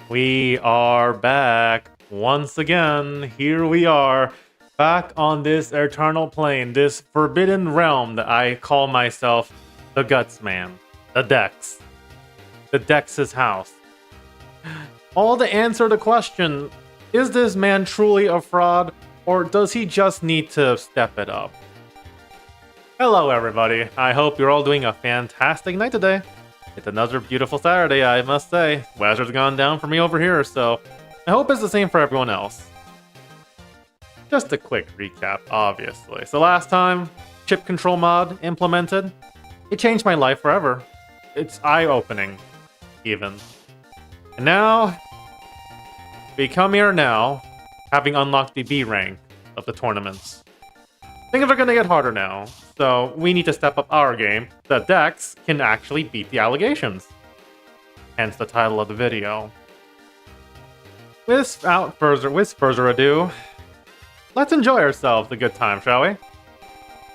We are back once again. Here we are, back on this eternal plane, this forbidden realm that I call myself the Guts Man, the Dex, the Dex's house. All to answer the question: is this man truly a fraud, or does he just need to step it up? Hello, everybody. I hope you're all doing a fantastic night today. It's another beautiful Saturday, I must say. Weather's gone down for me over here, so I hope it's the same for everyone else. Just a quick recap, obviously. So last time, chip control mod implemented. It changed my life forever. It's eye-opening, even. And now, we come here now, having unlocked the B rank of the tournaments. Things are gonna get harder now, so we need to step up our game so that Dex can actually beat the allegations. Hence the title of the video. Without further ado, let's enjoy ourselves a good time, shall we?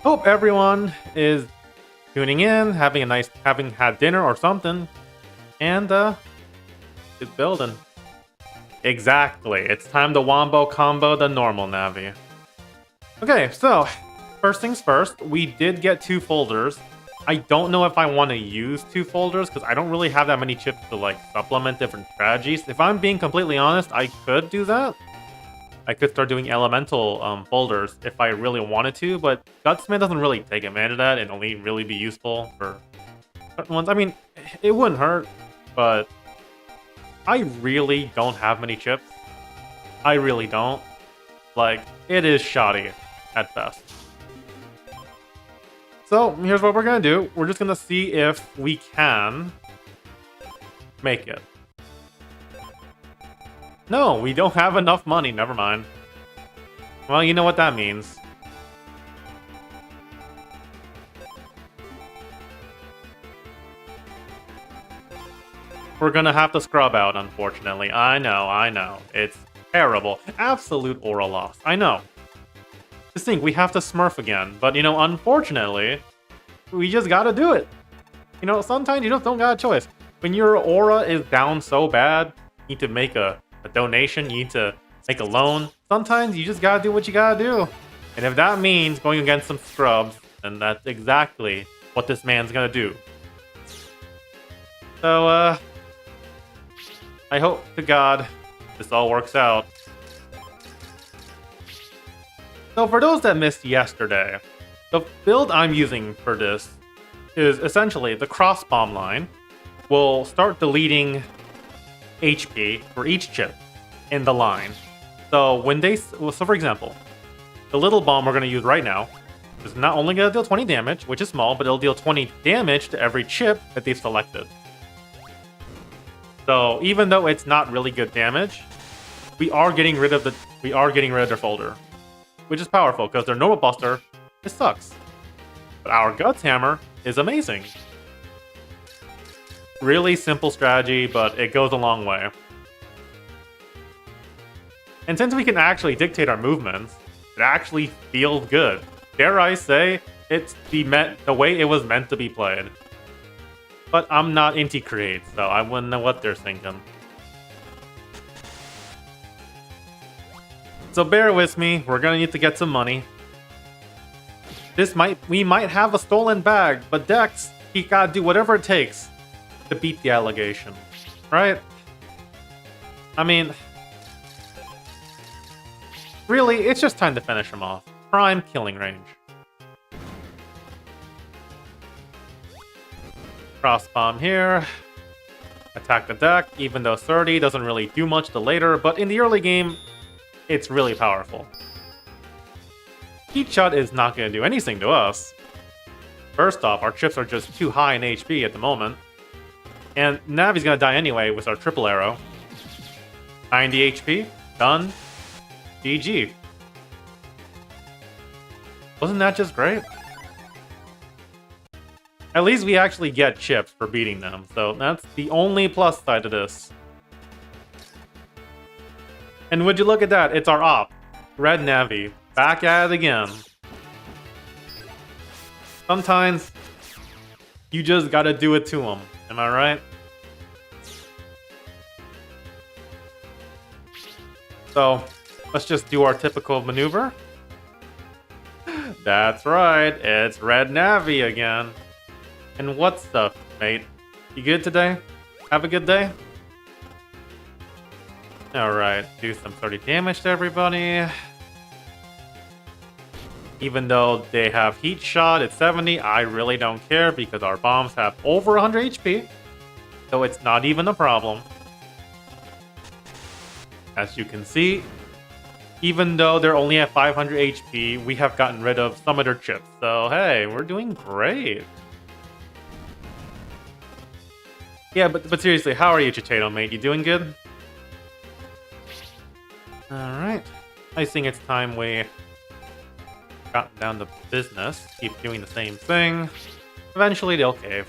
Hope everyone is tuning in, having had dinner or something, and is building. Exactly, it's time to wombo combo the normal Navi. Okay, so first things first, we did get 2 folders. I don't know if I want to use 2 folders because I don't really have that many chips to like supplement different strategies. If I'm being completely honest, I could do that. I could start doing elemental folders if I really wanted to, but Gutsman doesn't really take advantage of that and only really be useful for certain ones. I mean, it wouldn't hurt, but I really don't have many chips. I really don't. Like, it is shoddy at best. So, here's what we're gonna do. We're just gonna see if we can make it. No, we don't have enough money. Never mind. Well, you know what that means. We're gonna have to scrub out, unfortunately. I know. It's terrible. Absolute aura loss. I know. Just think, we have to smurf again. But, you know, unfortunately, we just gotta do it. You know, sometimes you just don't got a choice. When your aura is down so bad, you need to make a donation, you need to make a loan. Sometimes you just gotta do what you gotta do. And if that means going against some scrubs, then that's exactly what this man's gonna do. So, I hope to God this all works out. So for those that missed yesterday, the build I'm using for this is essentially the cross bomb line will start deleting HP for each chip in the line. So for example, the little bomb we're going to use right now is not only going to deal 20 damage, which is small, but it'll deal 20 damage to every chip that they've selected. So even though it's not really good damage, we are getting rid of their folder, which is powerful because their normal buster, it sucks. But our Guts Hammer is amazing. Really simple strategy, but it goes a long way. And since we can actually dictate our movements, it actually feels good. Dare I say, it's the way it was meant to be played. But I'm not Inti Create, so I wouldn't know what they're thinking. So bear with me, we're gonna need to get some money. We might have a stolen bag, but Dex, he gotta do whatever it takes to beat the allegation, right? I mean, really, it's just time to finish him off. Prime killing range. Cross bomb here. Attack the deck, even though 30 doesn't really do much to later, but in the early game, it's really powerful. Heat Shot is not going to do anything to us. First off, our chips are just too high in HP at the moment. And Navi's going to die anyway with our triple arrow. 90 HP. Done. GG. Wasn't that just great? At least we actually get chips for beating them, so that's the only plus side to this. And would you look at that, it's our op, Red Navi, back at it again. Sometimes, you just gotta do it to him, am I right? So, let's just do our typical maneuver. That's right, it's Red Navi again. And what's up, mate? You good today? Have a good day? Alright, do some 30 damage to everybody. Even though they have heat shot at 70, I really don't care because our bombs have over 100 HP. So it's not even a problem. As you can see, even though they're only at 500 HP, we have gotten rid of some of their chips. So hey, we're doing great. Yeah, but seriously, how are you, Chitato, mate? You doing good? Alright. I think it's time we got down to business. Keep doing the same thing. Eventually they'll cave.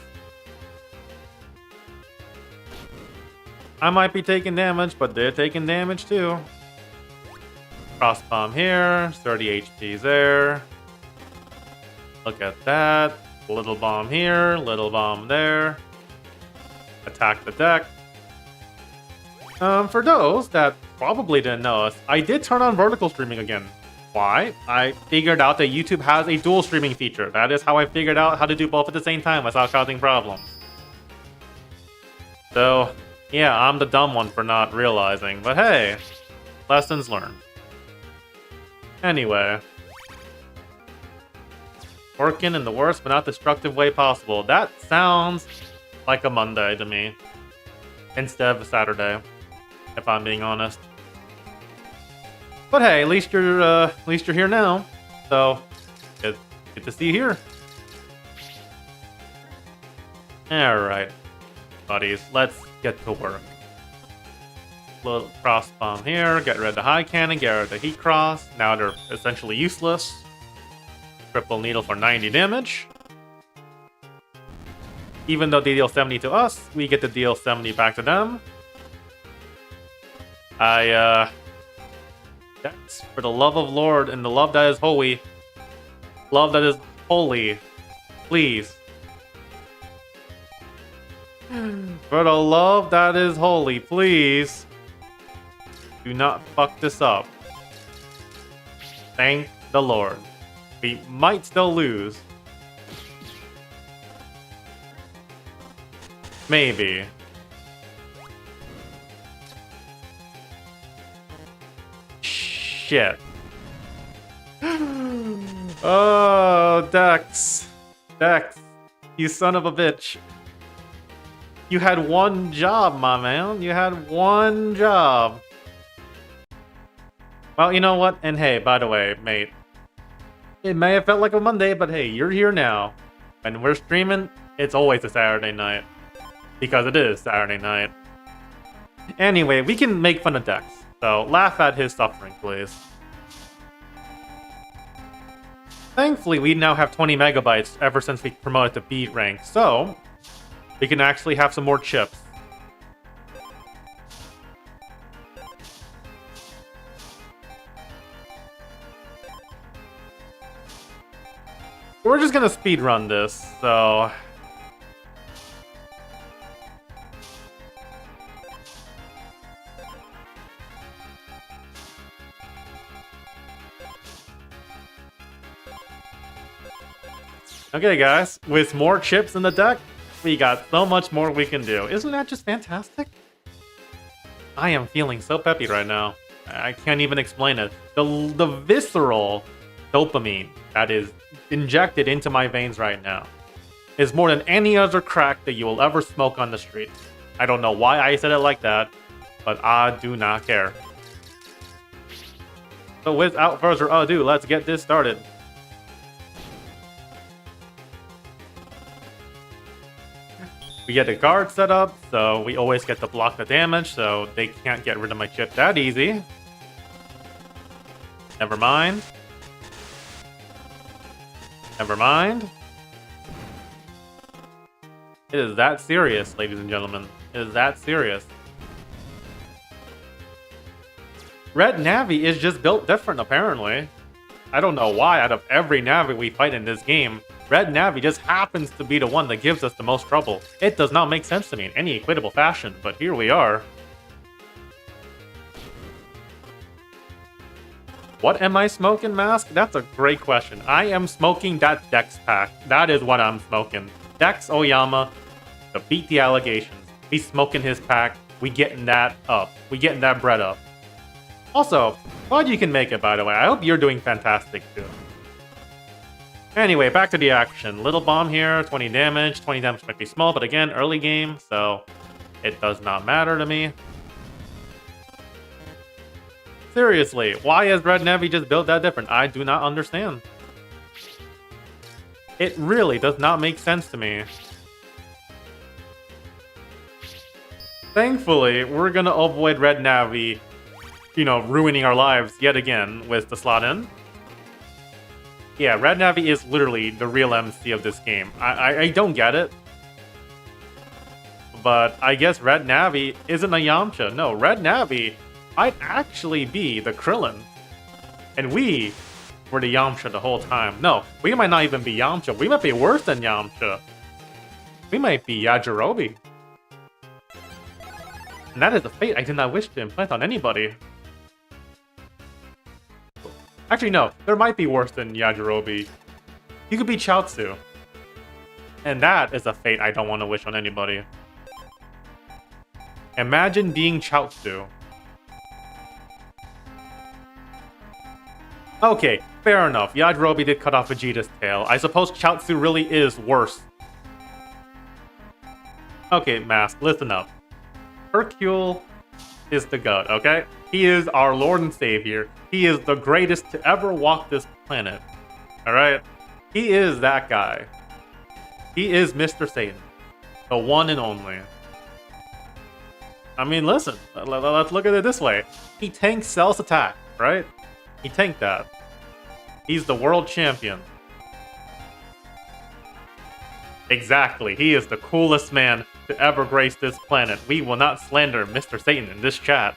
I might be taking damage, but they're taking damage too. Cross bomb here, 30 HP there. Look at that. Little bomb here, little bomb there. Attack the deck. For those that probably didn't know us, I did turn on vertical streaming again. Why? I figured out that YouTube has a dual streaming feature. That is how I figured out how to do both at the same time without causing problems. So, yeah, I'm the dumb one for not realizing, but hey, lessons learned. Anyway. Working in the worst but not destructive way possible. That sounds like a Monday to me. Instead of a Saturday, if I'm being honest. But hey, at least you're here now. So, good to see you here. Alright, buddies, let's get to work. Little cross bomb here, get rid of the high cannon, get rid of the heat cross. Now they're essentially useless. Triple needle for 90 damage. Even though they deal 70 to us, we get to deal 70 back to them. That's for the love of Lord and the love that is holy. Love that is holy. Please. For the love that is holy, please. Do not fuck this up. Thank the Lord. We might still lose. Maybe. Shit. Oh, Dex. Dex. You son of a bitch. You had one job, my man. You had one job. Well, you know what? And hey, by the way, mate. It may have felt like a Monday, but hey, you're here now. When we're streaming, it's always a Saturday night. Because it is Saturday night. Anyway, we can make fun of Dex. So, laugh at his suffering, please. Thankfully, we now have 20 megabytes ever since we promoted to B rank. So, we can actually have some more chips. We're just gonna speedrun this, so... Okay, guys, with more chips in the deck, we got so much more we can do. Isn't that just fantastic? I am feeling so peppy right now. I can't even explain it. The visceral dopamine that is injected into my veins right now is more than any other crack that you will ever smoke on the street. I don't know why I said it like that, but I do not care. So without further ado, let's get this started. We get a guard set up, so we always get to block the damage, so they can't get rid of my chip that easy. Never mind. Never mind. It is that serious, ladies and gentlemen. It is that serious. Red Navi is just built different, apparently. I don't know why, out of every Navi we fight in this game, Red Navi just happens to be the one that gives us the most trouble. It does not make sense to me in any equitable fashion, but here we are. What am I smoking, Mask? That's a great question. I am smoking that Dex pack. That is what I'm smoking. Dex Oyama to beat the allegations. We smoking his pack. We getting that up. We getting that bread up. Also, glad you can make it, by the way. I hope you're doing fantastic, too. Anyway, back to the action. Little bomb here, 20 damage. 20 damage might be small, but again, early game, so it does not matter to me. Seriously, why has Red Navy just built that different? I do not understand. It really does not make sense to me. Thankfully, we're gonna avoid Red Navy, ruining our lives yet again with the slot in. Yeah, Red Navy is literally the real MC of this game. I don't get it. But I guess Red Navy isn't a Yamcha. No, Red Navy might actually be the Krillin. And we were the Yamcha the whole time. No, we might not even be Yamcha. We might be worse than Yamcha. We might be Yajirobe. And that is a fate I did not wish to implant on anybody. Actually, no. There might be worse than Yajirobe. You could be Chaozu. And that is a fate I don't want to wish on anybody. Imagine being Chaozu. Okay, fair enough. Yajirobe did cut off Vegeta's tail. I suppose Chaozu really is worse. Okay, Mask, listen up. Hercule is the god, okay? He is our Lord and Savior. He is the greatest to ever walk this planet. Alright? He is that guy. He is Mr. Satan. The one and only. I mean, listen. Let's look at it this way. He tanked Cell's attack, right? He tanked that. He's the world champion. Exactly. He is the coolest man to ever grace this planet. We will not slander Mr. Satan in this chat.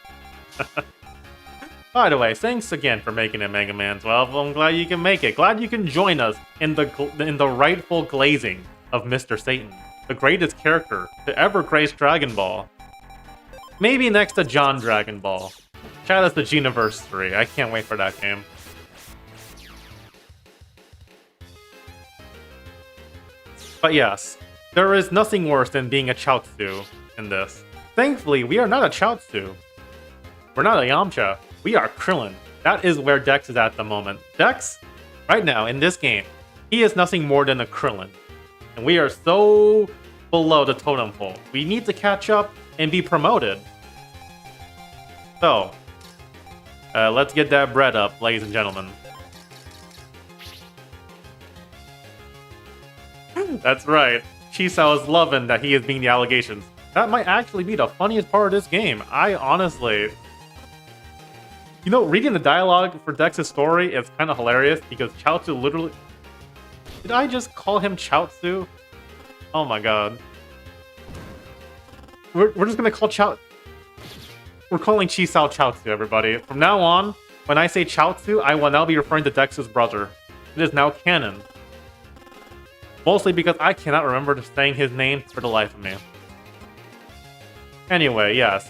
By the way, thanks again for making it Mega Man 12. I'm glad you can make it. Glad you can join us in the rightful glazing of Mr. Satan, the greatest character to ever grace Dragon Ball. Maybe next to John Dragon Ball. Chat us the Geniverse 3. I can't wait for that game. But yes, there is nothing worse than being a Chaozu in this. Thankfully, we are not a Chaozu. We're not a Yamcha. We are Krillin. That is where Dex is at the moment. Dex, right now, in this game, he is nothing more than a Krillin. And we are so below the totem pole. We need to catch up and be promoted. So, let's get that bread up, ladies and gentlemen. That's right. Chisao is loving that he is being the allegations. That might actually be the funniest part of this game. I honestly... reading the dialogue for Dex's story is kind of hilarious because Chaozu literally... Did I just call him Chaozu? Oh my god. We're just gonna call We're calling Chisao Chaozu, everybody. From now on, when I say Chaozu, I will now be referring to Dex's brother. It is now canon. Mostly because I cannot remember saying his name for the life of me. Anyway, yes.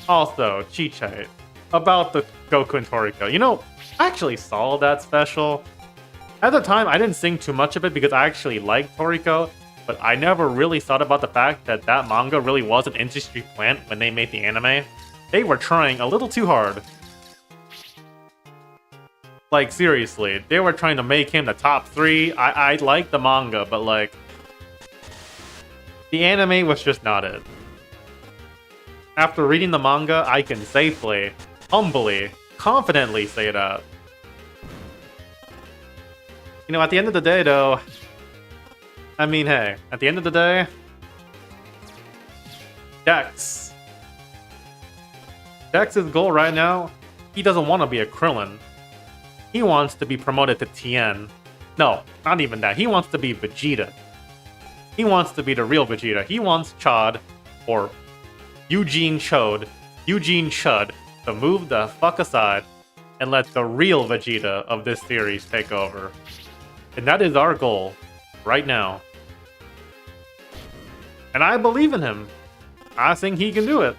Also, Chiche. About the Goku and Toriko. I actually saw that special. At the time, I didn't sing too much of it because I actually liked Toriko, but I never really thought about the fact that that manga really was an industry plant when they made the anime. They were trying a little too hard. Like, seriously, they were trying to make him the top 3. I like the manga, but like... the anime was just not it. After reading the manga, I can safely, humbly, confidently say that. At the end of the day, though... I mean, hey, at the end of the day... Dex. Dex's goal right now, he doesn't want to be a Krillin. He wants to be promoted to Tien. No, not even that. He wants to be Vegeta. He wants to be the real Vegeta. He wants Chad, or Eugene Chud, to move the fuck aside and let the real Vegeta of this series take over. And that is our goal, right now. And I believe in him. I think he can do it.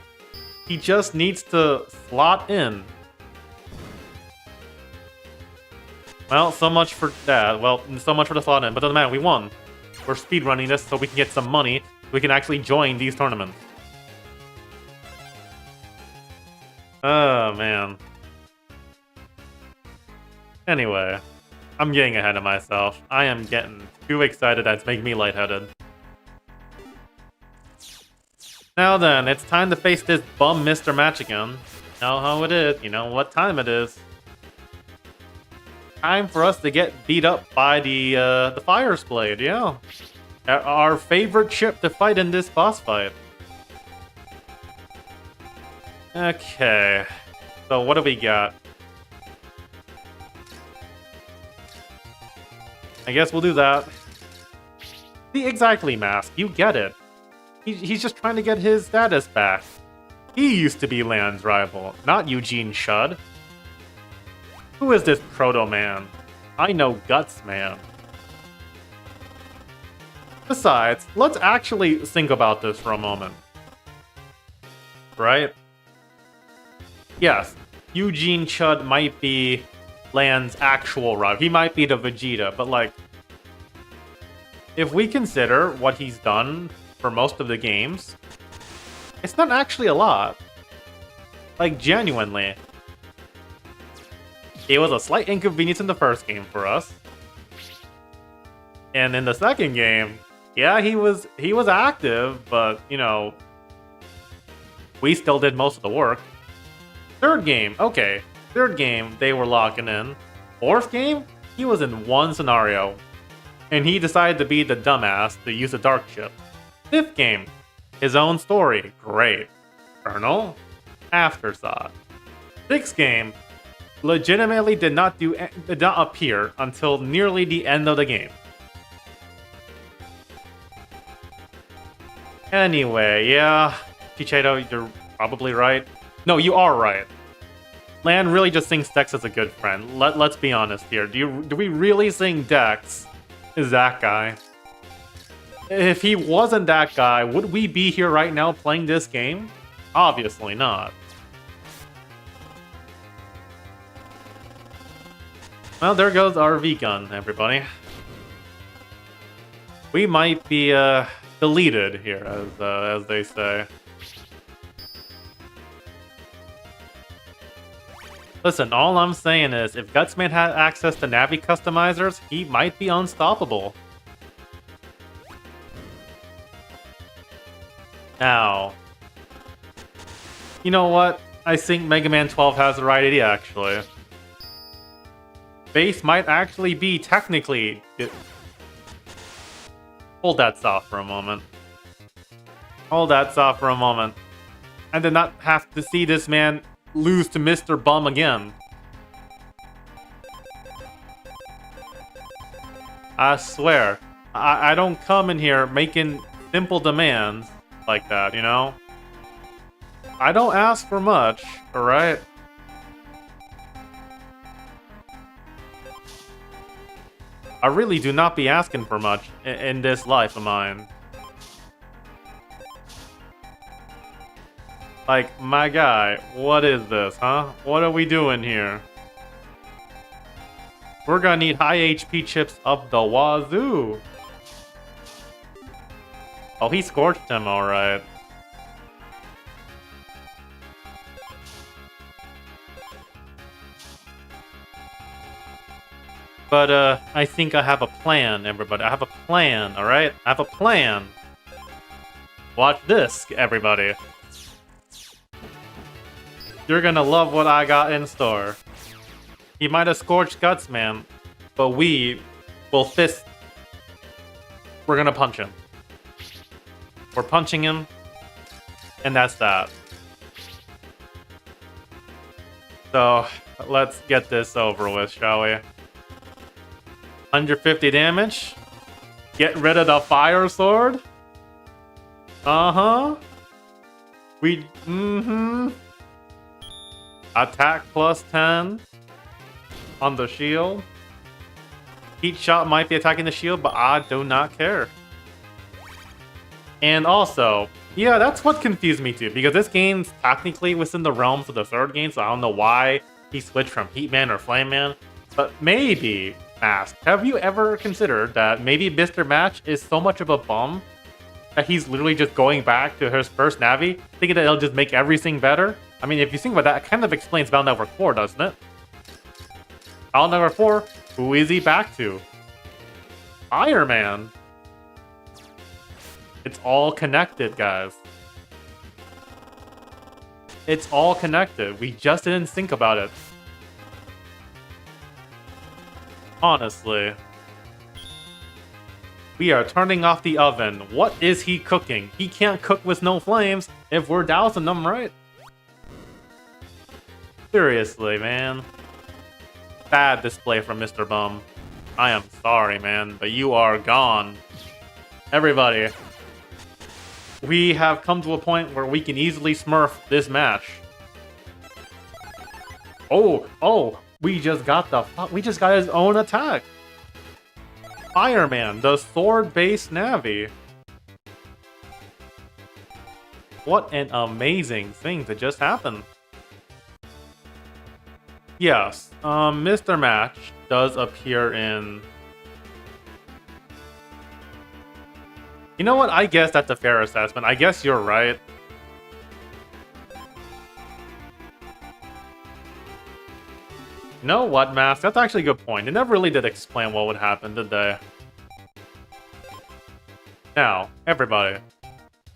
He just needs to slot in. Well, so much for that. Well, so much for the slot in, but doesn't matter, we won. We're speedrunning this so we can get some money. We can actually join these tournaments. Oh, man. Anyway, I'm getting ahead of myself. I am getting too excited that's making me lightheaded. Now then, it's time to face this bum Mr. Match again. You know how it is, you know what time it is. Time for us to get beat up by the Fire's Blade, yeah. Our favorite ship to fight in this boss fight. Okay, so what do we got? I guess we'll do that. See, exactly, Mask, you get it. He's just trying to get his status back. He used to be Land's rival, not Eugene Shud. Who is this Proto-Man? I know Guts Man. Besides, let's actually think about this for a moment. Right? Yes, Eugene Shud might be Land's actual rival. He might be the Vegeta, but like, if we consider what he's done for most of the games, it's not actually a lot. Like, genuinely. It was a slight inconvenience in the first game for us. And in the second game, yeah, he was active, but, you know, we still did most of the work. Third game, okay. Third game, they were locking in. Fourth game, he was in one scenario. And he decided to be the dumbass to use a dark chip. Fifth game, his own story, great. Colonel, afterthought. Sixth game, legitimately did not appear until nearly the end of the game. Anyway, yeah, Chicheto, you're probably right. No, you are right. Land really just thinks Dex is a good friend. Let's be honest here. Do we really think Dex is that guy? If he wasn't that guy, would we be here right now playing this game? Obviously not. Well, there goes our V-Gun, everybody. We might be deleted here, as they say. Listen, all I'm saying is, if Gutsman had access to Navi customizers, he might be unstoppable. Now, you know what? I think Mega Man 12 has the right idea, actually. Base might actually be technically... Hold that thought for a moment. Hold that thought for a moment. I did not have to see this man lose to Mr. Bum again. I swear. I don't come in here making simple demands like that, you know? I don't ask for much, alright? I really do not be asking for much in this life of mine. Like, my guy, what is this, huh? What are we doing here? We're gonna need high HP chips up the wazoo. Oh, he scorched him, alright. But, I think I have a plan, everybody. I have a plan, alright? I have a plan. Watch this, everybody. You're gonna love what I got in store. He might have scorched Guts, man, but we will fist... We're gonna punch him. We're punching him, and that's that. So, let's get this over with, shall we? 150 damage. Get rid of the fire sword. Uh-huh. Attack plus 10 on the shield. Heat shot might be attacking the shield, but I do not care. And also, yeah, that's what confused me too, because this game's technically within the realms of the third game, so I don't know why he switched from Heat Man or Flame Man. But maybe, Mask, have you ever considered that maybe Mr. Match is so much of a bum that he's literally just going back to his first Navi, thinking that it'll just make everything better? I mean, if you think about that, it kind of explains Battle Network 4, doesn't it? Battle Network 4, who is he back to? Iron Man. It's all connected, guys. It's all connected. We just didn't think about it. Honestly. We are turning off the oven. What is he cooking? He can't cook with no flames if we're dousing them, right? Seriously, man. Bad display from Mr. Bum. I am sorry, man, but you are gone. Everybody. We have come to a point where we can easily smurf this match. Oh, we just got his own attack. Fireman, the sword-based Navi. What an amazing thing to just happen. Yes, Mr. Match does appear in... You know what? I guess that's a fair assessment. I guess you're right. You know what, Mask? That's actually a good point. They never really did explain what would happen, did they? Now, everybody.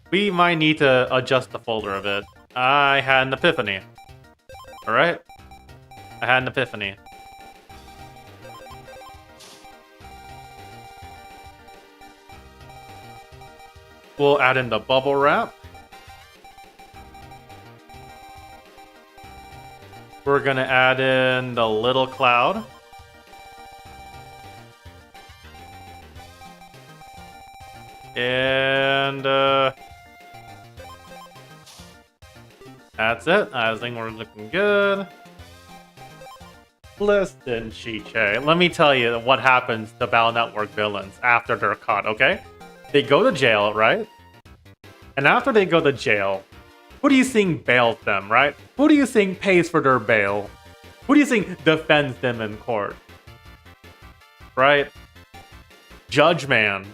We might need to adjust the folder a bit. I had an epiphany. Alright? I had an epiphany. We'll add in the bubble wrap. We're gonna add in the little cloud. And that's it. I think we're looking good. Listen, Chiche, let me tell you what happens to Battle Network villains after they're caught, okay? They go to jail, right? And after they go to jail, who do you think bails them, right? Who do you think pays for their bail? Who do you think defends them in court? Right? Judge Man.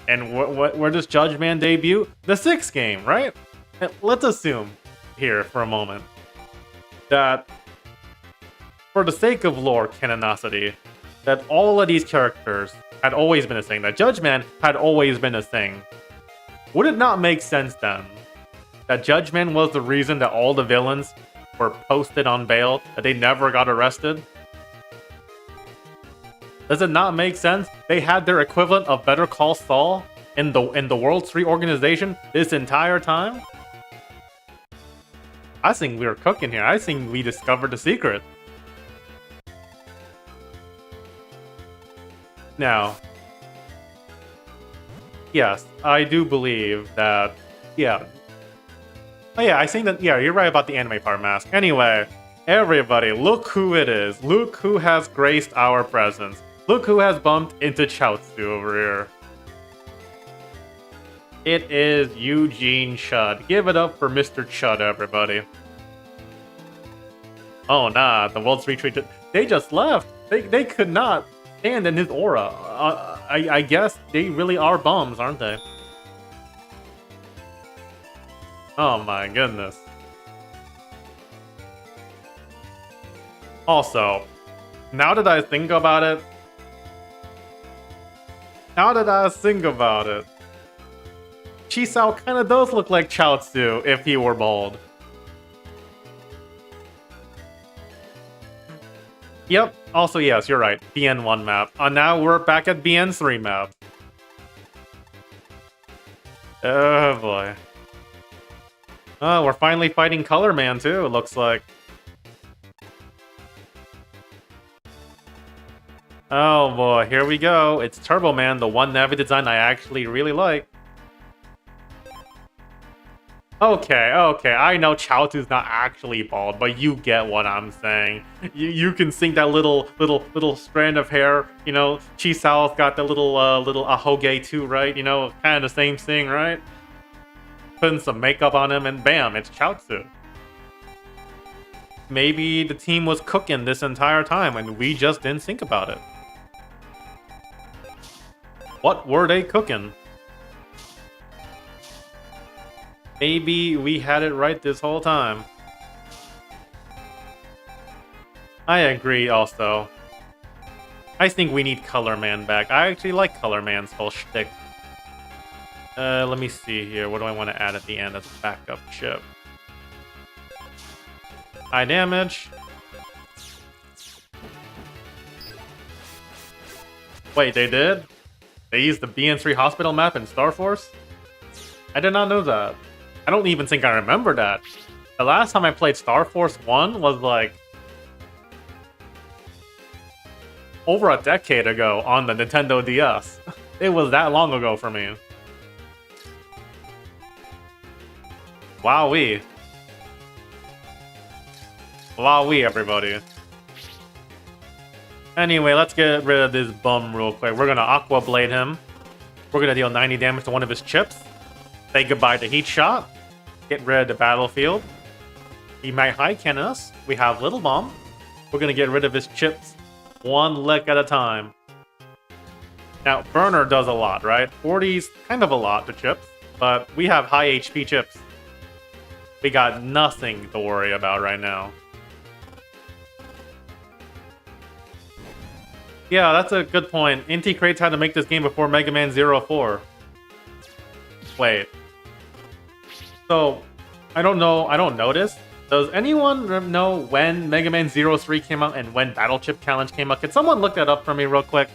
And where does Judge Man debut? The 6th game, right? And let's assume here for a moment that, for the sake of lore canonicity, that all of these characters had always been a thing, that Judge Man had always been a thing. Would it not make sense then that Judge Man was the reason that all the villains were posted on bail, that they never got arrested? Does it not make sense? They had their equivalent of Better Call Saul in the World 3 organization this entire time? I think we were cooking here. I think we discovered the secret. Now, yes, I do believe that, yeah. Oh yeah, I think that, yeah, you're right about the anime part, Mask. Anyway, everybody, look who it is. Look who has graced our presence. Look who has bumped into Chaozu over here. It is Eugene Chud. Give it up for Mr. Chud, everybody. Oh nah, the World's Retreat, they just left. They could not stand in his aura. I guess they really are bums, aren't they? Oh my goodness. Also, now that I think about it, Chisao kind of does look like Chaozu if he were bald. Yep, also yes, you're right, BN1 map. Now we're back at BN3 map. Oh boy. Oh, we're finally fighting Color Man too, it looks like. Oh boy, here we go. It's Turbo Man, the one Navi design I actually really like. Okay, I know Chaozu's not actually bald, but you get what I'm saying. You can sink that little strand of hair, you know, Chisao's got the little ahoge too, right? You know, kind of the same thing, right? Putting some makeup on him and bam, it's Chaozu. maybe the team was cooking this entire time and we just didn't think about it. What were they cooking? Maybe we had it right this whole time. I agree also. I think we need Color Man back. I actually like Color Man's whole shtick. Let me see here. What do I want to add at the end as a backup chip? High damage. Wait, they did? They used the BN3 hospital map in Star Force? I did not know that. I don't even think I remember that. The last time I played Star Force 1 was like over a decade ago on the Nintendo DS. It was that long ago for me. Wowee. Wowee, everybody. Anyway, let's get rid of this bum real quick. We're gonna Aqua Blade him. We're gonna deal 90 damage to one of his chips. Say goodbye to Heat Shot. Get rid of the battlefield. He might high cannon us. We have Little Bomb. We're gonna get rid of his chips one lick at a time. Now, Burner does a lot, right? 40's kind of a lot to chips, but we have high HP chips. We got nothing to worry about right now. Yeah, that's a good point. Inti Crates had to make this game before Mega Man 04. Wait. So, I don't know, I don't notice. Does anyone know when Mega Man 03 came out and when Battle Chip Challenge came out? Can someone look that up for me real quick?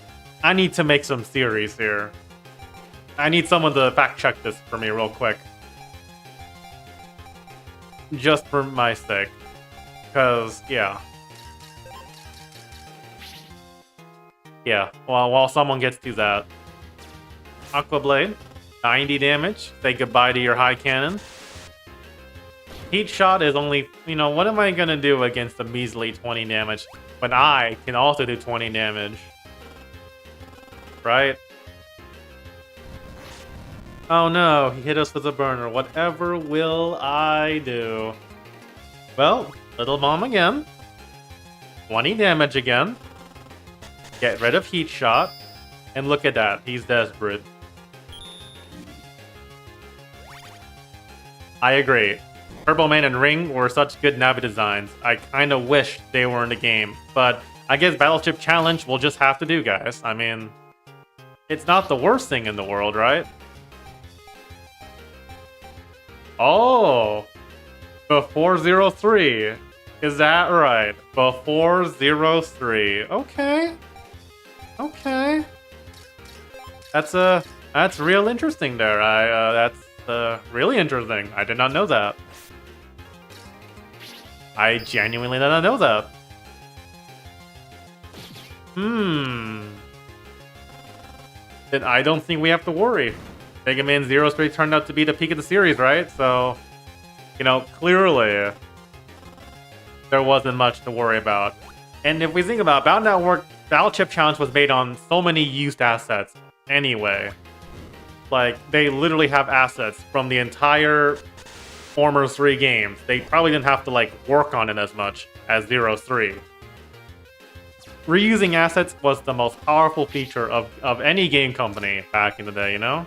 I need to make some theories here. I need someone to fact check this for me real quick. Just for my sake. Because, yeah. Yeah, well, while someone gets to that. Aqua Blade, 90 damage. Say goodbye to your high cannon. Heat Shot is only, you know, what am I gonna do against a measly 20 damage when I can also do 20 damage? Right? Oh no, he hit us with a burner. Whatever will I do? Well, Little Bomb again. 20 damage again. Get rid of Heat Shot. And look at that, he's desperate. I agree. Turbo Man and Ring were such good Navi designs. I kinda wish they were in the game. But I guess Battleship Challenge will just have to do, guys. I mean, it's not the worst thing in the world, right? Oh! Before 03. Is that right? Before 03. Okay. Okay. That's real interesting there. That's really interesting. I did not know that. I genuinely did not know that. Then I don't think we have to worry. Mega Man 03 turned out to be the peak of the series, right? So, you know, clearly there wasn't much to worry about. And if we think about it, Battle Network, Battle Chip Challenge was made on so many used assets anyway. Like, they literally have assets from the entire former 3 games. They probably didn't have to, like, work on it as much as 03. Reusing assets was the most powerful feature of any game company back in the day, you know?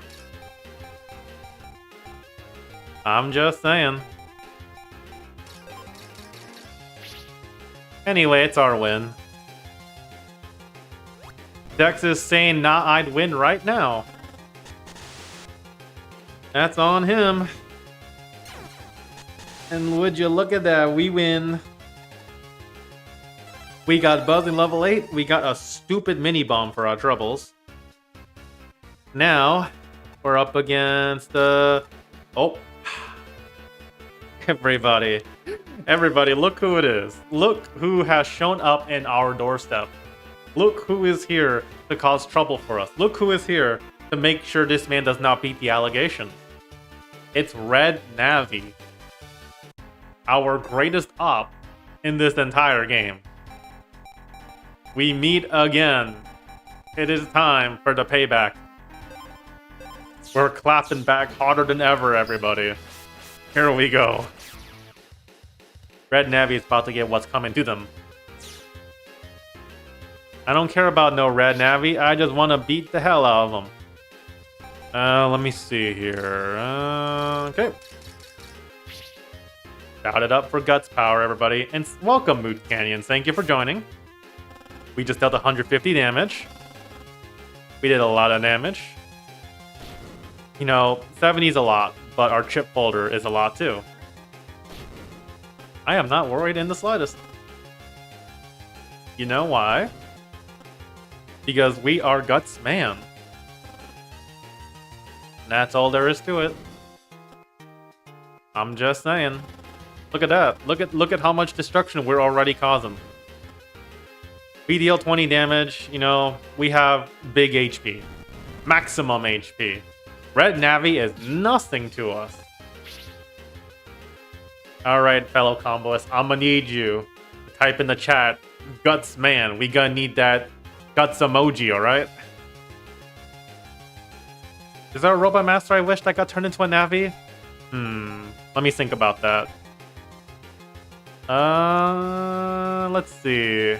I'm just saying. Anyway, it's our win. Dex is saying, nah, I'd win right now. That's on him. And would you look at that, we win. We got Buzz in level 8. We got a stupid mini-bomb for our troubles. Now, we're up against the... Oh. Everybody. Everybody, look who it is. Look who has shown up in our doorstep. Look who is here to cause trouble for us. Look who is here to make sure this man does not beat the allegation. It's Red Navi. Our greatest op in this entire game. We meet again. It is time for the payback. We're clapping back harder than ever, everybody. Here we go. Red Navi is about to get what's coming to them. I don't care about no Red Navi. I just want to beat the hell out of them. Let me see here. Okay. Shout it up for Guts Power, everybody. And welcome, Mood Canyons. Thank you for joining. We just dealt 150 damage. We did a lot of damage. You know, 70 is a lot, but our chip folder is a lot too. I am not worried in the slightest. You know why? Because we are Guts Man. That's all there is to it. I'm just saying. Look at that. Look at how much destruction we're already causing. We deal 20 damage, you know, we have big HP. Maximum HP. Red Navi is nothing to us. Alright, fellow comboists, I'm gonna need you to type in the chat, Guts Man. We gonna need that Guts emoji, alright? Is there a Robot Master I wish that got turned into a Navi? Let me think about that. Let's see.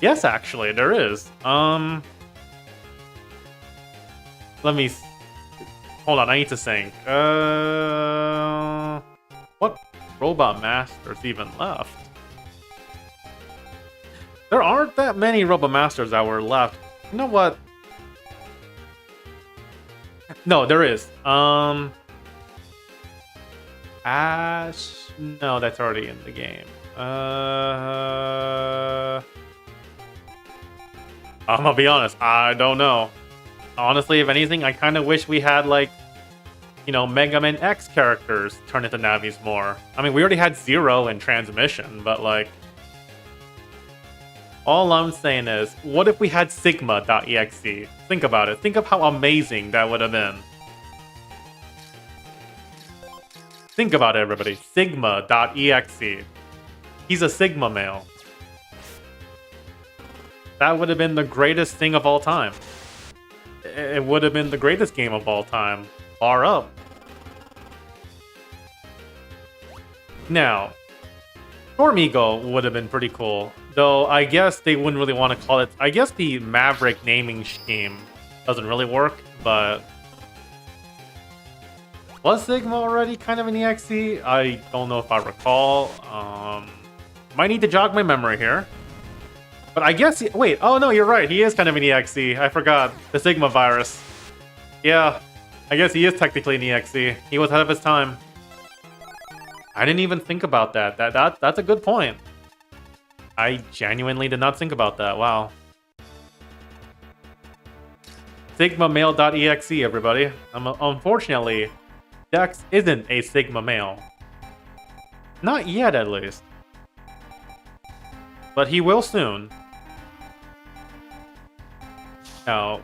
Yes, actually, there is. Let me... Hold on, I need to think. What Robot Masters even left? There aren't that many Robot Masters that were left. You know what? No, there is. Ash... No, that's already in the game. I'm gonna be honest, I don't know. Honestly, if anything, I kind of wish we had, like, you know, Megaman X characters turn into Navis more. I mean, we already had Zero in Transmission, but, like... All I'm saying is, what if we had Sigma.exe? Think about it. Think of how amazing that would have been. Think about it, everybody. Sigma.exe. He's a Sigma male. That would have been the greatest thing of all time. It would have been the greatest game of all time. Bar up. Now, Stormigo would have been pretty cool. Though, I guess they wouldn't really want to call it... I guess the Maverick naming scheme doesn't really work, but... Was Sigma already kind of an EXE? I don't know if I recall. Might need to jog my memory here. But I guess... Wait, oh no, you're right. He is kind of an EXE. I forgot. The Sigma virus. Yeah, I guess he is technically an EXE. He was ahead of his time. I didn't even think about that. That's a good point. I genuinely did not think about that. Wow. Sigmamail.exe, everybody. Unfortunately, Dex isn't a Sigma male. Not yet, at least. But he will soon. Now,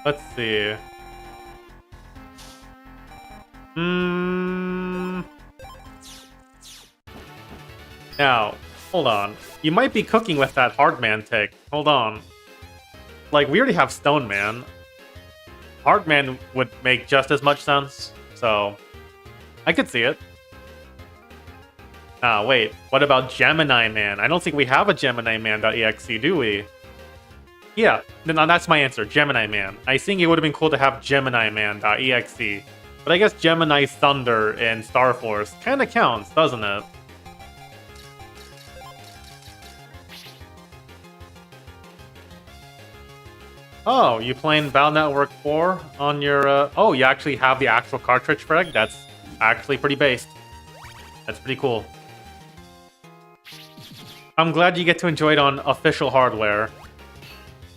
let's see. Now, hold on. You might be cooking with that Hardman take. Hold on. Like, we already have Stone Man. Hardman would make just as much sense, so I could see it. Ah, wait. What about Gemini Man? I don't think we have a Gemini Man.exe, do we? Yeah, no, that's my answer. Gemini Man. I think it would have been cool to have Gemini Man.exe. But I guess Gemini Thunder and Star Force kind of counts, doesn't it? Oh, you playing Battle Network 4 on your... Oh, you actually have the actual cartridge for it? That's actually pretty based. That's pretty cool. I'm glad you get to enjoy it on official hardware.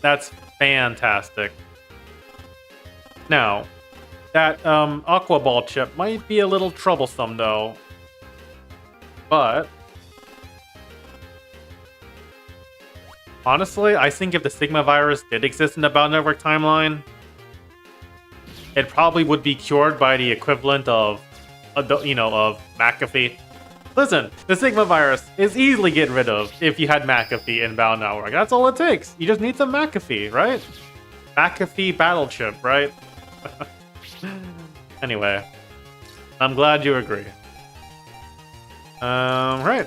That's fantastic. Now, that Aqua Ball chip might be a little troublesome, though. But... honestly, I think if the Sigma virus did exist in the Battle Network timeline, it probably would be cured by the equivalent of, you know, of McAfee. Listen, the Sigma virus is easily get rid of if you had McAfee in Battle Network. That's all it takes. You just need some McAfee, right? McAfee battle chip, right? Anyway, I'm glad you agree. Right.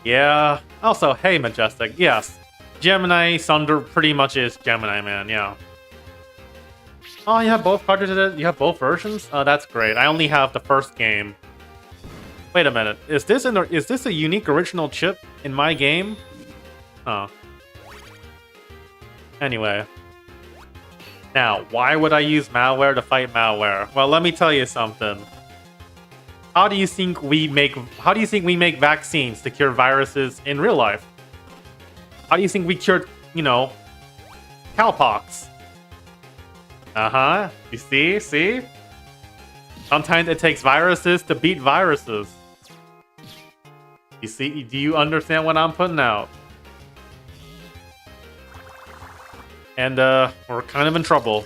Yeah. Also, hey, Majestic. Yes. Gemini Sunder pretty much is Gemini Man, yeah. Oh, you have both cartridges? You have both versions? Oh, that's great. I only have the first game. Wait a minute. Is this a unique original chip in my game? Oh. Anyway. Now, why would I use malware to fight malware? Well, let me tell you something. How do you think we make vaccines to cure viruses in real life? How do you think we cured, cowpox? Uh-huh. You see? Sometimes it takes viruses to beat viruses. You see? Do you understand what I'm putting out? And, we're kind of in trouble.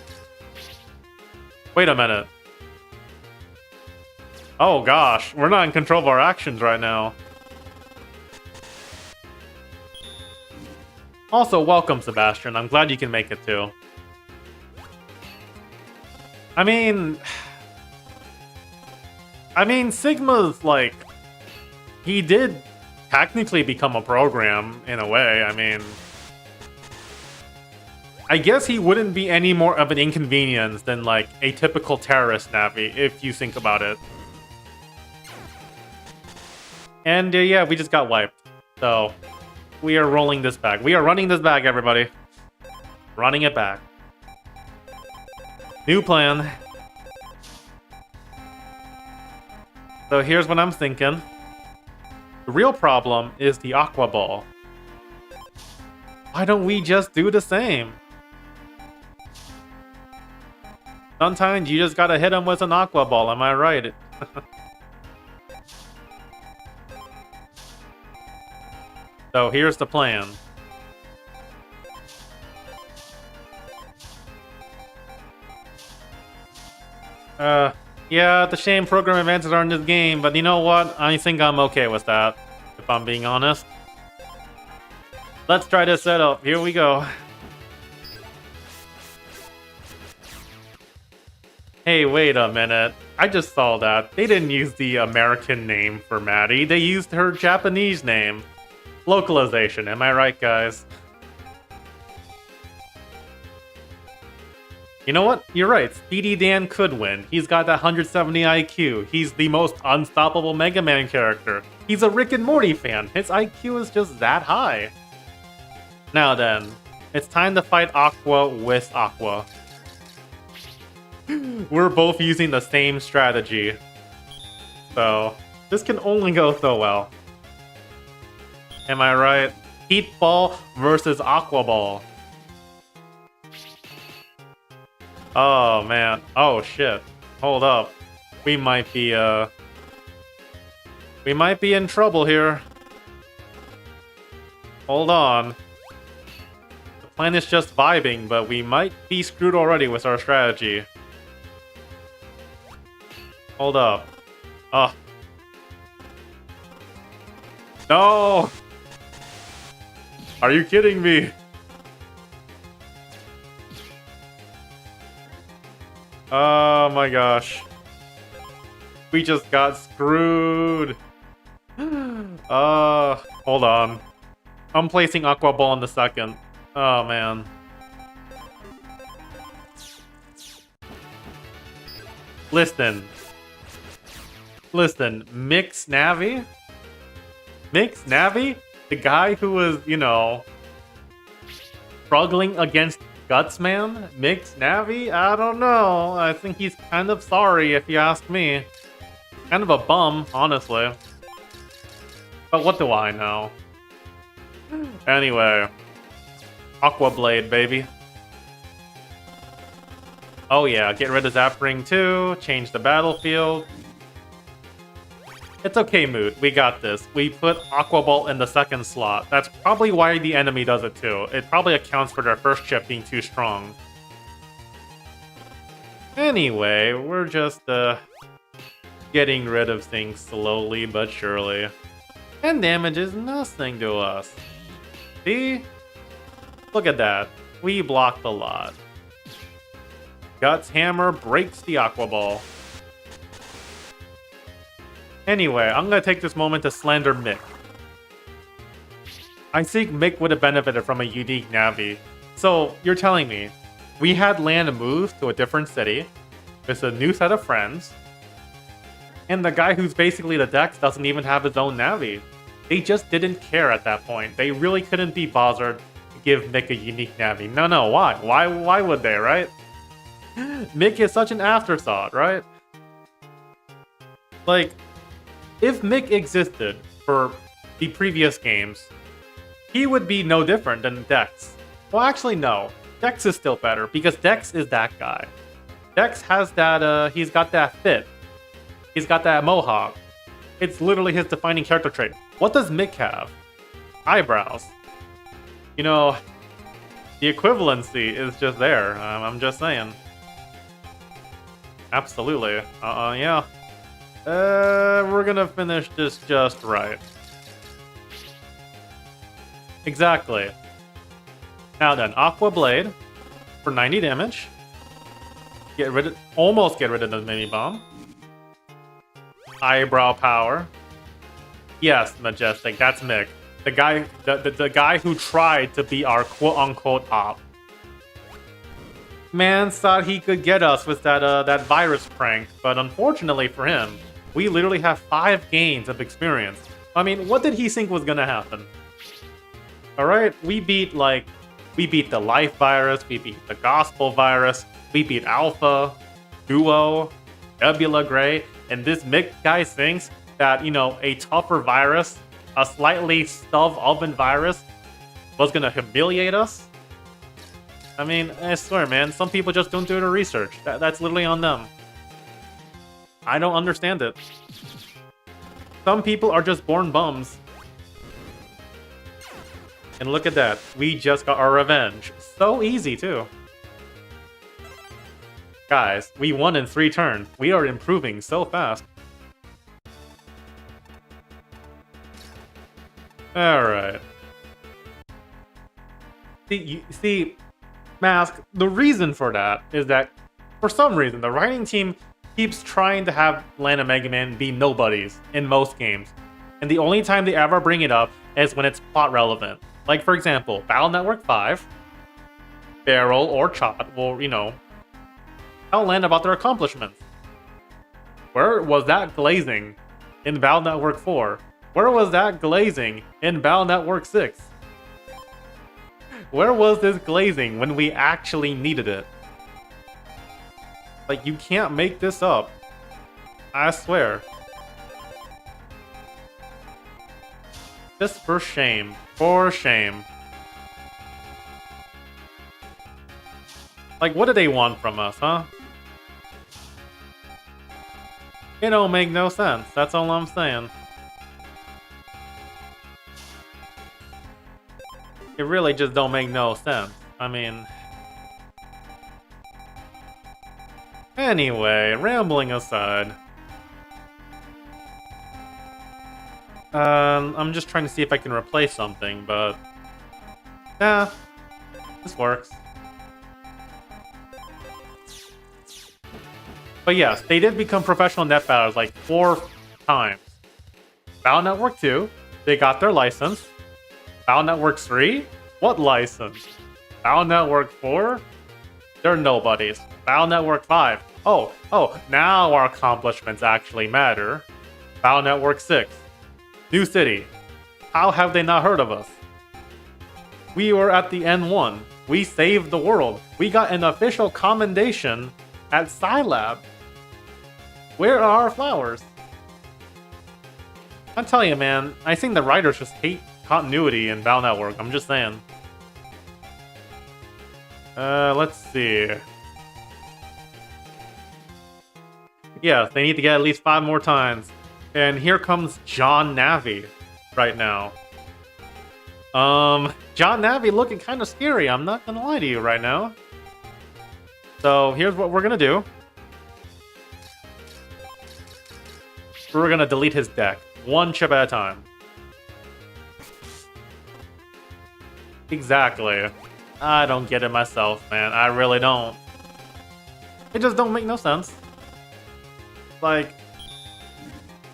Wait a minute. Oh gosh, we're not in control of our actions right now. Also, welcome, Sebastian. I'm glad you can make it too. I mean, Sigma's like, he did technically become a program in a way. I mean, I guess he wouldn't be any more of an inconvenience than like a typical terrorist Navi, if you think about it. And yeah, we just got wiped. So, we are rolling this back. We are running this back, everybody. Running it back. New plan. So here's what I'm thinking. The real problem is the Aqua Ball. Why don't we just do the same? Sometimes you just gotta hit him with an Aqua Ball, am I right? So here's the plan. Yeah, the shame program advances are in this game, but you know what? I think I'm okay with that, if I'm being honest. Let's try this setup. Here we go. Hey, wait a minute. I just saw that. They didn't use the American name for Maddie. They used her Japanese name. Localization, am I right, guys? You know what? You're right. Speedy Dan could win. He's got that 170 IQ. He's the most unstoppable Mega Man character. He's a Rick and Morty fan. His IQ is just that high. Now then, it's time to fight Aqua with Aqua. We're both using the same strategy. So, this can only go so well. Am I right? Heat Ball versus Aqua Ball. Oh, man. Oh, shit. Hold up. We might be in trouble here. Hold on. The plan is just vibing, but we might be screwed already with our strategy. Hold up. Oh. No! Are you kidding me? Oh my gosh. We just got screwed. Hold on. I'm placing Aqua Ball in the second. Oh man. Listen, Mix Navi? Mix Navi? The guy who was, struggling against Gutsman? Mix Navi? I don't know. I think he's kind of sorry if you ask me. Kind of a bum, honestly. But what do I know? Anyway. Aqua Blade, baby. Oh yeah, get rid of Zap Ring too. Change the battlefield. It's okay, Moot. We got this. We put Aqua Ball in the second slot. That's probably why the enemy does it too. It probably accounts for their first chip being too strong. Anyway, we're just, getting rid of things slowly but surely. And damage is nothing to us. See? Look at that. We blocked a lot. Guts Hammer breaks the Aqua Ball. Anyway, I'm gonna take this moment to slander Mick. I think Mick would have benefited from a unique Navi. So, you're telling me, we had land moves to a different city, with a new set of friends, and the guy who's basically the Dex doesn't even have his own Navi. They just didn't care at that point. They really couldn't be bothered to give Mick a unique Navi. No, why? Why would they, right? Mick is such an afterthought, right? Like, if Mick existed for the previous games, he would be no different than Dex. Well, actually, no. Dex is still better, because Dex is that guy. Dex has that, he's got that fit. He's got that mohawk. It's literally his defining character trait. What does Mick have? Eyebrows. You know, the equivalency is just there. I'm just saying. Absolutely. Yeah. We're gonna finish this just right. Exactly. Now then, Aqua Blade for 90 damage. Almost get rid of the mini bomb. Eyebrow power. Yes, Majestic, that's Mick. The guy who tried to be our quote-unquote op. Man thought he could get us with that virus prank, but unfortunately for him, we literally have 5 games of experience. I mean, what did he think was gonna happen? Alright, we beat the Life virus, we beat the Gospel virus, we beat Alpha, Duo, Nebula Gray, and this Mick guy thinks that, you know, a tougher virus, a slightly stove oven virus, was gonna humiliate us? I mean, I swear, man, some people just don't do their research. That's literally on them. I don't understand it. Some people are just born bums. And look at that. We just got our revenge. So easy, too. Guys, we won in 3 turns. We are improving so fast. Alright. See, Mask, the reason for that is that, for some reason, the writing team keeps trying to have Land of Megaman be nobodies in most games. And the only time they ever bring it up is when it's plot relevant. Like, for example, Battle Network 5, Barrel or Chot will, you know, tell Land about their accomplishments. Where was that glazing in Battle Network 4? Where was that glazing in Battle Network 6? Where was this glazing when we actually needed it? Like, you can't make this up. I swear. Just for shame. For shame. Like, what do they want from us, huh? It don't make no sense. That's all I'm saying. It really just don't make no sense. I mean... Anyway, rambling aside. I'm just trying to see if I can replace something, but... Yeah, this works. But yes, they did become professional net batters like 4 times. Battle Network 2, they got their license. Battle Network 3? What license? Battle Network 4? They're nobodies. Battle Network 5. Oh, now our accomplishments actually matter. Battle Network 6. New City. How have they not heard of us? We were at the N1. We saved the world. We got an official commendation at Scilab. Where are our flowers? I tell you, man, I think the writers just hate continuity in Battle Network. I'm just saying. Let's see. Yeah, they need to get at least 5 more times. And here comes John Navi right now. John Navi looking kind of scary, I'm not gonna lie to you right now. So here's what we're gonna do. We're gonna delete his deck, 1 chip at a time. Exactly. I don't get it myself, man. I really don't. It just don't make no sense. Like,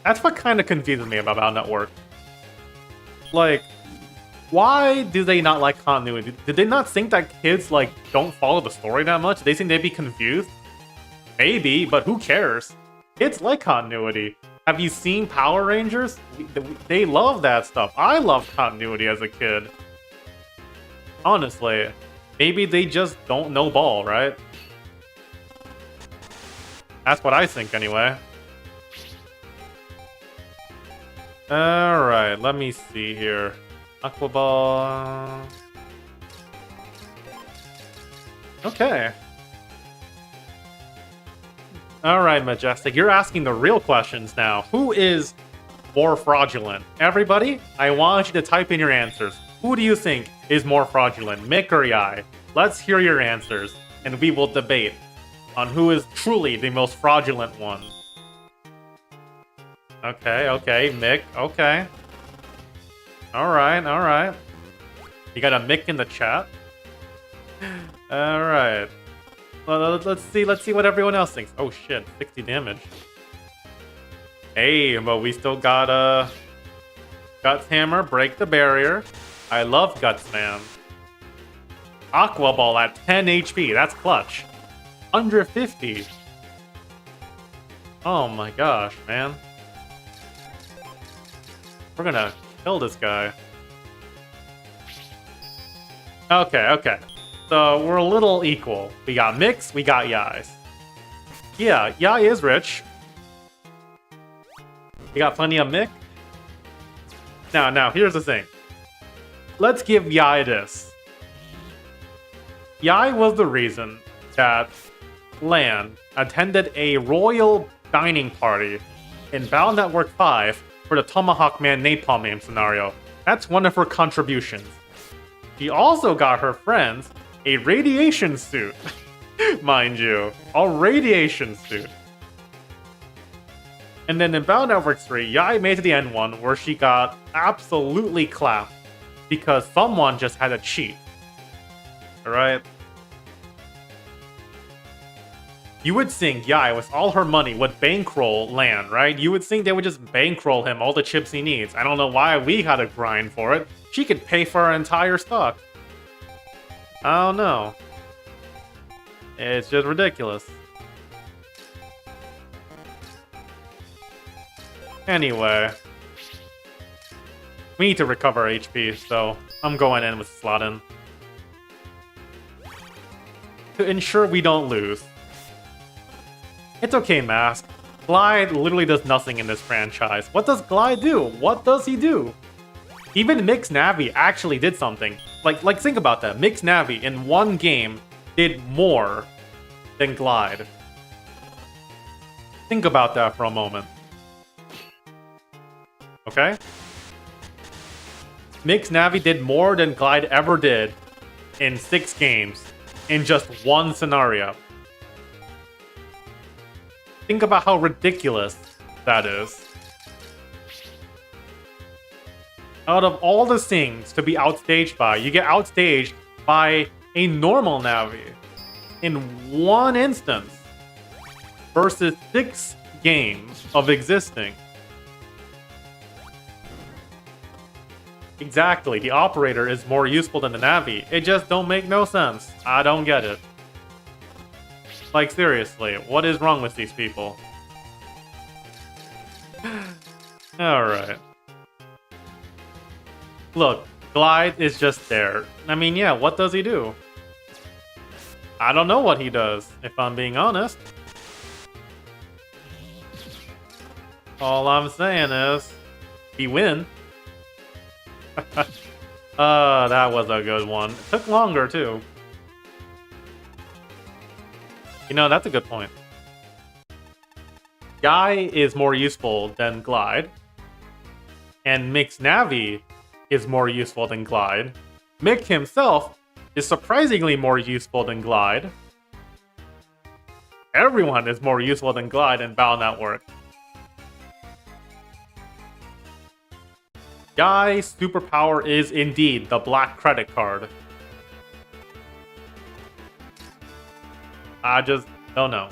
that's what kind of confuses me about Battle Network. Like, Why do they not like continuity? Did they not think that kids, like, don't follow the story that much? They think they'd be confused? Maybe, but who cares? Kids like continuity. Have you seen Power Rangers? They love that stuff. I loved continuity as a kid. Honestly. Maybe they just don't know ball, right? That's what I think, anyway. Alright, let me see here. Aqua Ball. Okay. Alright, Majestic. You're asking the real questions now. Who is more fraudulent? Everybody, I want you to type in your answers. Who do you think is more fraudulent, Mick or Yai? Let's hear your answers, and we will debate on who is truly the most fraudulent one. Okay, Mick, okay. Alright. You got a Mick in the chat? Alright. Well, let's see what everyone else thinks. Oh shit, 60 damage. Hey, but we still got Guts Hammer, break the barrier. I love Guts Man. Aqua Ball at 10 HP, that's clutch. Under 50. Oh my gosh, man. We're gonna kill this guy. Okay. So we're a little equal. We got Mix, we got Yai's. Yeah, Yai is rich. You got plenty of Mick. Now, here's the thing. Let's give Yai this. Yai was the reason that Lan attended a royal dining party in Battle Network 5 for the Tomahawk Man Napalm Aim scenario. That's one of her contributions. She also got her friends a radiation suit. Mind you, a radiation suit. And then in Battle Network 3, Yai made it to the end one where she got absolutely clapped because someone just had to cheat. Alright? You would think Yai, with all her money, would bankroll Lan, right? You would think they would just bankroll him all the chips he needs. I don't know why we had to grind for it. She could pay for our entire stock. I don't know. It's just ridiculous. Anyway. We need to recover HP, so I'm going in with Slot-in. To ensure we don't lose. It's okay, Mask. Glide literally does nothing in this franchise. What does Glide do? What does he do? Even Mix Navi actually did something. Like think about that. Mix Navi in one game did more than Glide. Think about that for a moment. Okay? Mix Navi did more than Glide ever did in 6 games in just one scenario. Think about how ridiculous that is. Out of all the things to be outstaged by, you get outstaged by a normal Navi in one instance versus 6 games of existing. Exactly, the operator is more useful than the Navi. It just don't make no sense. I don't get it. Like, seriously, what is wrong with these people? Alright. Look, Glide is just there. I mean, yeah, what does he do? I don't know what he does, if I'm being honest. All I'm saying is, he win. That was a good one. It took longer, too. You know, that's a good point. Guy is more useful than Glide. And Mix Navi is more useful than Glide. Mick himself is surprisingly more useful than Glide. Everyone is more useful than Glide in Battle Network. Guy's superpower is indeed the black credit card. I just don't know.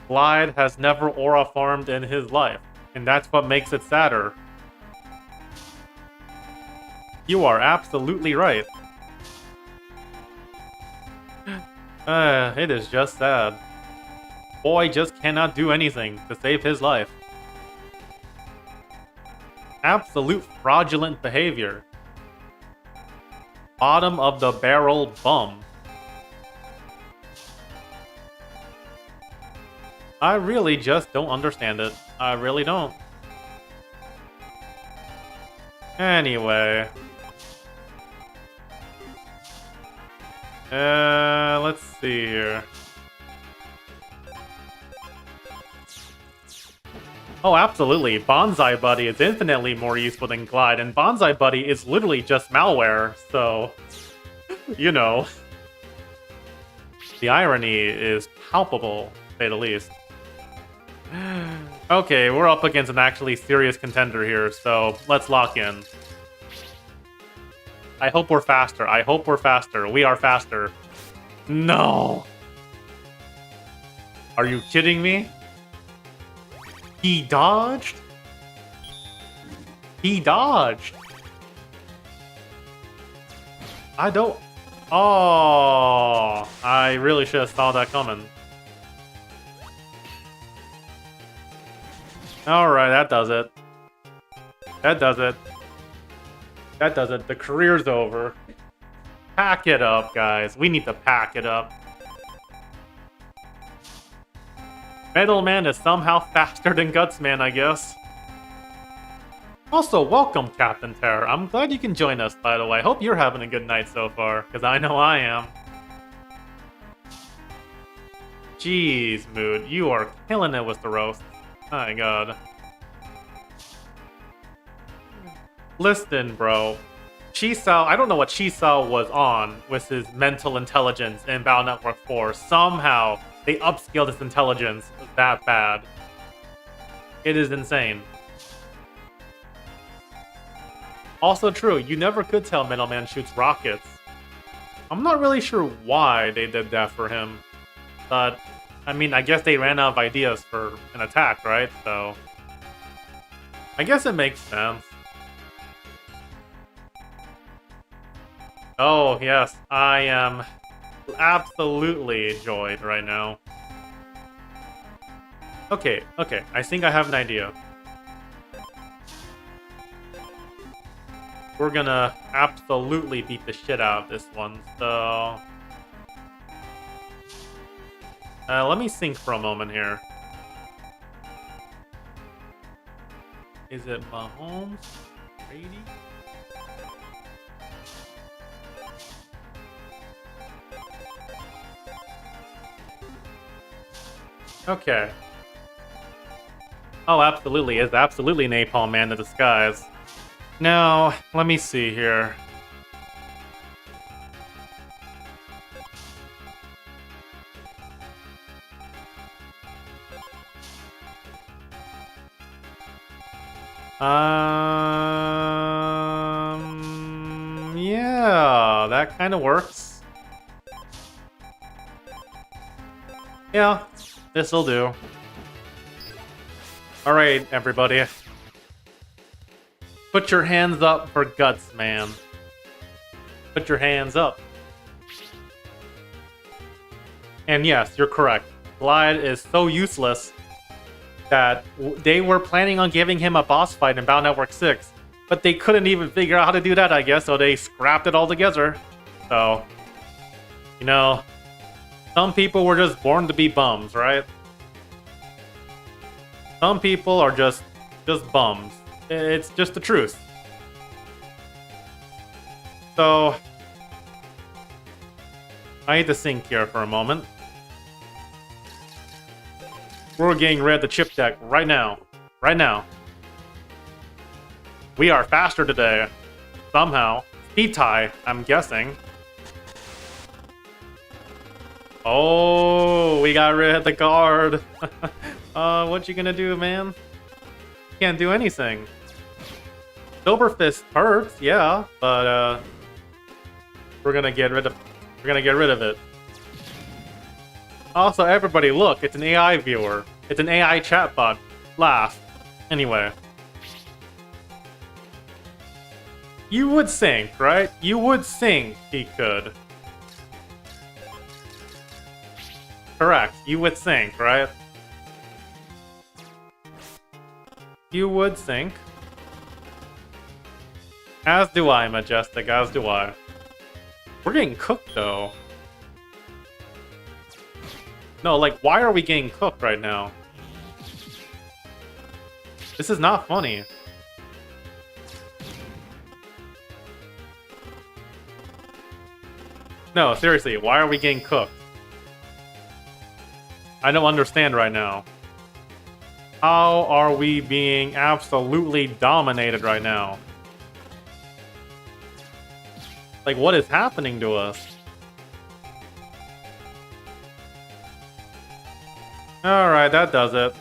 Glide has never aura farmed in his life, and that's what makes it sadder. You are absolutely right. It is just sad. Boy just cannot do anything to save his life. Absolute fraudulent behavior. Bottom of the barrel bum. I really just don't understand it. I really don't. Anyway. Let's see here. Oh, absolutely. Bonsai Buddy is infinitely more useful than Glide, and Bonsai Buddy is literally just malware, so... you know. The irony is palpable, to say the least. Okay, we're up against an actually serious contender here, so let's lock in. I hope we're faster. I hope we're faster. We are faster. No! Are you kidding me? He dodged? He dodged! I don't... Oh, I really should have saw that coming. Alright, that does it. That does it. That does it. The career's over. Pack it up, guys. We need to pack it up. Metalman is somehow faster than Gutsman, I guess. Also, welcome, Captain Terror. I'm glad you can join us, by the way. Hope you're having a good night so far, because I know I am. Jeez, Mood, you are killing it with the roast. My god. Listen, bro. Chisao, I don't know what Chisao was on with his mental intelligence in Battle Network 4. Somehow, they upscaled his intelligence that bad. It is insane. Also true, you never could tell Metalman shoots rockets. I'm not really sure why they did that for him. But, I mean, I guess they ran out of ideas for an attack, right? So, I guess it makes sense. Oh, yes, I am absolutely joyed right now. Okay, I think I have an idea. We're gonna absolutely beat the shit out of this one, so... let me think for a moment here. Is it Mahomes? Brady? Okay. Oh, absolutely. It's absolutely Napalm Man in disguise. Now, let me see here. Yeah, that kind of works. Yeah, this'll do. Alright, everybody. Put your hands up for Guts, man. Put your hands up. And yes, you're correct. Glide is so useless that they were planning on giving him a boss fight in Battle Network 6, but they couldn't even figure out how to do that, I guess, so they scrapped it all together. So, you know, some people were just born to be bums, right? Some people are just bums. It's just the truth. So, I need to think here for a moment. We're getting rid of the chip deck right now. Right now. We are faster today. Somehow. Speed tie, I'm guessing. Oh, we got rid of the guard. What you gonna do, man? Can't do anything. Silver Fist hurts, yeah, but we're gonna get rid of it. Also, everybody, look, it's an AI viewer. It's an AI chatbot. Laugh. Anyway. You would think, right? You would think he could. Correct. You would think, right? You would think. As do I, Majestic, as do I. We're getting cooked, though. No, like, why are we getting cooked right now? This is not funny. No, seriously, why are we getting cooked? I don't understand right now. How are we being absolutely dominated right now? Like, what is happening to us? Alright, that does it.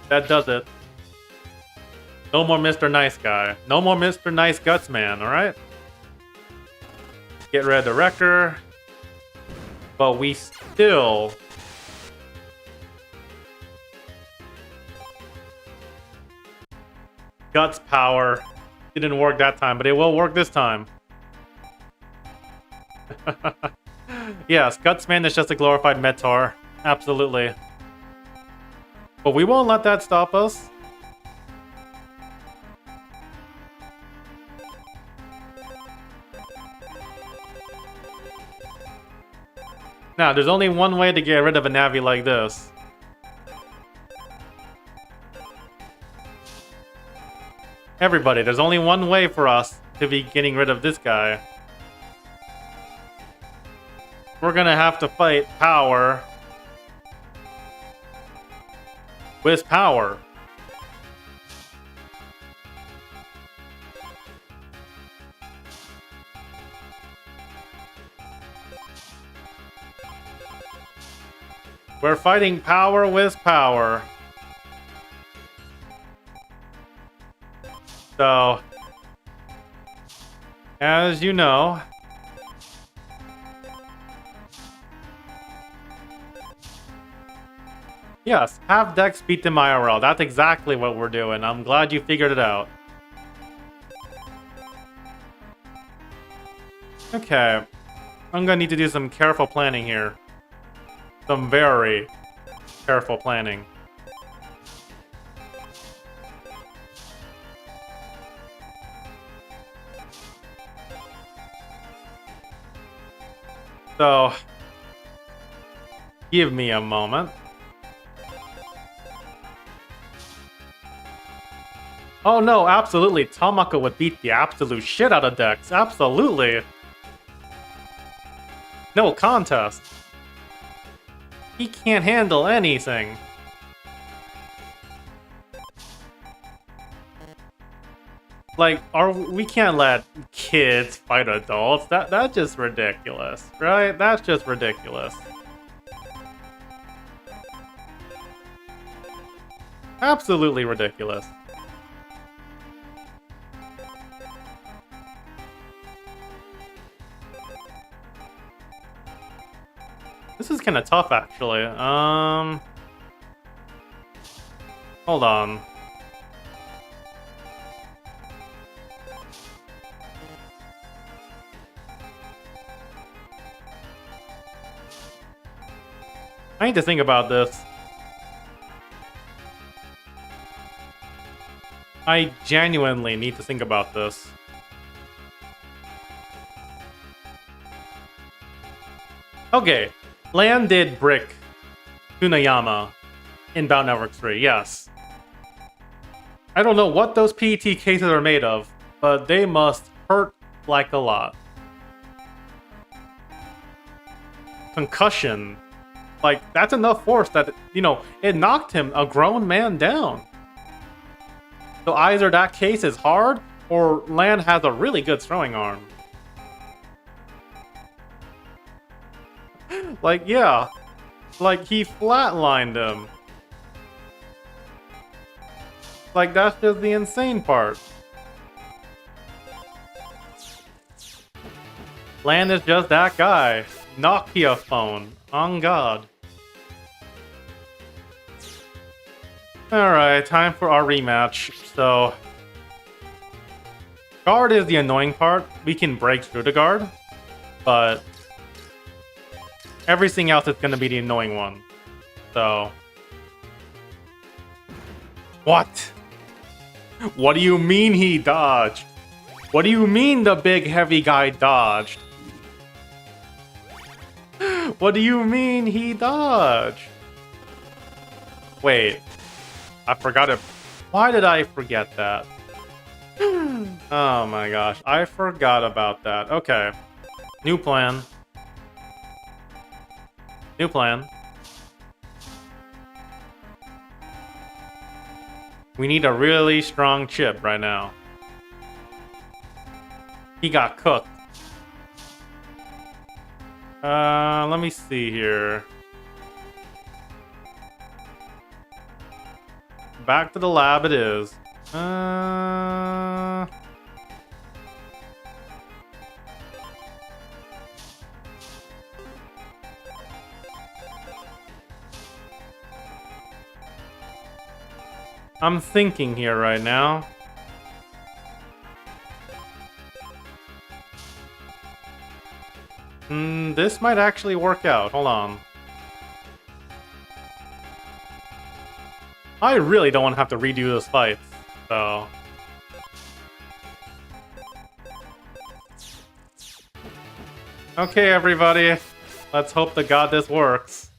That does it. No more Mr. Nice Guy. No more Mr. Nice Guts Man, alright? Get rid of the Wrecker. But we still... Guts power. It didn't work that time, but it will work this time. Yes, Gutsman is just a glorified Metar. Absolutely. But we won't let that stop us. Now, there's only one way to get rid of a Navi like this. Everybody, there's only one way for us to be getting rid of this guy. We're gonna have to fight power with power. We're fighting power with power. So, as you know, yes, have Dex beat them IRL. That's exactly what we're doing. I'm glad you figured it out. Okay. I'm gonna need to do some careful planning here. Some very careful planning. So, give me a moment. Oh no, absolutely. Tamako would beat the absolute shit out of Dex. Absolutely. No contest. He can't handle anything. Like, we can't let kids fight adults. That's just ridiculous, right? That's just ridiculous. Absolutely ridiculous. This is kind of tough, actually. Hold on. I need to think about this. I genuinely need to think about this. Okay, Lan did brick Tsunayama in Bound Network 3, yes. I don't know what those PET cases are made of, but they must hurt like a lot. Concussion. Like, that's enough force that, you know, it knocked him, a grown man, down. So either that case is hard, or Lan has a really good throwing arm. Like, yeah. Like, he flatlined him. Like, that's just the insane part. Lan is just that guy. Nokia phone. On God. Alright, time for our rematch. So, guard is the annoying part. We can break through the guard, but everything else is going to be the annoying one. So, what? What do you mean he dodged? What do you mean the big heavy guy dodged? What do you mean he dodged? Wait, I forgot it. Why did I forget that? Oh my gosh, I forgot about that. Okay, new plan. New plan. We need a really strong chip right now. He got cooked. Let me see here. Back to the lab it is. I'm thinking here right now. This might actually work out. Hold on. I really don't want to have to redo those fights, so... Okay, everybody. Let's hope to God this works.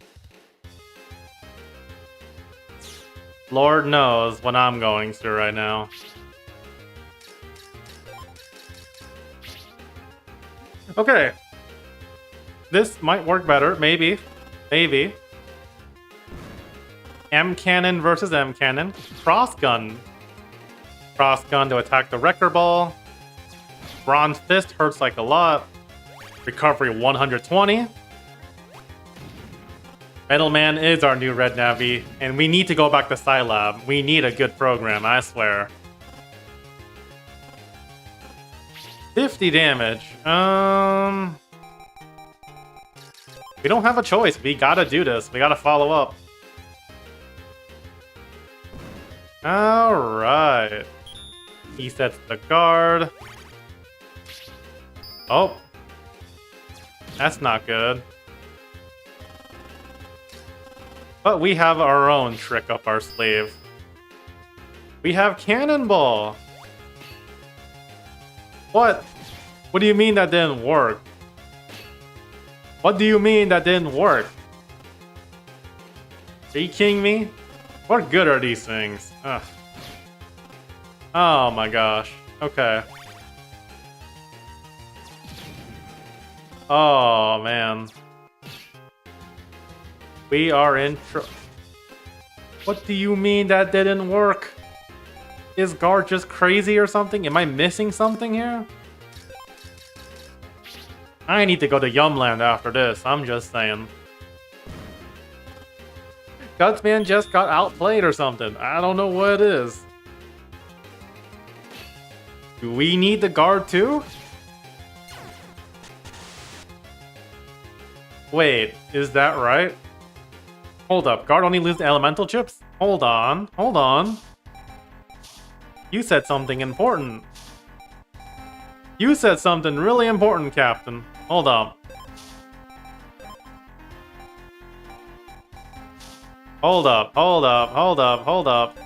Lord knows what I'm going through right now. Okay. This might work better. Maybe. Maybe. M cannon versus M cannon. Cross gun. Cross gun to attack the wrecker ball. Bronze fist hurts like a lot. Recovery 120. Metal Man is our new red Navi, and we need to go back to Scilab. We need a good program, I swear. 50 damage. We don't have a choice. We gotta do this. We gotta follow up. Alright. He sets the guard. Oh. That's not good. But we have our own trick up our sleeve. We have Cannonball. What? What do you mean that didn't work? What do you mean that didn't work? Are you kidding me? What good are these things? Ugh. Oh my gosh. Okay. Oh man. We are in trouble. What do you mean that didn't work? Is Guard just crazy or something? Am I missing something here? I need to go to Yumland after this, I'm just saying. Gutsman just got outplayed or something. I don't know what it is. Do we need the Guard too? Wait, is that right? Hold up, Guard only loses elemental chips? Hold on, hold on. You said something important. You said something really important, Captain. Hold up. Hold up, hold up, hold up, hold up.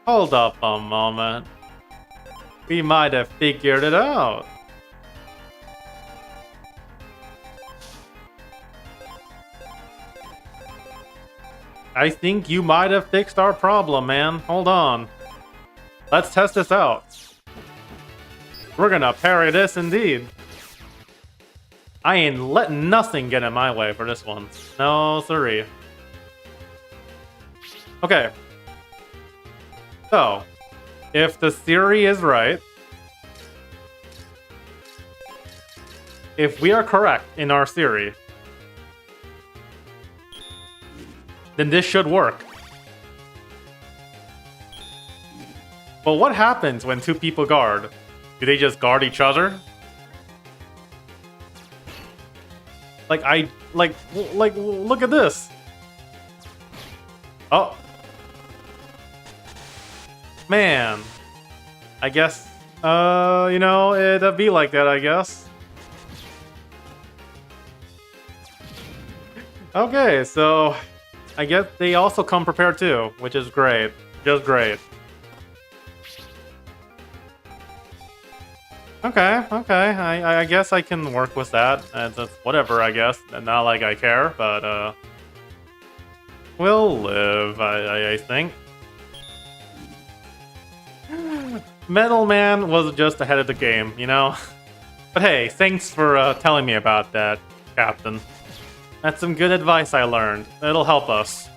Hold up a moment. We might have figured it out. I think you might have fixed our problem, man. Hold on. Let's test this out. We're gonna parry this indeed. I ain't letting nothing get in my way for this one. No, sorry. Okay. So, if the theory is right, if we are correct in our theory, then this should work. But what happens when two people guard? Do they just guard each other? Look at this. Oh. Man. I guess, you know, it'd be like that, I guess. Okay, so I guess they also come prepared too, which is great. Just great. Okay, okay. I guess I can work with that. That's whatever, I guess. Not like I care, but we'll live, I think. Metal Man was just ahead of the game, you know? But hey, thanks for telling me about that, Captain. That's some good advice I learned. It'll help us.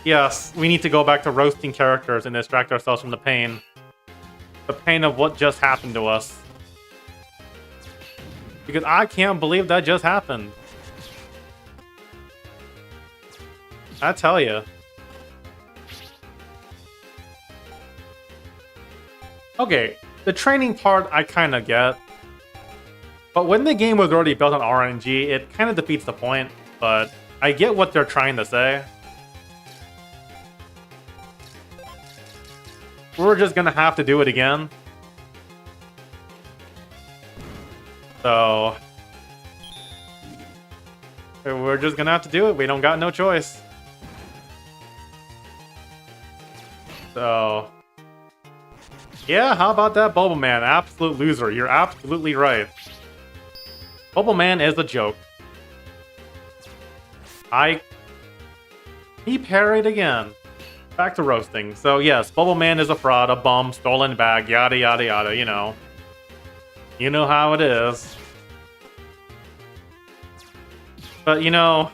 Yes, we need to go back to roasting characters and distract ourselves from the pain. The pain of what just happened to us. Because I can't believe that just happened. I tell you. Okay, the training part I kind of get. But when the game was already built on RNG, it kind of defeats the point. But I get what they're trying to say. We're just gonna have to do it again. So... we're just gonna have to do it. We don't got no choice. So... yeah, how about that Bubble Man? Absolute loser. You're absolutely right. Bubble Man is a joke. He parried again. Back to roasting. So yes, Bubble Man is a fraud, a bum, stolen bag, yada yada yada, you know. You know how it is. But you know...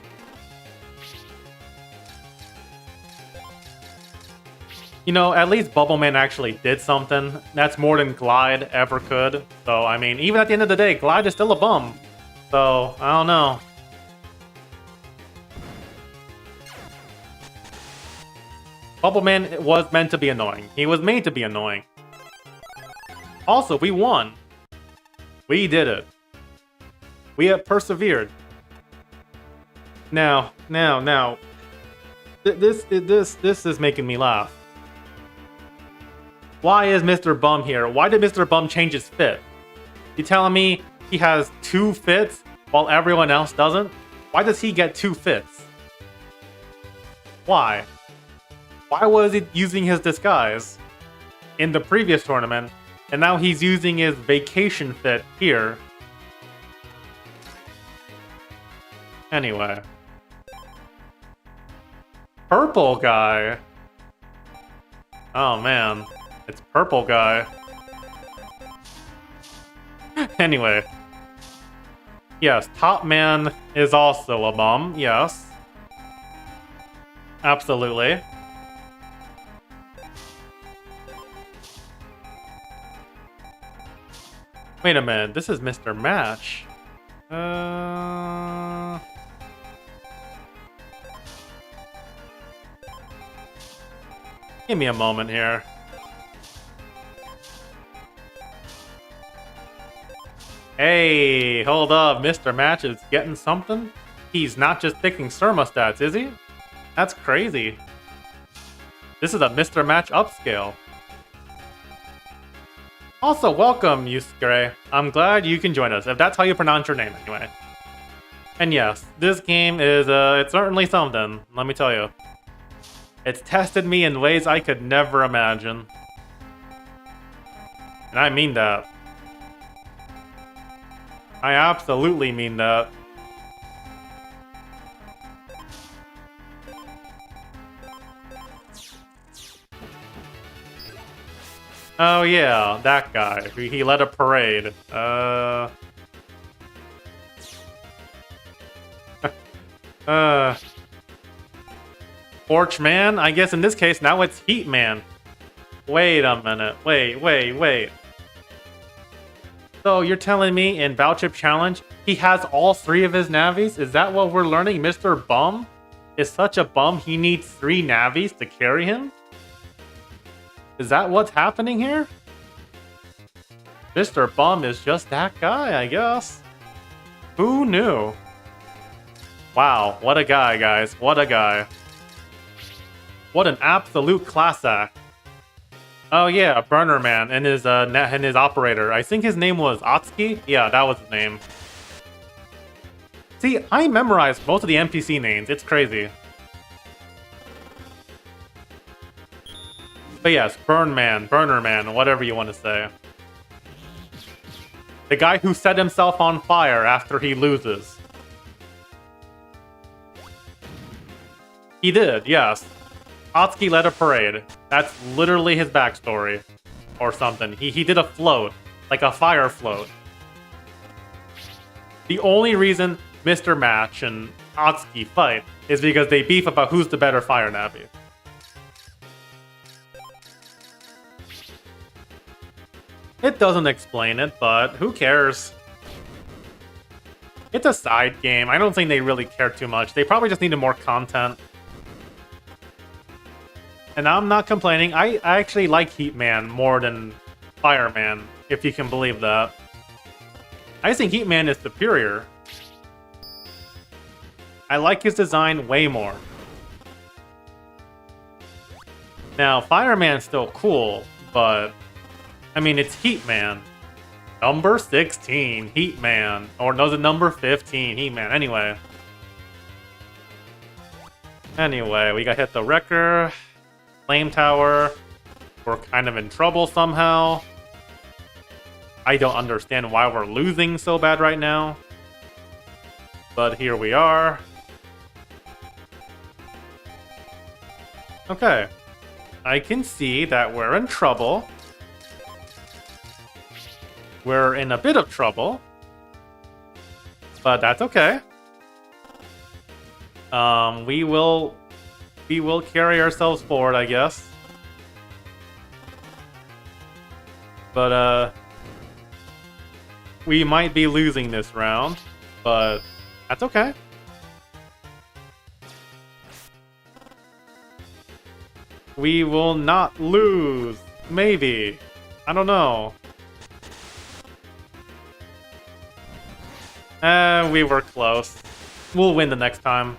you know, at least Bubble Man actually did something. That's more than Glide ever could. So, I mean, even at the end of the day, Glide is still a bum. So, I don't know. Bubble Man was meant to be annoying. He was made to be annoying. Also, we won. We did it. We have persevered. Now. This is making me laugh. Why is Mr. Bum here? Why did Mr. Bum change his fit? You telling me he has 2 fits while everyone else doesn't? Why does he get 2 fits? Why? Why was he using his disguise in the previous tournament, and now he's using his vacation fit here? Anyway. Purple guy. Oh man, it's purple guy. Anyway. Yes, Top Man is also a bum, yes. Absolutely. Wait a minute, this is Mr. Match. Give me a moment here. Hey, hold up, Mr. Match is getting something? He's not just picking thermostats, is he? That's crazy. This is a Mr. Match upscale. Also, welcome, Yusuke. I'm glad you can join us, if that's how you pronounce your name, anyway. And yes, this game is, it's certainly something, let me tell you. It's tested me in ways I could never imagine. And I mean that. I absolutely mean that. Oh yeah, that guy. He led a parade. Torch Man? I guess in this case, now it's Heat Man. Wait a minute. Wait. So you're telling me in Bowchip Challenge, he has all 3 of his Navis? Is that what we're learning? Mr. Bum is such a bum he needs 3 Navis to carry him? Is that what's happening here? Mr. Bum is just that guy, I guess. Who knew? Wow, what a guy, guys. What a guy. What an absolute class act. Oh yeah, Burner Man and his operator. I think his name was Atsuki? Yeah, that was his name. See, I memorized most of the NPC names. It's crazy. But yes, Burner Man, whatever you want to say. The guy who set himself on fire after he loses. He did, yes. Atsuki led a parade. That's literally his backstory. Or something. He did a float. Like a fire float. The only reason Mr. Match and Atsuki fight is because they beef about who's the better fire navi. It doesn't explain it, but who cares? It's a side game. I don't think they really care too much. They probably just needed more content. And I'm not complaining. I actually like Heatman more than Fireman, if you can believe that. I think Heatman is superior. I like his design way more. Now, Fireman's still cool, but... I mean, it's Heatman. Number 16, Heatman. Or no, the number 15, Heatman. Anyway, we got hit the Wrecker. Flame Tower. We're kind of in trouble somehow. I don't understand why we're losing so bad right now. But here we are. Okay. I can see that we're in trouble. We're in a bit of trouble. But that's okay. We will carry ourselves forward, I guess. But, we might be losing this round, but that's okay. We will not lose. Maybe. I don't know. We were close. We'll win the next time.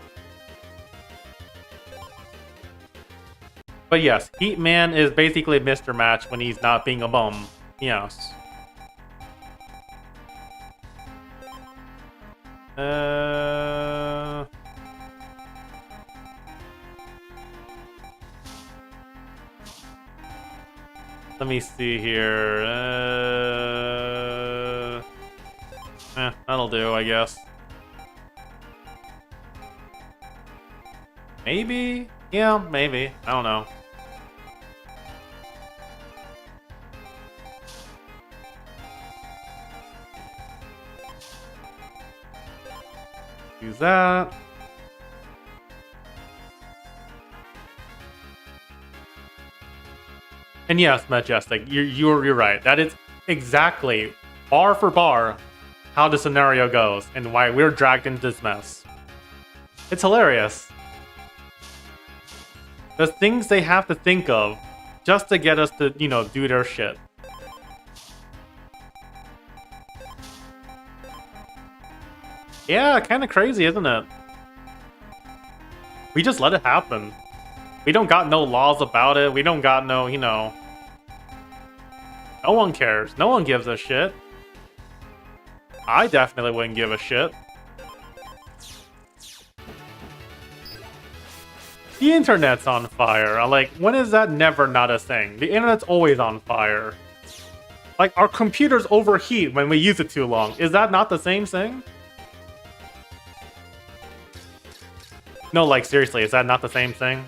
But yes, Heatman is basically Mr. Match when he's not being a bum. Yes. Let me see here. That'll do, I guess. Maybe? Yeah, maybe. I don't know. Use that. And yes, Majestic, you're right. That is exactly, bar for bar, how the scenario goes and why we're dragged into this mess. It's hilarious. The things they have to think of just to get us to, you know, do their shit. Yeah, kind of crazy, isn't it? We just let it happen. We don't got no laws about it. We don't got no, you know... No one cares. No one gives a shit. I definitely wouldn't give a shit. The internet's on fire. Like, when is that never not a thing? The internet's always on fire. Like, our computers overheat when we use it too long. Is that not the same thing? No, like, seriously, is that not the same thing?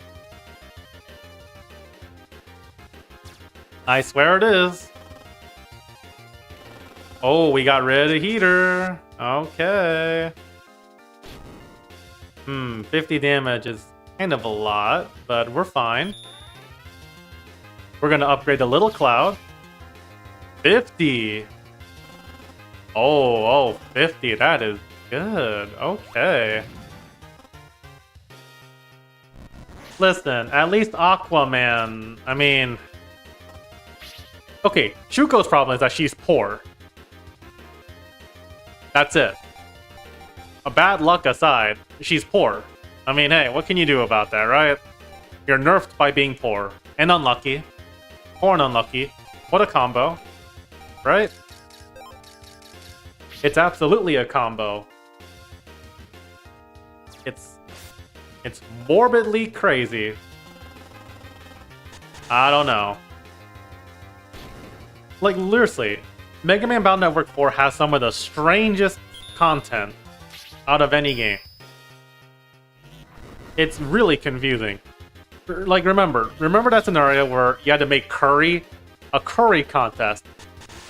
I swear it is. Oh, we got rid of the heater. Okay. 50 damage is kind of a lot, but we're fine. We're gonna upgrade the little cloud. 50. Oh, 50. That is good. Okay. Listen, at least Aquaman, I mean... Okay, Shuko's problem is that she's poor. That's it. A bad luck aside, she's poor. I mean, hey, what can you do about that, right? You're nerfed by being poor. And unlucky. Poor and unlucky. What a combo. Right? It's absolutely a combo. It's morbidly crazy. I don't know. Like, seriously, Mega Man Battle Network 4 has some of the strangest content out of any game. It's really confusing. Like, remember that scenario where you had to make a curry contest,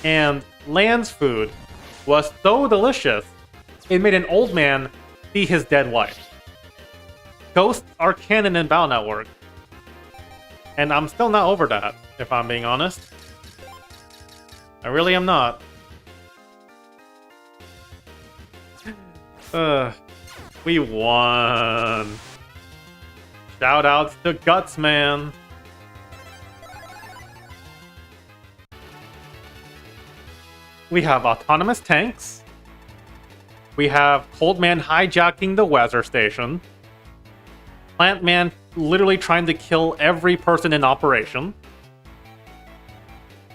and Lan's food was so delicious, it made an old man see his dead wife. Ghosts are canon in Battle Network. And I'm still not over that, if I'm being honest. I really am not. We won. Shoutouts to Guts, man. We have autonomous tanks. We have Cold Man hijacking the weather station. Plant Man literally trying to kill every person in operation.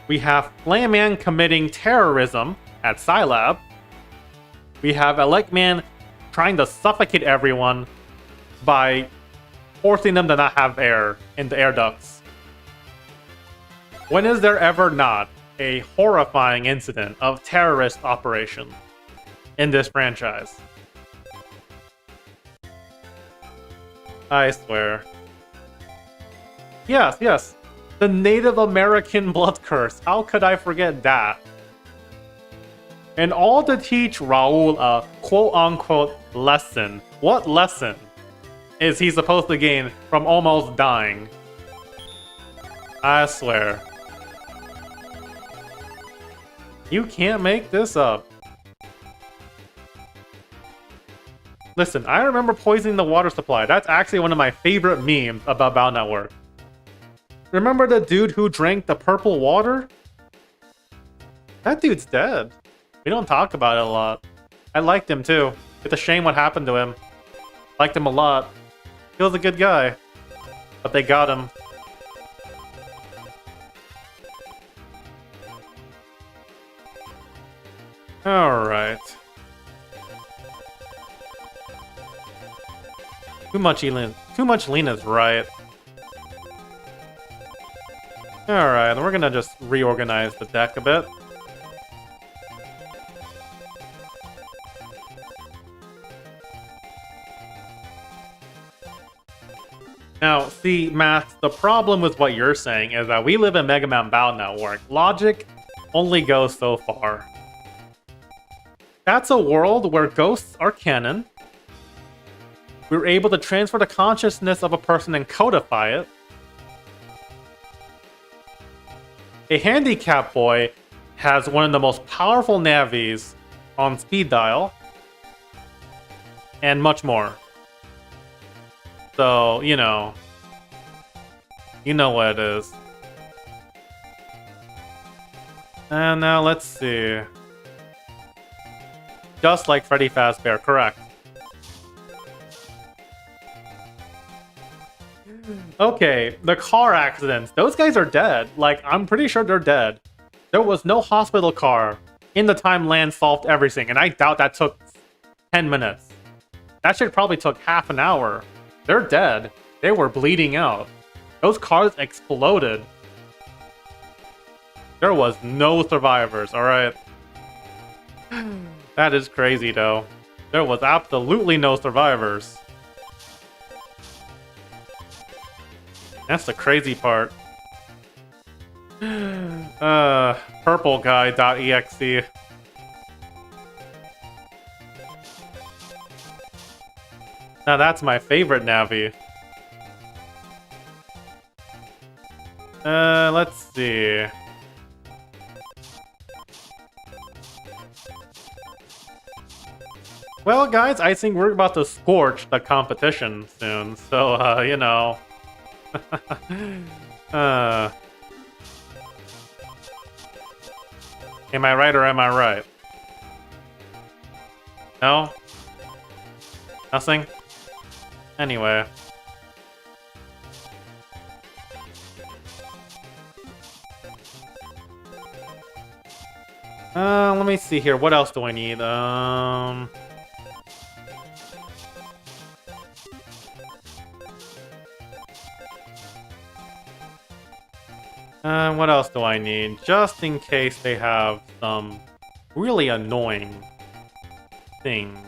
We have Flame Man committing terrorism at Scilab. We have Elec Man trying to suffocate everyone by forcing them to not have air in the air ducts. When is there ever not a horrifying incident of terrorist operation in this franchise? I swear. Yes. The Native American blood curse. How could I forget that? And all to teach Raul a quote-unquote lesson. What lesson is he supposed to gain from almost dying? I swear. You can't make this up. Listen, I remember poisoning the water supply. That's actually one of my favorite memes about Battle Network. Remember the dude who drank the purple water? That dude's dead. We don't talk about it a lot. I liked him too. It's a shame what happened to him. Liked him a lot. He was a good guy. But they got him. Alright. Too much Lena's right. Alright, then we're gonna just reorganize the deck a bit. Now, see, Max, the problem with what you're saying is that we live in Mega Man Battle Network. Logic only goes so far. That's a world where ghosts are canon. We're able to transfer the consciousness of a person and codify it. A handicap boy has one of the most powerful navies on speed dial. And much more. So, you know what it is. And now let's see. Just like Freddy Fazbear, correct. Okay, the car accidents. Those guys are dead. Like, I'm pretty sure they're dead. There was no hospital car in the time Lan solved everything, and I doubt that took 10 minutes. That shit probably took half an hour. They're dead. They were bleeding out. Those cars exploded. There was no survivors, alright? That is crazy, though. There was absolutely no survivors. That's the crazy part. Purpleguy.exe. Now that's my favorite Navi. Let's see. Well, guys, I think we're about to scorch the competition soon, so, you know. Am I right or am I right? No? Nothing? Anyway. Let me see here. What else do I need? What else do I need? Just in case they have some really annoying thing.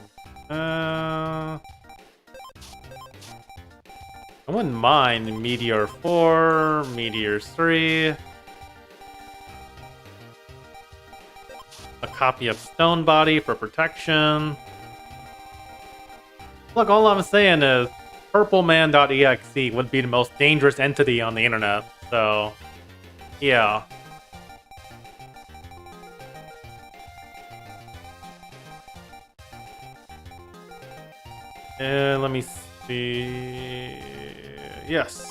I wouldn't mind Meteor 4, Meteor 3. A copy of Stone Body for protection. Look, all I'm saying is PurpleMan.exe would be the most dangerous entity on the internet, so yeah. Let me see. Yes.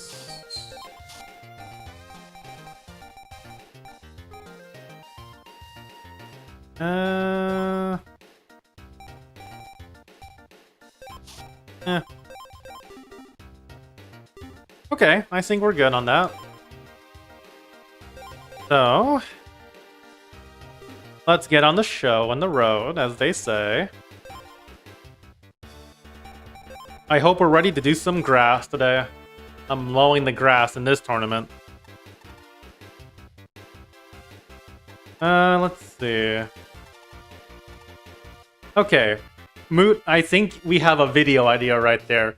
Okay, I think we're good on that. So, let's get on the show and the road, as they say. I hope we're ready to do some grass today. I'm mowing the grass in this tournament. Let's see. Okay. Moot, I think we have a video idea right there.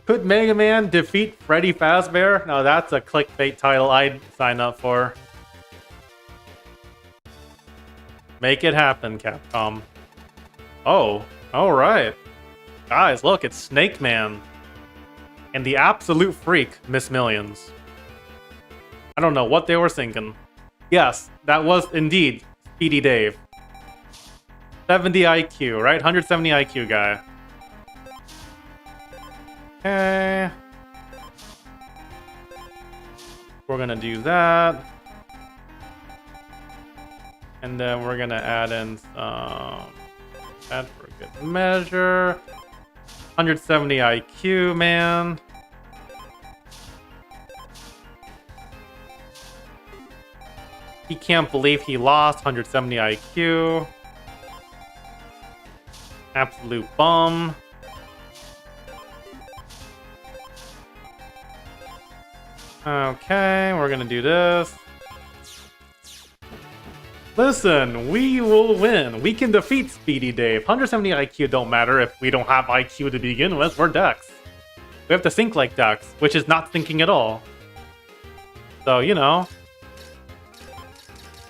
Could Megaman defeat Freddy Fazbear? Now that's a clickbait title I'd sign up for. Make it happen, Capcom. Oh, alright. Guys, look, it's Snake Man. And the absolute freak, Miss Millions. I don't know what they were thinking. Yes, that was indeed Speedy Dave. 70 IQ, right? 170 IQ guy. Okay. We're gonna do that. And then we're gonna add in some... add for a good measure. 170 IQ, man. He can't believe he lost 170 IQ. Absolute bum. Okay, we're gonna do this. Listen, we will win. We can defeat Speedy Dave. 170 IQ don't matter if we don't have IQ to begin with. We're Dex. We have to think like Dex, which is not thinking at all. So, you know.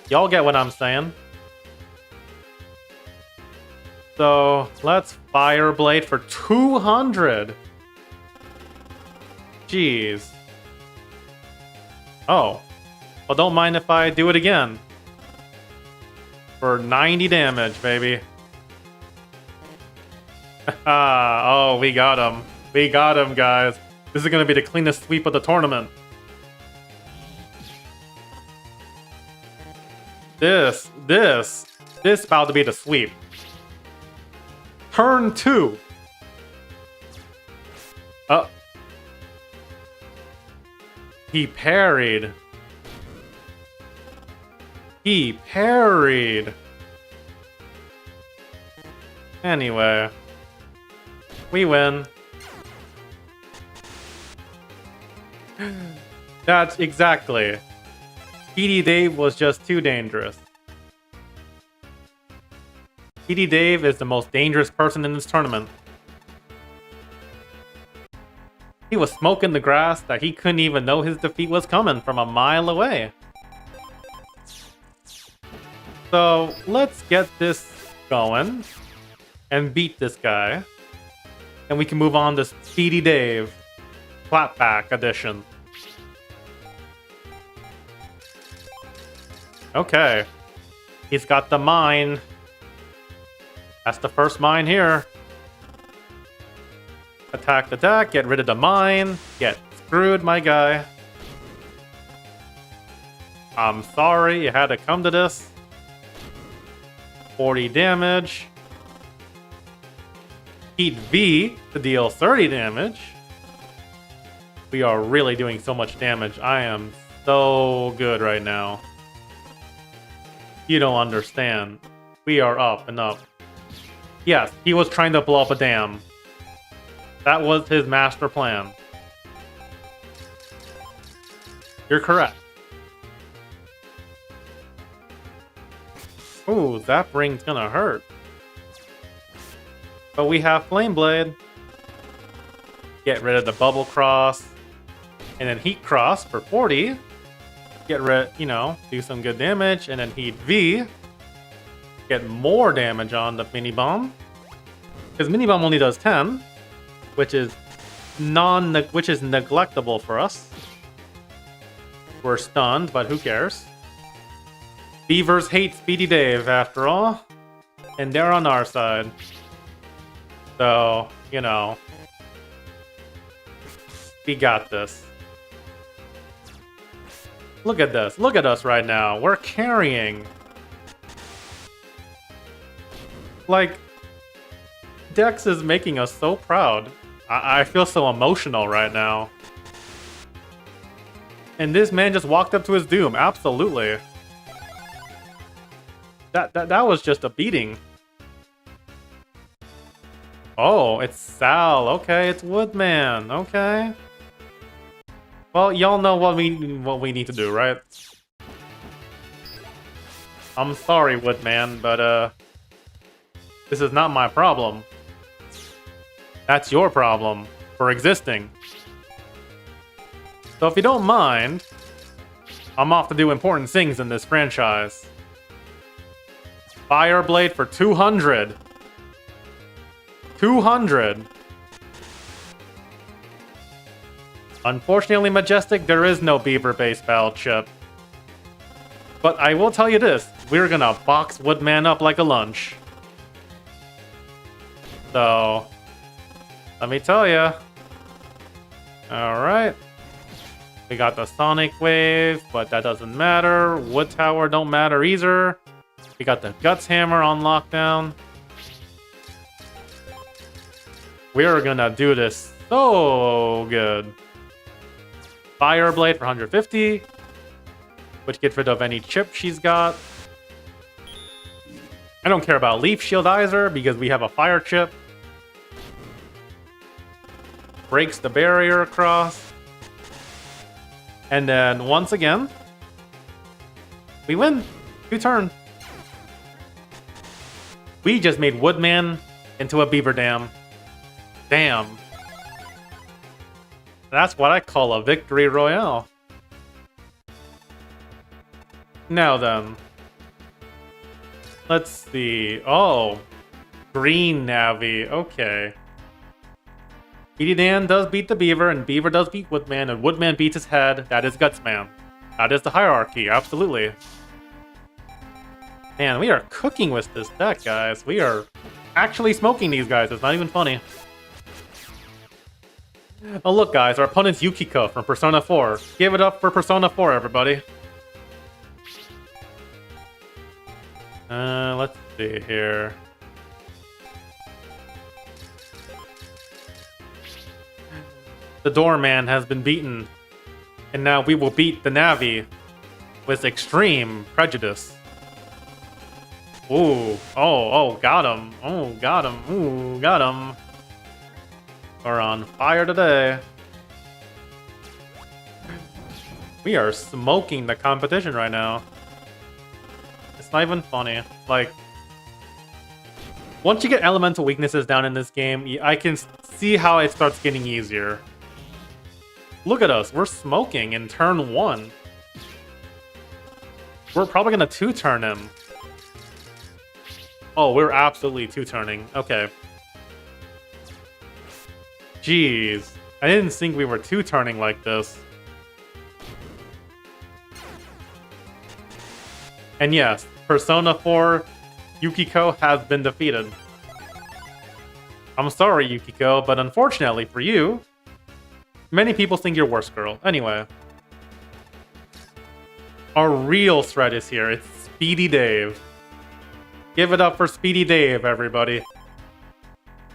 Y'all get what I'm saying. So, let's Fire Blade for 200. Jeez. Oh. Well, don't mind if I do it again. For 90 damage, baby. Oh, we got him. We got him, guys. This is going to be the cleanest sweep of the tournament. This about to be the sweep. Turn 2. He parried. He parried. Anyway. We win. That's exactly. Speedy Dave was just too dangerous. Speedy Dave is the most dangerous person in this tournament. He was smoking the grass that he couldn't even know his defeat was coming from a mile away. So, let's get this going and beat this guy. And we can move on to Speedy Dave Clapback Edition. Okay. He's got the mine. That's the first mine here. Attack the deck, get rid of the mine. Get screwed, my guy. I'm sorry you had to come to this. 40 damage. Heat V to deal 30 damage. We are really doing so much damage. I am so good right now. You don't understand. We are up and up. Yes, he was trying to blow up a dam. That was his master plan. You're correct. Ooh, that ring's gonna hurt. But we have Flame Blade. Get rid of the Bubble Cross. And then Heat Cross for 40. Get rid, you know, do some good damage. And then Heat V. Get more damage on the Mini Bomb. Because Mini Bomb only does 10. Which is neglectable for us. We're stunned, but who cares? Beavers hate Speedy Dave, after all. And they're on our side. So, you know. We got this. Look at this. Look at us right now. We're carrying. Like, Dex is making us so proud. I feel so emotional right now. And this man just walked up to his doom. Absolutely. That was just a beating. Oh, it's Sal. Okay, it's Woodman. Okay. Well, y'all know what we need to do, right? I'm sorry, Woodman, but this is not my problem. That's your problem for existing. So if you don't mind, I'm off to do important things in this franchise. Fire Blade for 200. 200. Unfortunately, Majestic, there is no Beaver-based battle chip. But I will tell you this, we're gonna box Woodman up like a lunch. So, let me tell ya. Alright. We got the Sonic Wave, but that doesn't matter. Wood Tower don't matter either. We got the Guts Hammer on lockdown. We're gonna do this so good. Fire Blade for 150. Which gets rid of any chip she's got. I don't care about Leaf Shield either, because we have a fire chip. Breaks the barrier across. And then, once again, we win. 2 turn. We just made Woodman into a beaver dam. Damn. That's what I call a victory royale. Now then. Let's see. Oh. Green Navi. Okay. Beady Dan does beat the Beaver, and Beaver does beat Woodman, and Woodman beats his head. That is Gutsman. That is the hierarchy, absolutely. Man, we are cooking with this deck, guys. We are actually smoking these guys. It's not even funny. Oh, look, guys. Our opponent's Yukiko from Persona 4. Give it up for Persona 4, everybody. Let's see here. The Doorman has been beaten. And now we will beat the Navi with extreme prejudice. Ooh. Oh, got him. Oh, got him. Ooh, got him. We're on fire today. We are smoking the competition right now. It's not even funny. Like, once you get elemental weaknesses down in this game, I can see how it starts getting easier. Look at us. We're smoking in turn 1. We're probably going to 2-turn him. Oh, we're absolutely 2-turning. Okay. Jeez. I didn't think we were 2-turning like this. And yes, Persona 4 Yukiko has been defeated. I'm sorry, Yukiko, but unfortunately for you, many people think you're worse, girl. Anyway. Our real threat is here. It's Speedy Dave. Give it up for Speedy Dave, everybody.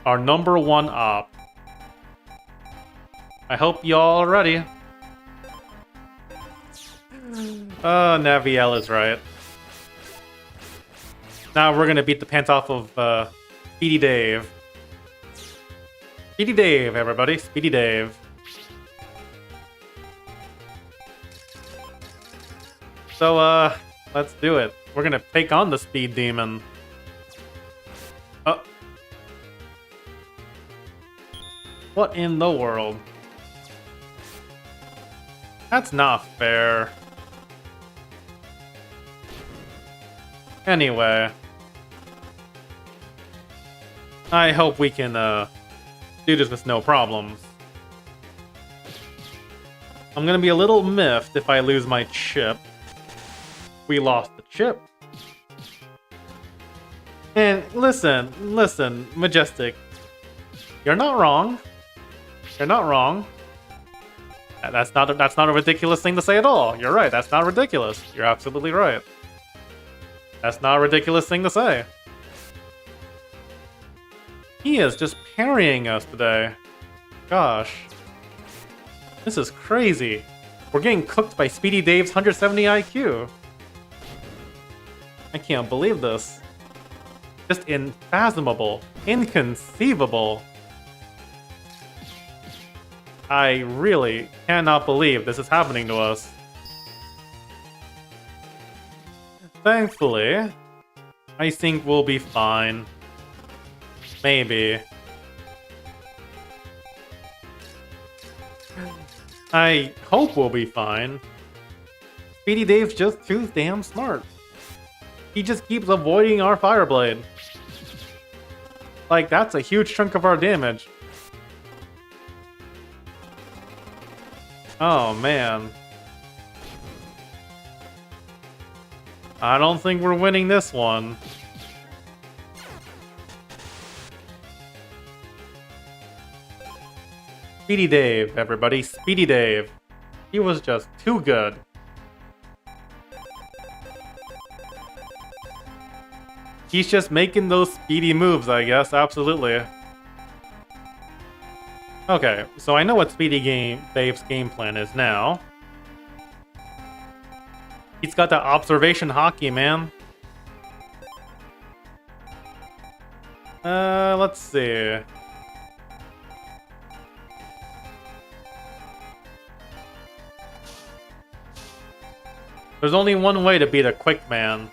Our number one op. I hope y'all are ready. Naviel is right. Now we're gonna beat the pants off of Speedy Dave. Speedy Dave, everybody. Speedy Dave. So, let's do it. We're gonna take on the Speed Demon. Oh. What in the world? That's not fair. Anyway. I hope we can, do this with no problems. I'm gonna be a little miffed if I lose my chip. We lost the chip. And listen, Majestic. You're not wrong. You're not wrong. That's not a ridiculous thing to say at all. You're right, that's not ridiculous. You're absolutely right. That's not a ridiculous thing to say. He is just parrying us today. Gosh. This is crazy. We're getting cooked by Speedy Dave's 170 IQ. I can't believe this. Just unfathomable. Inconceivable. I really cannot believe this is happening to us. Thankfully, I think we'll be fine. Maybe. I hope we'll be fine. Speedy Dave's just too damn smart. He just keeps avoiding our Fire Blade. Like, that's a huge chunk of our damage. Oh, man. I don't think we're winning this one. Speedy Dave, everybody. Speedy Dave. He was just too good. He's just making those speedy moves, I guess. Absolutely. Okay, so I know what Dave's game plan is now. He's got that observation hockey, man. Let's see. There's only one way to beat a quick man.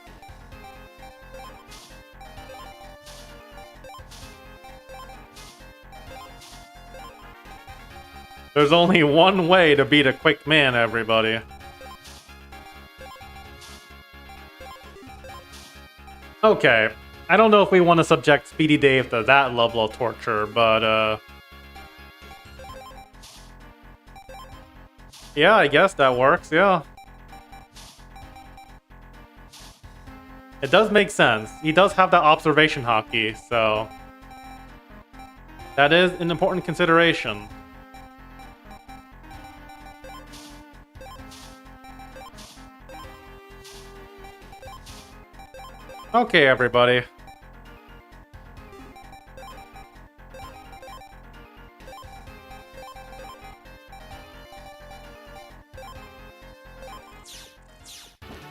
There's only one way to beat a quick man, everybody. Okay, I don't know if we want to subject Speedy Dave to that level of torture, but, yeah, I guess that works, yeah. It does make sense. He does have that observation hockey, so... that is an important consideration. Okay, everybody.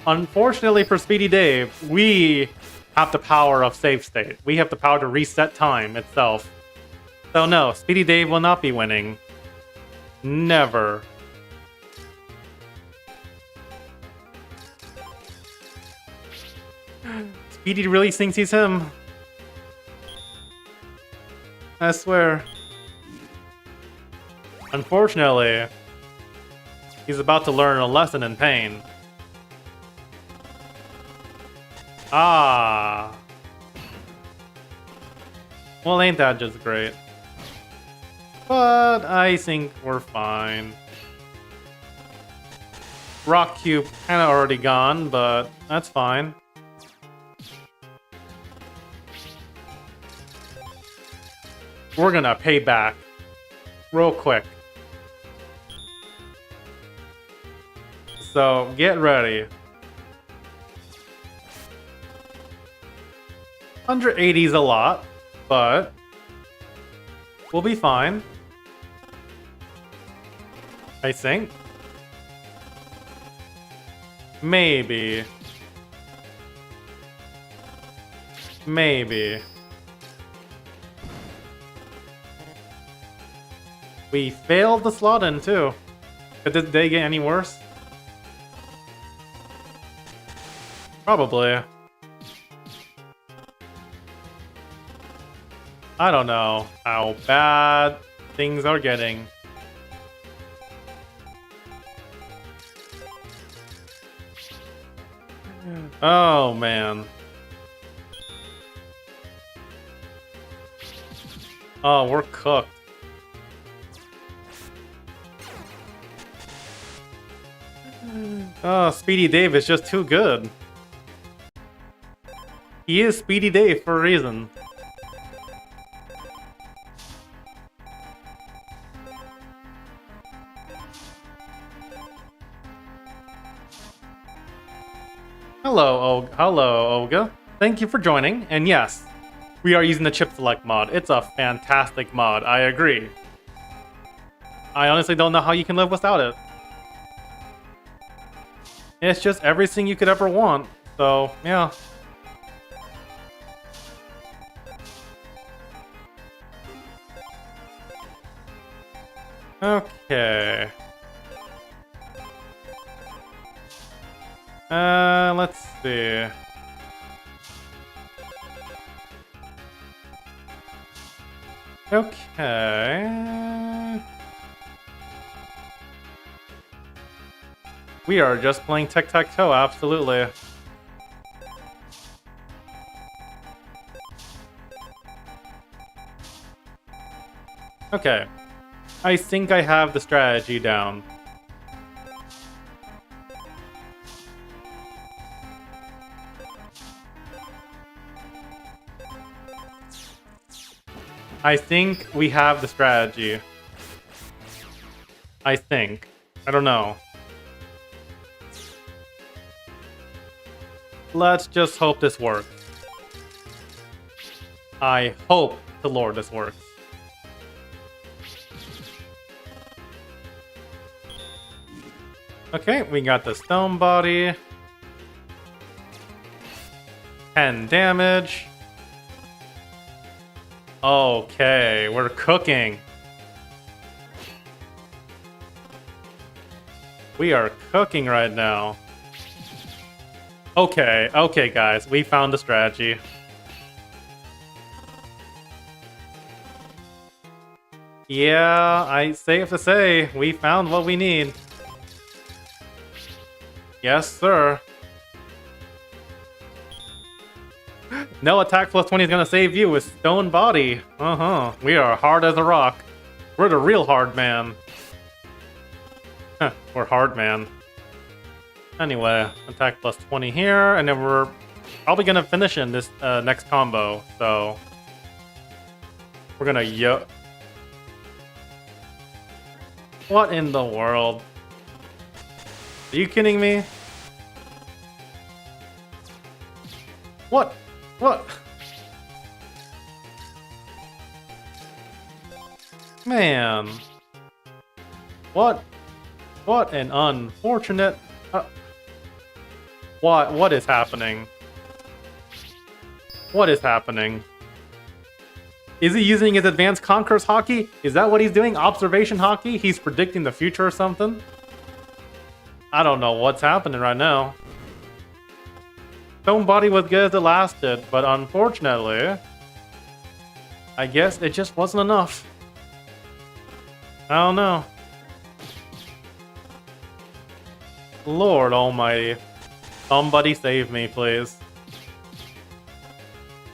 Unfortunately for Speedy Dave, we have the power of save state. We have the power to reset time itself. So no, Speedy Dave will not be winning. Never. Speedy really thinks he's him. I swear. Unfortunately, he's about to learn a lesson in pain. Ah. Well, ain't that just great? But I think we're fine. Rock Cube kinda already gone, but that's fine. We're gonna pay back real quick. So get ready. 180 is a lot, but we'll be fine. I think. Maybe. Maybe. We failed the slot in too. But did they get any worse? Probably. I don't know how bad things are getting. Oh man. Oh, we're cooked. Oh, Speedy Dave is just too good. He is Speedy Dave for a reason. Hello, Olga. Thank you for joining, and yes, we are using the chip select mod. It's a fantastic mod, I agree. I honestly don't know how you can live without it. It's just everything you could ever want, so yeah. Okay. Let's see. Okay. We are just playing tic-tac-toe, absolutely. Okay. I think I have the strategy down. I think we have the strategy. I think. I don't know. Let's just hope this works. I hope to Lord this works. Okay, we got the stone body. 10 damage. Okay, we're cooking. We are cooking right now. Okay, okay guys, we found the strategy. Yeah, I safe to say, we found what we need. Yes, sir. No attack plus 20 is gonna save you with stone body. We are hard as a rock. We're the real hard man. We're hard man. Anyway, attack plus 20 here, and then we're probably gonna finish in this next combo. So we're gonna What in the world? Are you kidding me? What? What? Man. What? What an unfortunate... What is happening? What is happening? Is he using his advanced Conqueror's hockey? Is that what he's doing? Observation hockey? He's predicting the future or something? I don't know what's happening right now. Stone body was good as it lasted, but unfortunately, I guess it just wasn't enough. I don't know. Lord almighty. Somebody save me, please.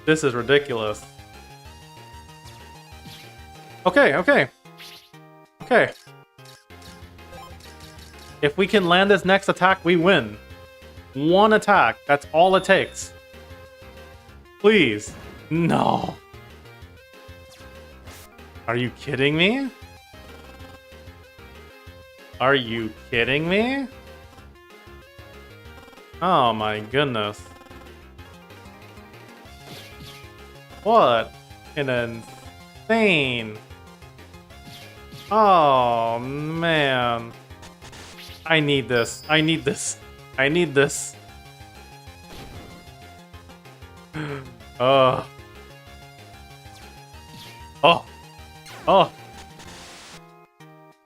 This is ridiculous. Okay, okay. Okay. If we can land this next attack, we win. One attack. That's all it takes. Please. No. Are you kidding me? Are you kidding me? Oh my goodness. What an insane. Oh, man. I need this. I need this. I need this. Oh. Oh. Oh.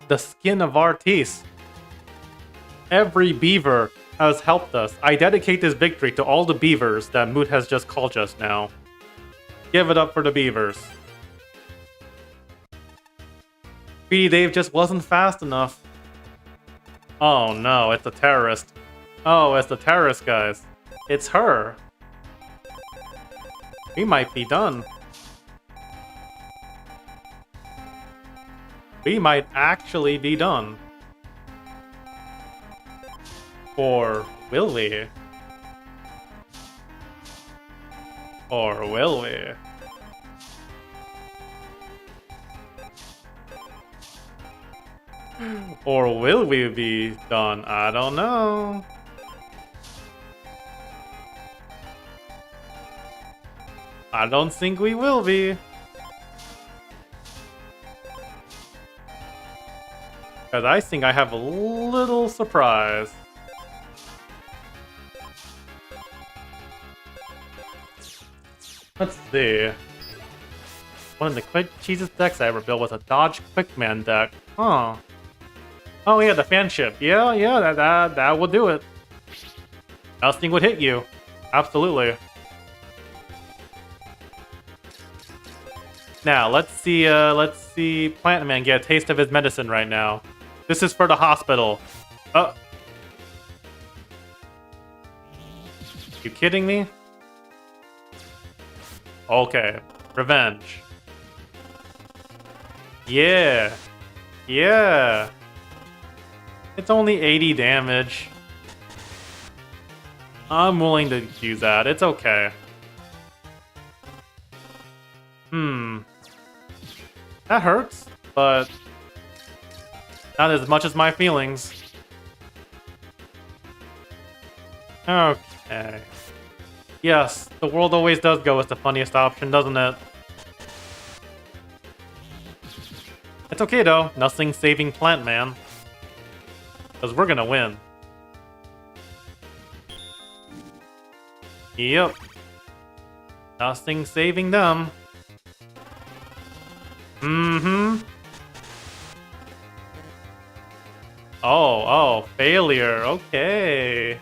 The skin of Artis. Every beaver has helped us. I dedicate this victory to all the beavers that Moot has just called just now. Give it up for the beavers. Speedy Dave just wasn't fast enough. Oh no, it's a terrorist. Oh, it's the terrorist, guys. It's her. We might be done. We might actually be done. Or will we? Or will we? Or will we be done? I don't know. I don't think we will be. Because I think I have a little surprise. Let's see. One of the quick cheesiest decks I ever built was a Dodge Quickman deck. Huh. Oh yeah, the fanship. Yeah, that will do it. Nothing would hit you. Absolutely. Now, let's see Plant Man get a taste of his medicine right now. This is for the hospital. You kidding me? Okay. Revenge. Yeah. Yeah. It's only 80 damage. I'm willing to use that. It's okay. That hurts, but not as much as my feelings. Okay. Yes, the world always does go with the funniest option, doesn't it? It's okay though, nothing saving Plant Man. Because we're gonna win. Yep. Nothing saving them. Mm-hmm. Oh, failure. Okay.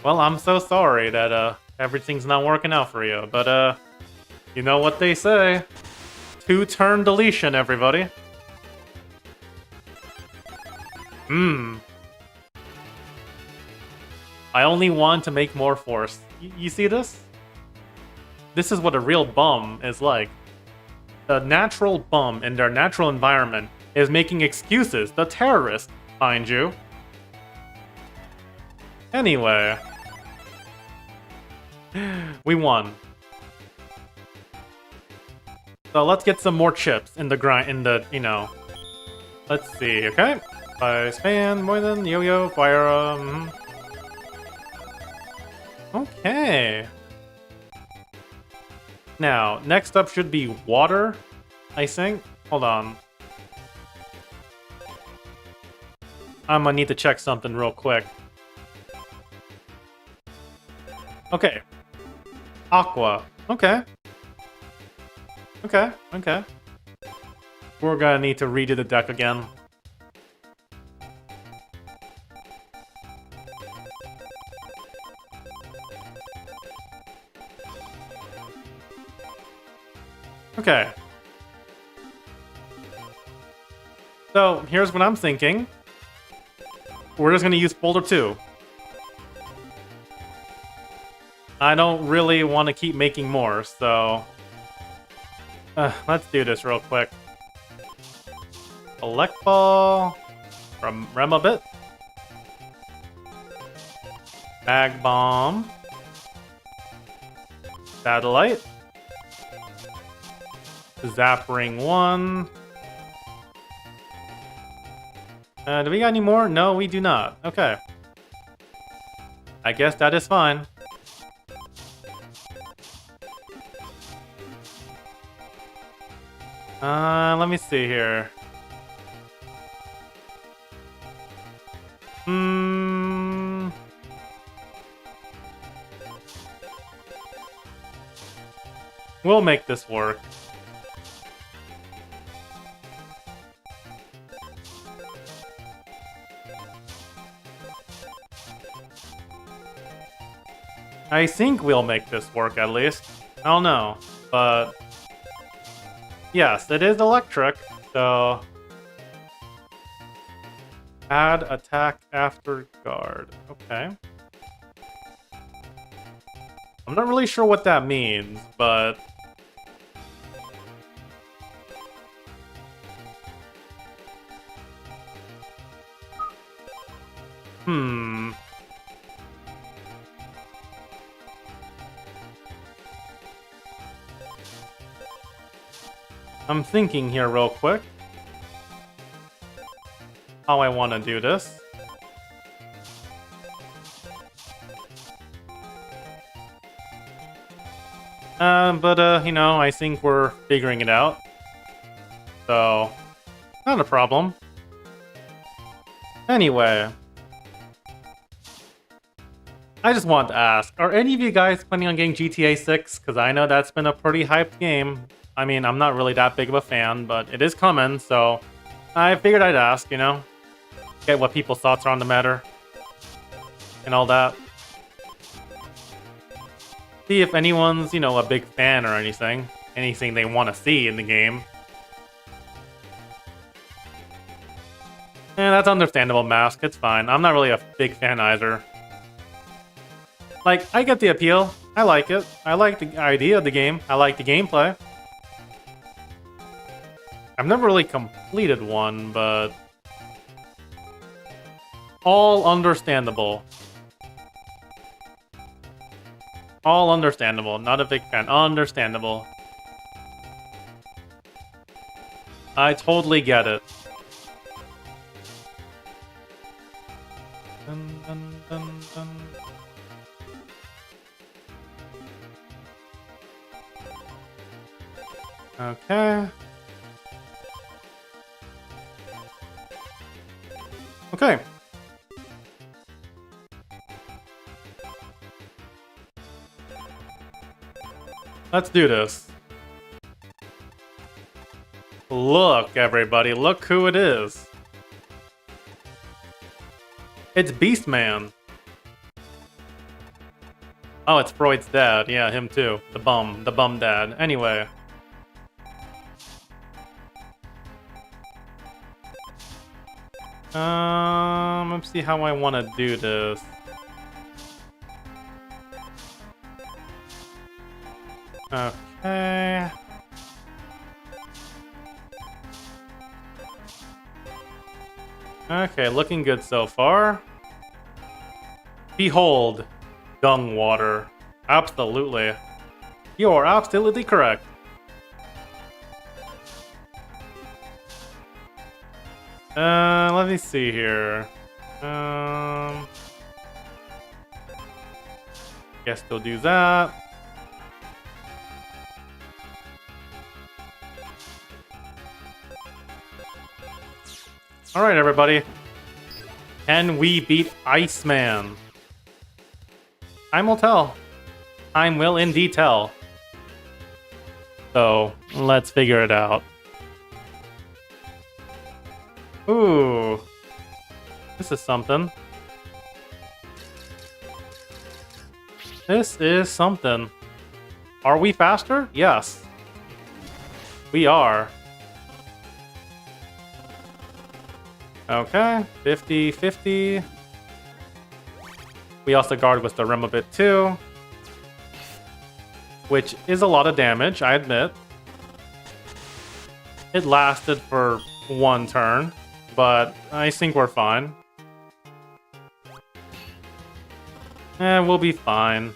Well, I'm so sorry that everything's not working out for you, but you know what they say. 2-turn deletion, everybody. I only want to make more force. You see this? This is what a real bum is like. The natural bum in their natural environment is making excuses. The terrorist, mind you. Anyway. We won. So let's get some more chips in the grind, you know. Let's see, okay? Ice Fan, Poison, Yo-Yo, Fire, Okay. Now, next up should be water, I think. Hold on. I'm gonna need to check something real quick. Okay. Aqua. Okay. Okay. We're gonna need to redo the deck again. Okay. So, here's what I'm thinking. We're just gonna use Boulder 2. I don't really want to keep making more, so... let's do this real quick. Elect Ball... From Remabit. Mag Bomb. Satellite. Zap Ring 1. Do we got any more? No, we do not. Okay. I guess that is fine. Let me see here. Hmm. We'll make this work. I think we'll make this work at least. I don't know, but yes, it is electric, so add attack after guard. Okay. I'm not really sure what that means, but hmm. I'm thinking here real quick how I want to do this. You know, I think we're figuring it out. So, not a problem. Anyway, I just wanted to ask, are any of you guys planning on getting GTA 6? Because I know that's been a pretty hyped game. I mean, I'm not really that big of a fan, but it is coming, so I figured I'd ask, you know? Get what people's thoughts are on the matter. And all that. See if anyone's, you know, a big fan or anything. Anything they want to see in the game. That's understandable, Mask. It's fine. I'm not really a big fan either. Like, I get the appeal. I like it. I like the idea of the game. I like the gameplay. I've never really completed one, but all understandable. All understandable. Not a big fan. Understandable. I totally get it. Dun, dun, dun, dun. Okay. Okay. Let's do this. Look, everybody, look who it is. It's Beastman. Oh, it's Freud's dad. Yeah, him too. The bum dad. Anyway. Let's see how I want to do this. Okay. Okay, looking good so far. Behold, dung water. Absolutely. You're absolutely correct. Let me see here. Guess they'll do that. Alright, everybody. Can we beat Iceman? Time will tell. Time will indeed tell. So, let's figure it out. Ooh. This is something. This is something. Are we faster? Yes. We are. Okay, 50-50. We also guard with the rim a bit too. Which is a lot of damage, I admit. It lasted for one turn, but I think we're fine. We'll be fine.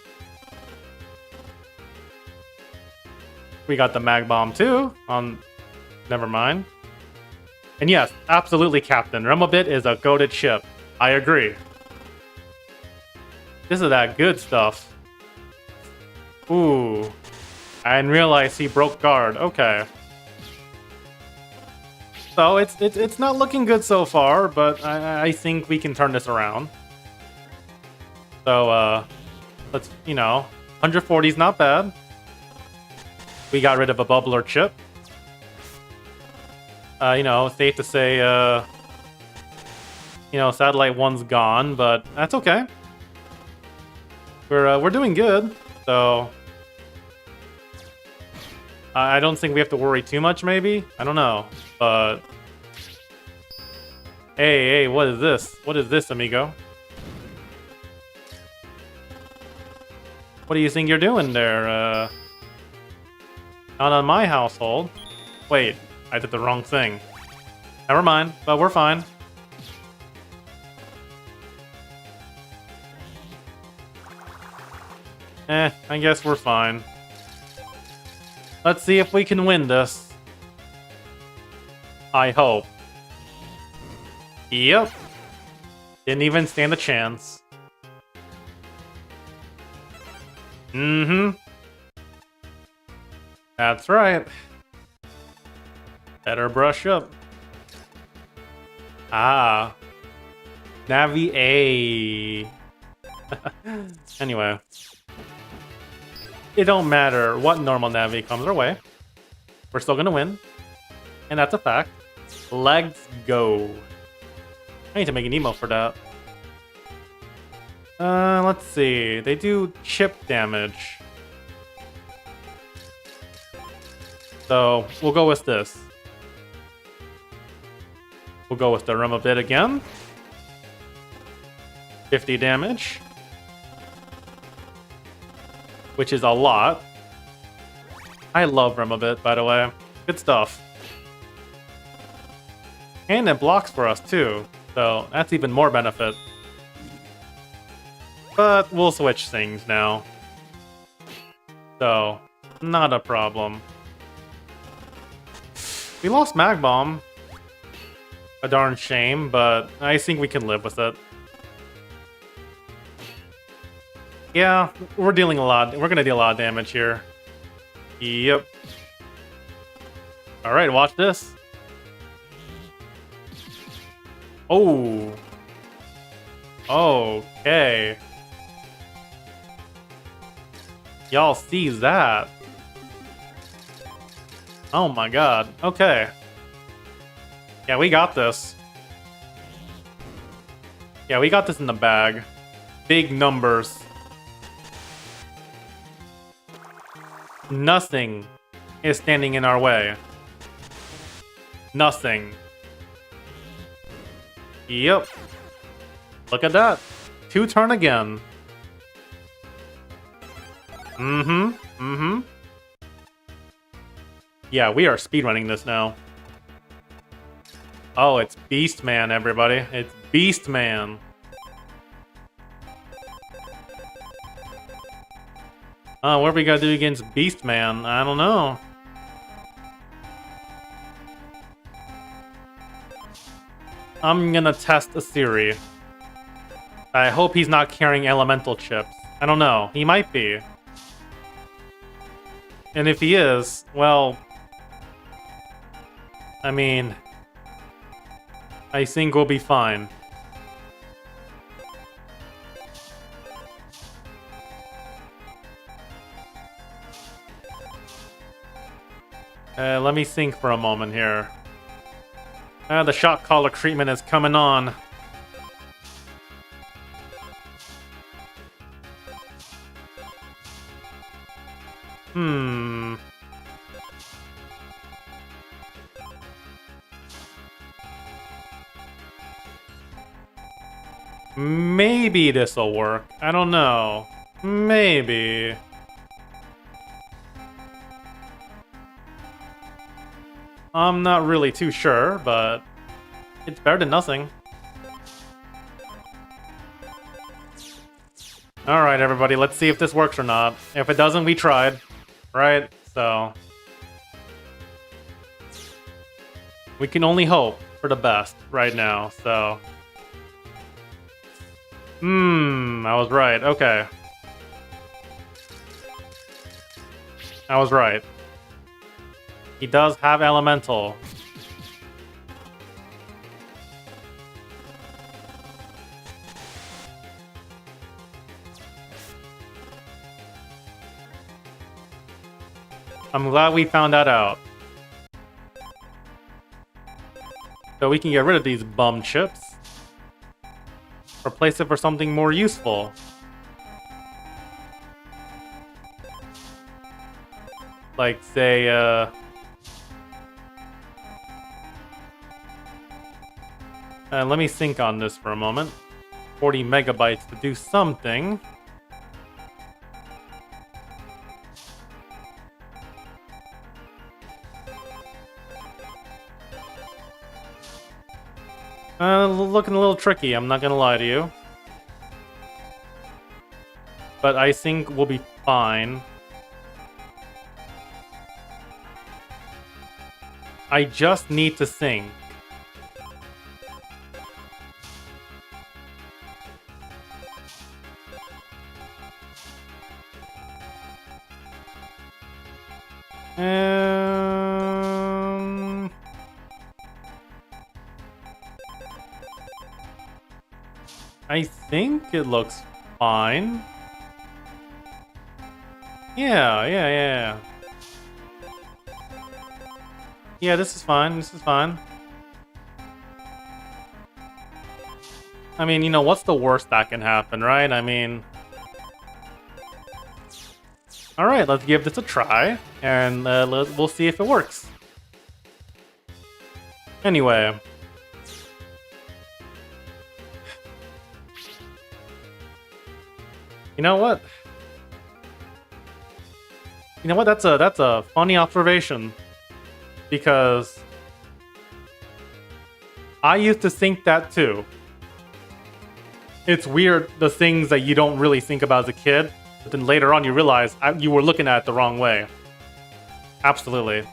We got the mag bomb too on... Never mind. And yes, absolutely, Captain. Remobit is a goated ship. I agree. This is that good stuff. Ooh. I didn't realize he broke guard. Okay. So it's not looking good so far, but I think we can turn this around. So let's 140 is not bad. We got rid of a bubbler chip. Safe to say satellite 1's gone, but that's okay. We're doing good, so I don't think we have to worry too much. Maybe, I don't know, but hey, what is this? What is this, amigo? What do you think you're doing there? Not on my household. Wait, I did the wrong thing. Never mind, but we're fine. I guess we're fine. Let's see if we can win this. I hope. Yep. Didn't even stand a chance. Mm-hmm. That's right. Better brush up. Ah. Navi A. Anyway. It don't matter what normal Navi comes our way. We're still gonna win. And that's a fact. Let's go. I need to make an emote for that. Let's see. They do chip damage. So, we'll go with this. We'll go with the Rema bit again. 50 damage. Which is a lot. I love Remabit, by the way. Good stuff. And it blocks for us, too. So, that's even more benefit. But we'll switch things now. So, not a problem. We lost Mag Bomb. A darn shame, but I think we can live with it. Yeah, we're dealing a lot. We're gonna deal a lot of damage here. Yep. Alright, watch this. Oh. Okay. Y'all see that? Oh my god. Okay. Yeah, we got this. Yeah, we got this in the bag. Big numbers. Nothing is standing in our way. Nothing. Yep. Look at that. 2 turn again. Yeah, we are speedrunning this now. Oh, it's Beastman, everybody. It's Beastman. What are we gonna do against Beastman? I don't know. I'm gonna test a theory. I hope he's not carrying elemental chips. I don't know. He might be. And if he is, well... I mean... I think we'll be fine. Let me think for a moment here. The shock collar treatment is coming on. Maybe this'll work. I don't know. Maybe. I'm not really too sure, but it's better than nothing. Alright, everybody, let's see if this works or not. If it doesn't, we tried. Right? So... we can only hope for the best right now, so... I was right. Okay. I was right. He does have elemental. I'm glad we found that out. So we can get rid of these bum chips. Replace it for something more useful. Like, say, let me think on this for a moment. 40 megabytes to do something. Looking a little tricky, I'm not gonna lie to you. But I think we'll be fine. I just need to think. I think it looks fine. Yeah. Yeah, this is fine. This is fine. I mean, you know, what's the worst that can happen, right? I mean... Alright, let's give this a try, and we'll see if it works. Anyway. You know what? You know what? That's a funny observation. Because I used to think that too. It's weird, the things that you don't really think about as a kid, but then later on you realize you were looking at it the wrong way. Absolutely.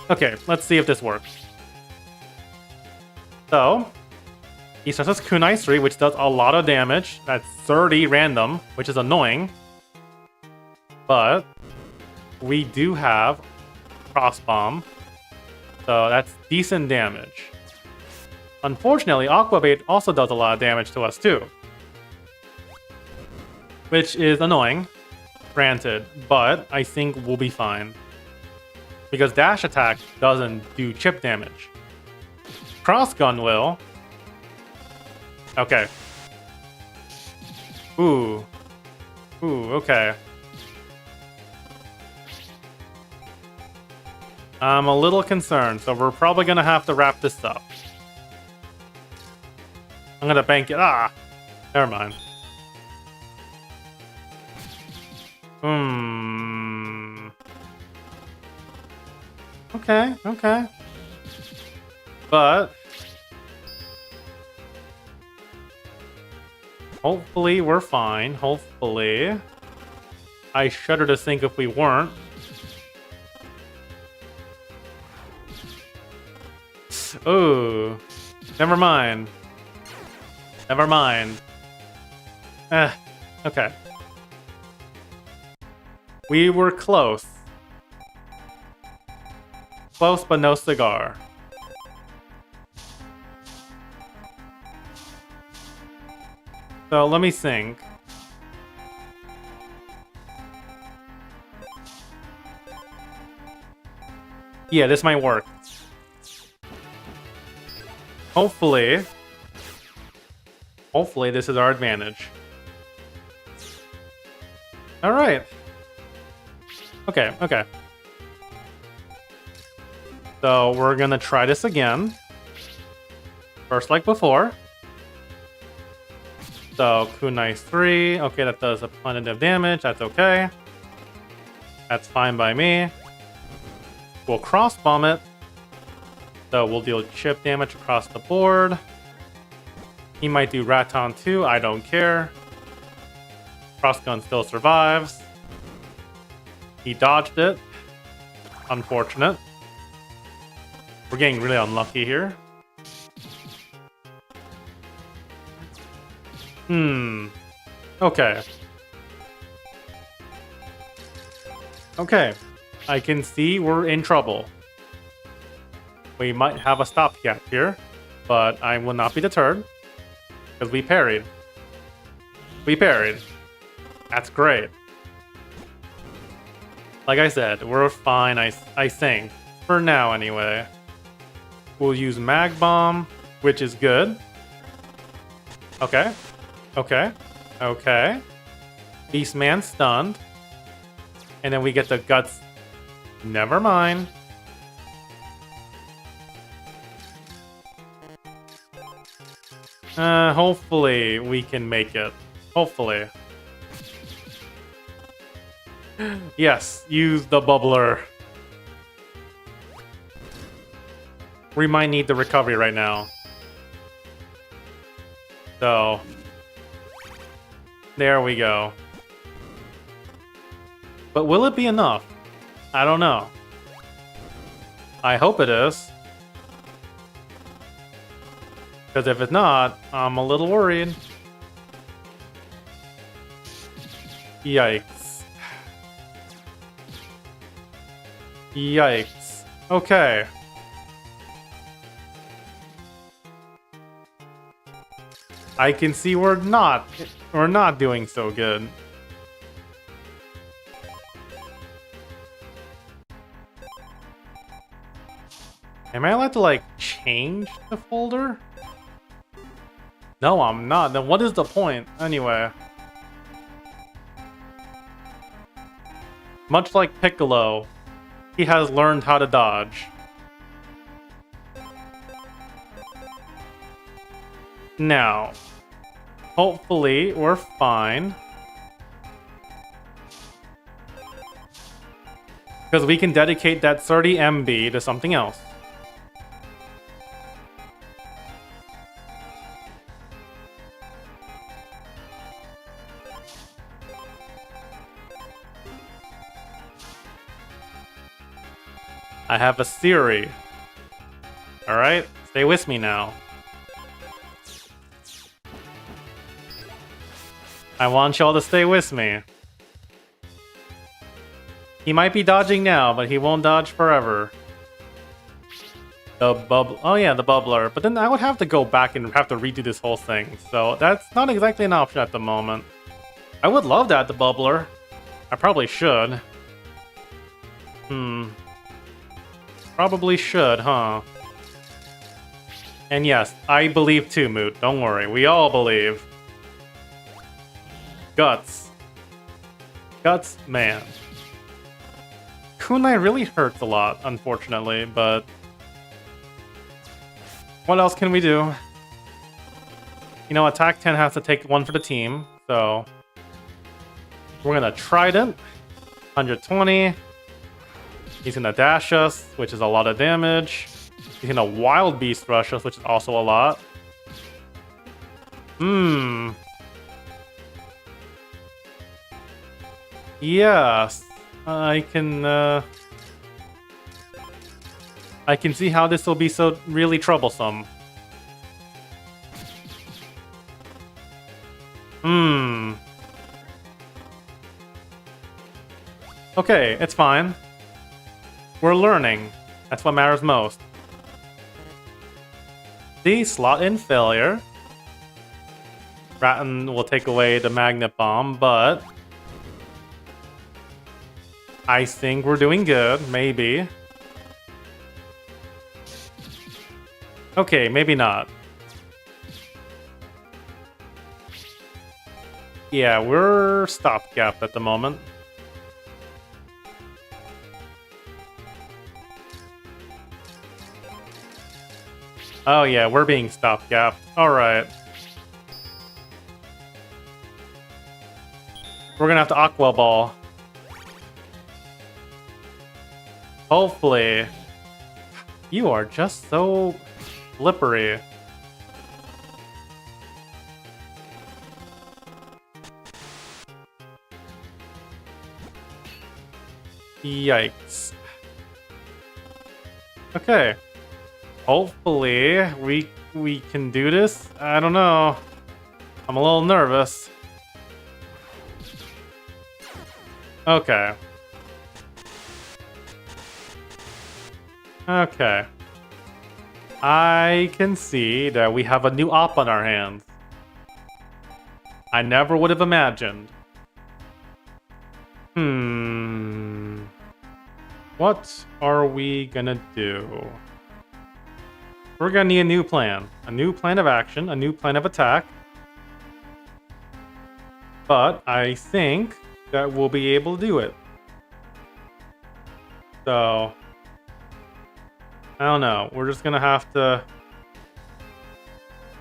Okay, let's see if this works. So, he starts with Kunai 3, which does a lot of damage. That's 30 random, which is annoying. But we do have Cross Bomb, so that's decent damage. Unfortunately, Aqua Bait also does a lot of damage to us too. Which is annoying, granted, but I think we'll be fine. Because Dash Attack doesn't do chip damage. Cross Gun will. Okay. Ooh, okay. I'm a little concerned, so we're probably gonna have to wrap this up. I'm gonna bank it. Never mind. Okay. But hopefully we're fine. Hopefully. I shudder to think if we weren't. Oh, never mind. Okay. We were close. Close, but no cigar. So let me think. Yeah, this might work. Hopefully this is our advantage. Alright. Okay. So we're gonna try this again. First like before. So Kunai 3. Okay, that does a plenty of damage. That's okay. That's fine by me. We'll cross bomb it. So we'll deal chip damage across the board. He might do Raton too, I don't care. Cross gun still survives. He dodged it. Unfortunate. We're getting really unlucky here. Okay. Okay. I can see we're in trouble. We might have a stopgap here, but I will not be deterred. Because we parried. That's great. Like I said, we're fine, I think. For now, anyway. We'll use Mag Bomb, which is good. Okay. Okay. Okay. Beastman stunned. And then we get the Guts. Never mind. Hopefully we can make it. Hopefully. Yes, use the bubbler. We might need the recovery right now. So, there we go. But will it be enough? I don't know. I hope it is. Because if it's not, I'm a little worried. Yikes. Yikes. Okay. I can see we're not doing so good. Am I allowed to like change the folder? No, I'm not. Then what is the point anyway? Much like Piccolo, he has learned how to dodge. Now, hopefully we're fine. Because we can dedicate that 30 MB to something else. I have a theory. Alright, stay with me now. I want y'all to stay with me. He might be dodging now, but he won't dodge forever. The bubble. Oh yeah, the bubbler. But then I would have to go back and have to redo this whole thing. So that's not exactly an option at the moment. I would love that, the bubbler. I probably should. Probably should, huh? And yes, I believe too, Moot. Don't worry. We all believe. Guts. Guts, man. Kunai really hurts a lot, unfortunately, but... what else can we do? You know, Attack 10 has to take one for the team, so... we're gonna Trident. 120. He's gonna dash us, which is a lot of damage. He's gonna Wild Beast rush us, which is also a lot. Yes. I can see how this will be so really troublesome. Okay, it's fine. We're learning. That's what matters most. The slot in failure. Ratton will take away the Magnet Bomb, but... I think we're doing good, maybe. Okay, maybe not. Yeah, we're stopgapped at the moment. Oh yeah, we're being stopgapped. Alright. We're gonna have to Aqua Ball. Hopefully. You are just so slippery. Yikes. Okay. Hopefully we can do this. I don't know. I'm a little nervous. Okay. Okay. I can see that we have a new op on our hands. I never would have imagined. What are we gonna do? We're gonna need a new plan. A new plan of action, a new plan of attack. But I think that we'll be able to do it. So, I don't know. We're just gonna have to...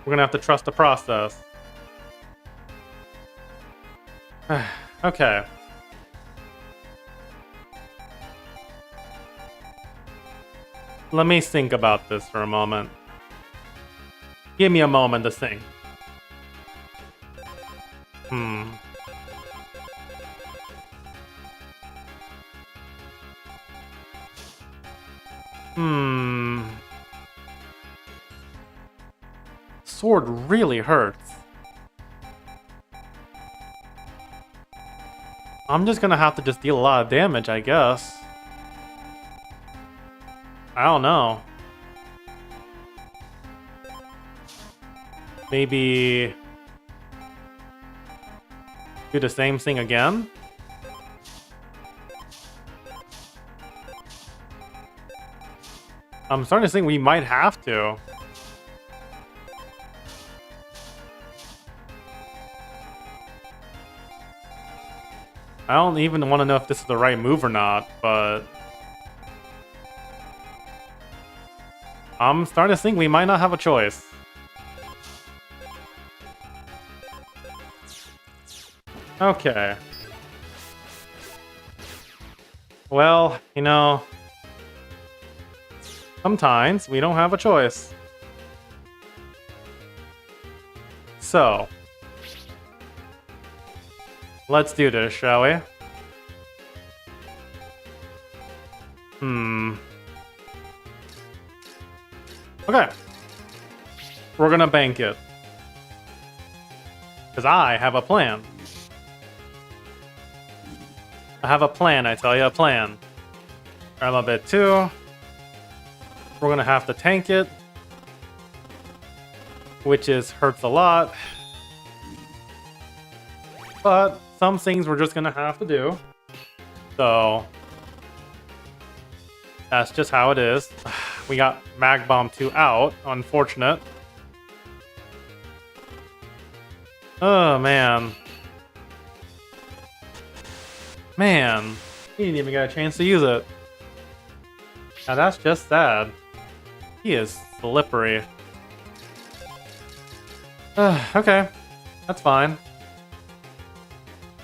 We're gonna have to trust the process. Okay. Let me think about this for a moment. Give me a moment to think. Sword really hurts. I'm just gonna have to just deal a lot of damage, I guess. I don't know. Maybe... do the same thing again? I'm starting to think we might have to. I don't even want to know if this is the right move or not, but... I'm starting to think we might not have a choice. Okay. Well, you know... sometimes we don't have a choice. So... let's do this, shall we? Okay. We're gonna bank it. Because I have a plan. I have a plan, I tell you, a plan. I'm a bit too. We're gonna have to tank it. Which hurts a lot. But some things we're just gonna have to do. So... that's just how it is. We got Mag Bomb 2 out. Unfortunate. Oh, man. Man. He didn't even get a chance to use it. Now that's just sad. He is slippery. Okay. That's fine.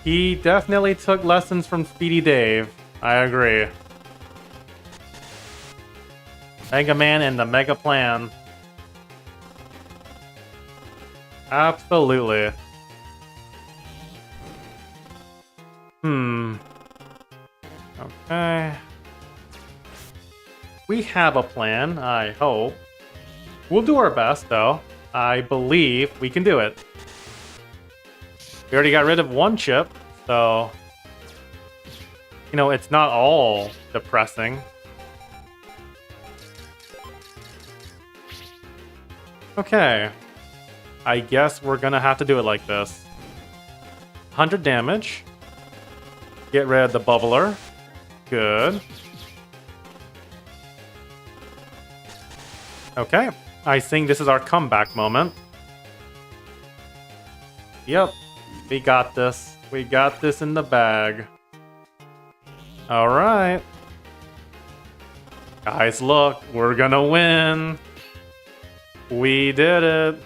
He definitely took lessons from Speedy Dave. I agree. Megaman and the Mega Plan. Absolutely. Okay. We have a plan, I hope. We'll do our best, though. I believe we can do it. We already got rid of one chip, so... you know, it's not all depressing. Okay. I guess we're gonna have to do it like this. 100 damage. Get rid of the bubbler. Good. Okay. I think this is our comeback moment. Yep. We got this. We got this in the bag. Alright. Guys, look. We're gonna win. We did it.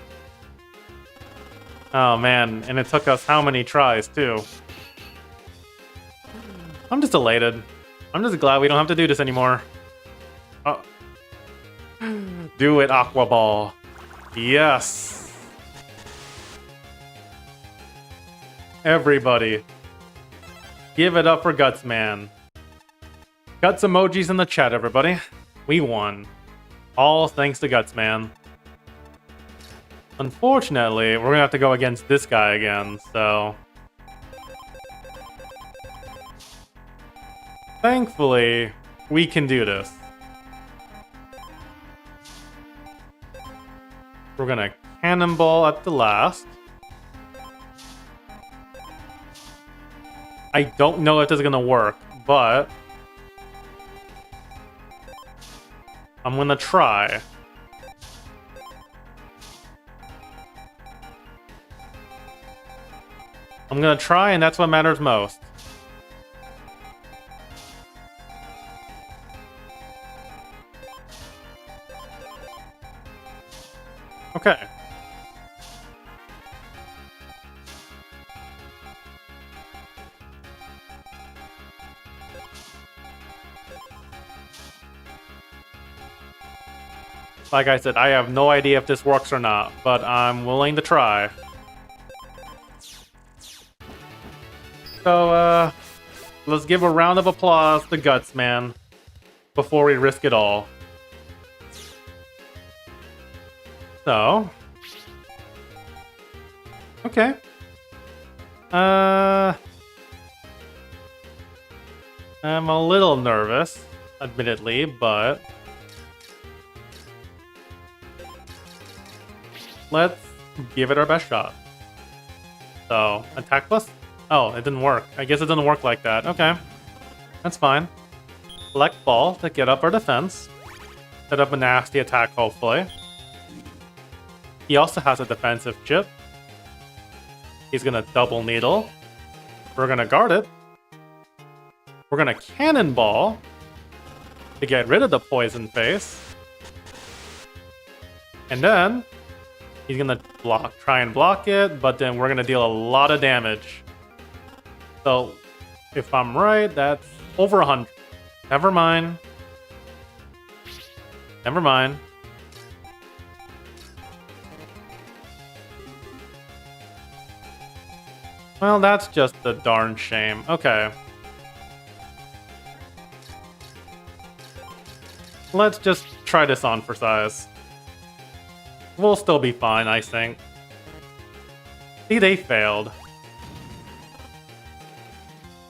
Oh man, and it took us how many tries too? I'm just elated. I'm just glad we don't have to do this anymore. Oh. Do it, Aqua Ball. Yes. Everybody. Give it up for Guts Man. Guts emojis in the chat, everybody. We won. All thanks to Guts Man. Unfortunately, we're gonna have to go against this guy again, so... thankfully, we can do this. We're gonna cannonball at the last. I don't know if this is gonna work, but... I'm gonna try. I'm gonna try, and that's what matters most. Okay. Like I said, I have no idea if this works or not, but I'm willing to try. So, let's give a round of applause to Guts, man, before we risk it all. So... Okay. I'm a little nervous, admittedly, but... let's give it our best shot. So, attack plus? Oh, it didn't work. I guess it didn't work like that. Okay. That's fine. Select ball to get up our defense. Set up a nasty attack, hopefully. He also has a defensive chip. He's gonna double needle. We're gonna guard it. We're gonna cannonball to get rid of the poison face. And then he's gonna try and block it, but then we're gonna deal a lot of damage. So, if I'm right, that's over 100. Never mind. Never mind. Well, that's just a darn shame. Okay. Let's just try this on for size. We'll still be fine, I think. See, they failed.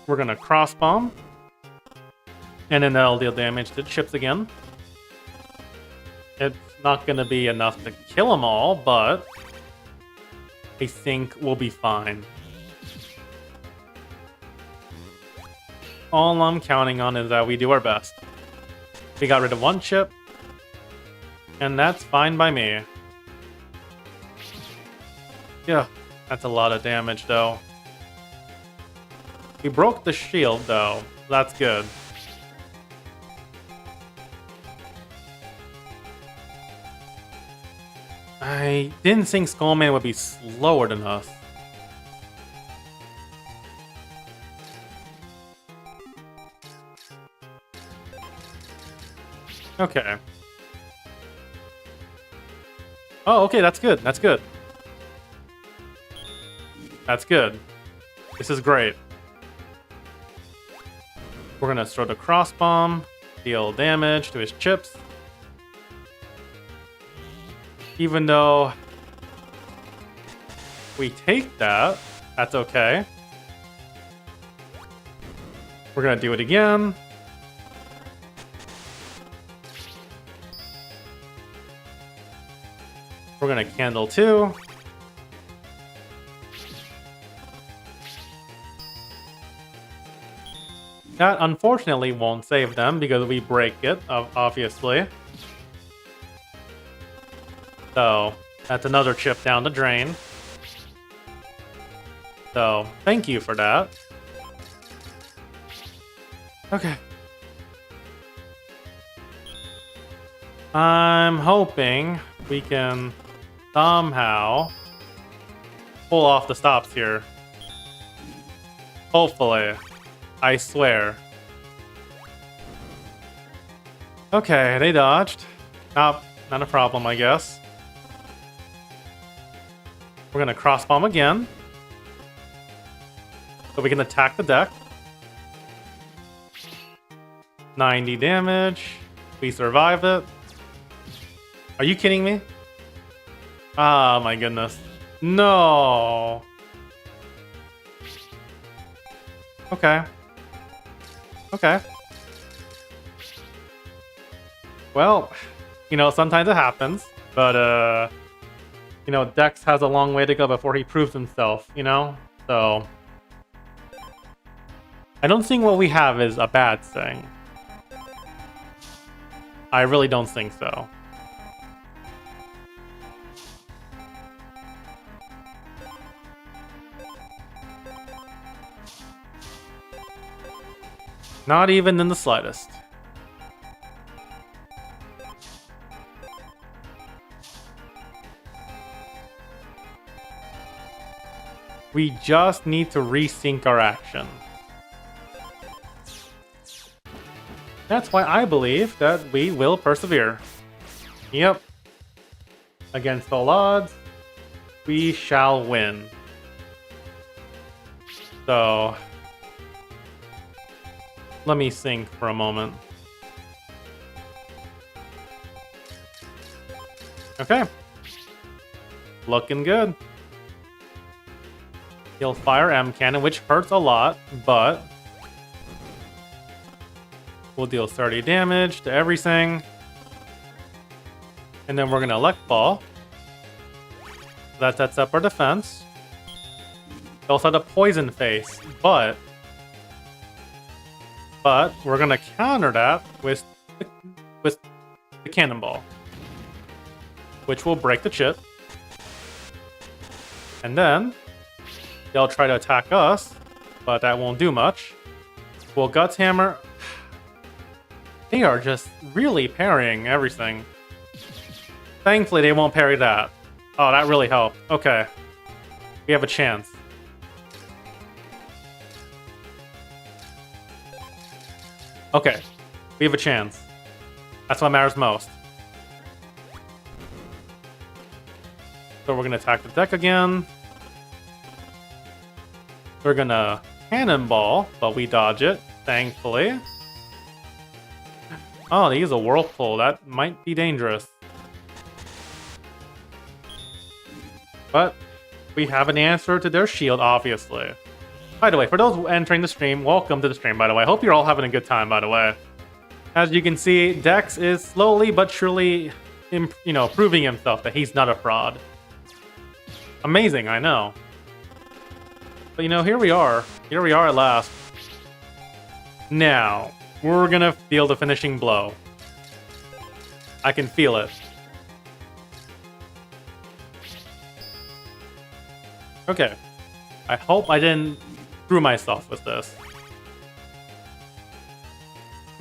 We're gonna cross bomb. And then that'll deal damage to chips again. It's not gonna be enough to kill them all, but I think we'll be fine. All I'm counting on is that we do our best. We got rid of one chip, and that's fine by me. Yeah, that's a lot of damage, though. We broke the shield, though. That's good. I didn't think Skullman would be slower than us. Okay. Oh, okay, that's good. That's good. That's good. This is great. We're gonna throw the cross bomb, deal damage to his chips. Even though we take that, that's okay. We're gonna do it again. We're gonna candle too. That unfortunately won't save them because we break it, obviously. So, that's another chip down the drain. So, thank you for that. Okay. I'm hoping we can somehow pull off the stops here. Hopefully. I swear. Okay, they dodged. Not a problem, I guess. We're gonna cross bomb again. So we can attack the deck. 90 damage. We survive it. Are you kidding me? Ah, my goodness. No. Okay. Okay. Well, you know, sometimes it happens, but, you know, Dex has a long way to go before he proves himself, you know? So, I don't think what we have is a bad thing. I really don't think so. Not even in the slightest. We just need to resync our action. That's why I believe that we will persevere. Yep. Against all odds, we shall win. So, let me think for a moment. Okay. Looking good. He'll fire M cannon, which hurts a lot, but we'll deal 30 damage to everything. And then we're gonna Elect Ball. That sets up our defense. We also had a Poison Face, but we're gonna counter that with the Cannonball, which will break the chip. And then they'll try to attack us, but that won't do much. We'll Guts Hammer. They are just really parrying everything. Thankfully, they won't parry that. Oh, that really helped. Okay. We have a chance. Okay. We have a chance. That's what matters most. So we're going to attack the deck again. We're going to Cannonball, but we dodge it, thankfully. Oh, they use a Whirlpool. That might be dangerous. But we have an answer to their shield, obviously. By the way, for those entering the stream, welcome to the stream, by the way. I hope you're all having a good time, by the way. As you can see, Dex is slowly but surely, proving himself that he's not a fraud. Amazing, I know. But here we are. Here we are at last. Now, we're gonna feel the finishing blow. I can feel it. Okay. I hope I didn't screw myself with this.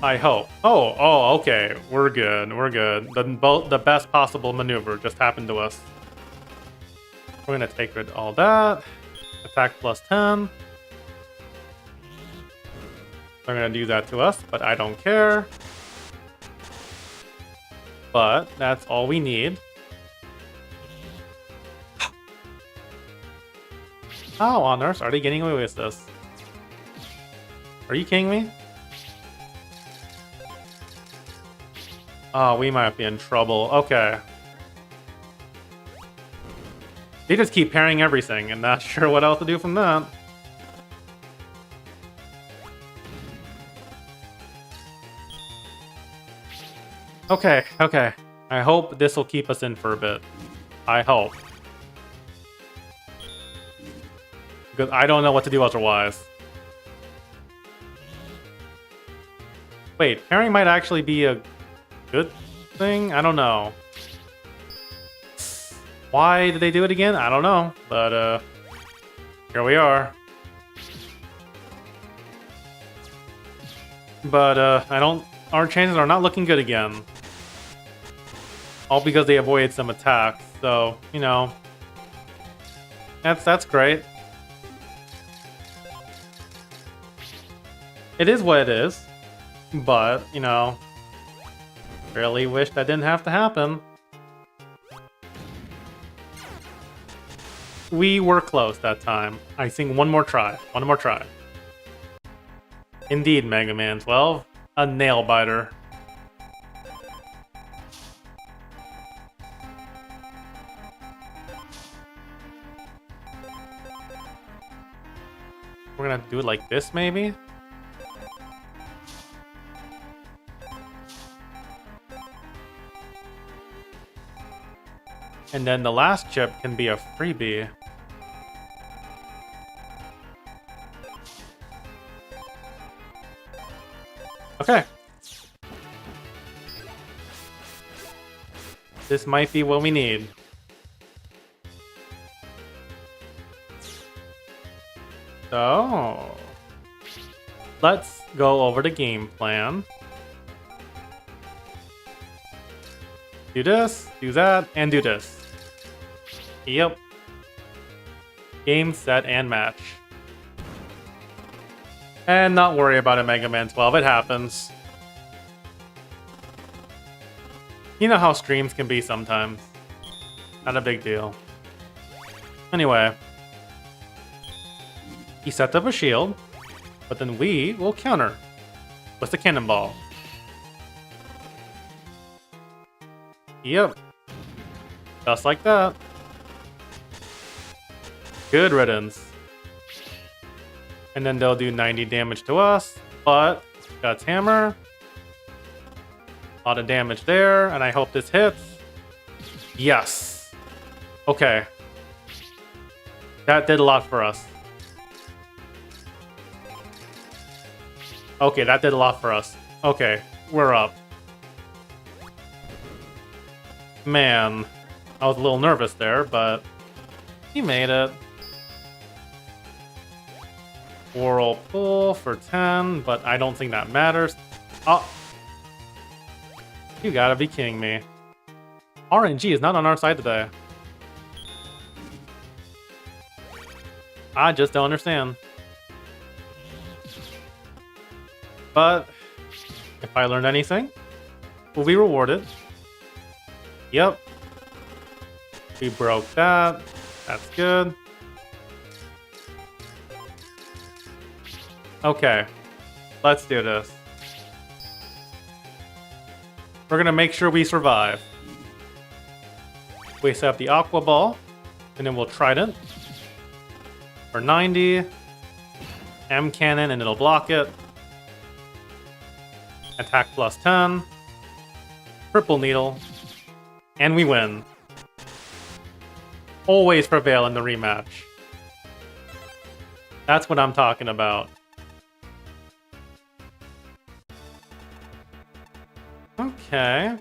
I hope. Oh, okay. We're good. We're good. The best possible maneuver just happened to us. We're gonna take rid of all that. Attack plus 10. They're gonna do that to us, but I don't care. But that's all we need. How on earth are they getting away with this? Are you kidding me? Oh, we might be in trouble. Okay. They just keep parrying everything, and not sure what else to do from that. Okay, okay. I hope this will keep us in for a bit. I hope. Because I don't know what to do otherwise. Wait, parrying might actually be a good thing? I don't know. Why did they do it again? I don't know. But, here we are. But, our chances are not looking good again. All because they avoided some attacks. So, that's great. It is what it is. But, really wish that didn't have to happen. We were close that time. I think one more try. One more try. Indeed, Mega Man 12. A nail biter. We're gonna do it like this, maybe? And then the last chip can be a freebie. Okay. This might be what we need. So, let's go over the game plan. Do this, do that, and do this. Yep. Game, set, and match. And not worry about a Mega Man 12, it happens. You know how streams can be sometimes. Not a big deal. Anyway. He sets up a shield, but then we will counter with the cannonball. Yep. Just like that. Good riddance. And then they'll do 90 damage to us, but Guts Hammer. A lot of damage there, and I hope this hits. Yes. Okay. That did a lot for us. Okay, that did a lot for us. Okay, we're up. Man, I was a little nervous there, but he made it. Whirlpool for 10, but I don't think that matters. Oh. You gotta be kidding me. RNG is not on our side today. I just don't understand. But if I learned anything, we'll be rewarded. Yep. We broke that. That's good. Okay. Let's do this. We're gonna make sure we survive. We set up the Aqua Ball, and then we'll Trident for 90. M Cannon, and it'll block it. Attack plus 10. Triple Needle. And we win. Always prevail in the rematch. That's what I'm talking about. Okay.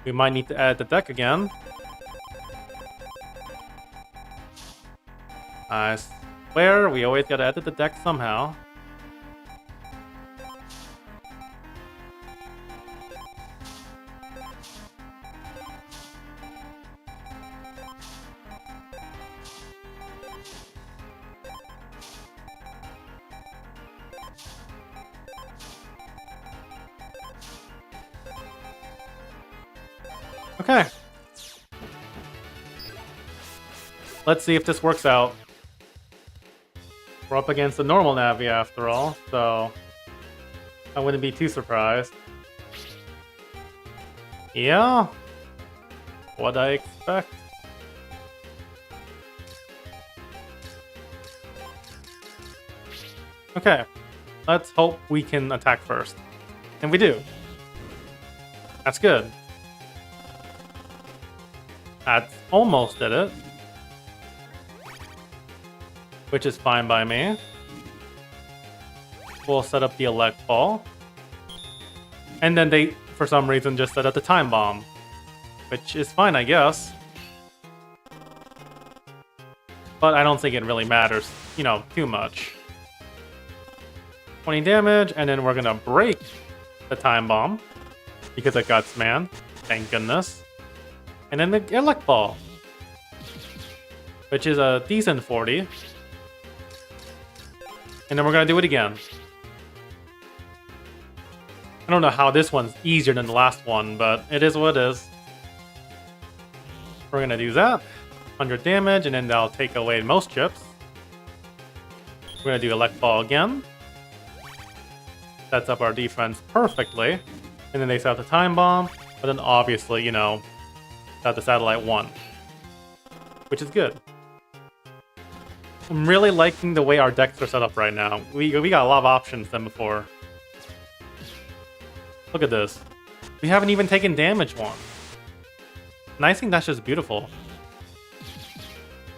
We might need to add the deck again. I swear we always gotta add to the deck somehow. Okay. Let's see if this works out. We're up against the normal Navi after all, so I wouldn't be too surprised. Yeah. What I expect. Okay. Let's hope we can attack first. And we do. That's good. That almost did it. Which is fine by me. We'll set up the Elect Ball. And then they, for some reason, just set up the Time Bomb. Which is fine, I guess. But I don't think it really matters, you know, too much. 20 damage, and then we're gonna break the Time Bomb. Because of Guts Man. Thank goodness. And then the Elect Ball. Which is a decent 40. And then we're gonna do it again. I don't know how this one's easier than the last one, but it is what it is. We're gonna do that. 100 damage, and then that'll take away most chips. We're gonna do Elect Ball again. Sets up our defense perfectly. And then they set up the Time Bomb, but then obviously, you know, set the Satellite 1. Which is good. I'm really liking the way our decks are set up right now. We got a lot of options than before. Look at this. We haven't even taken damage once. And I think that's just beautiful.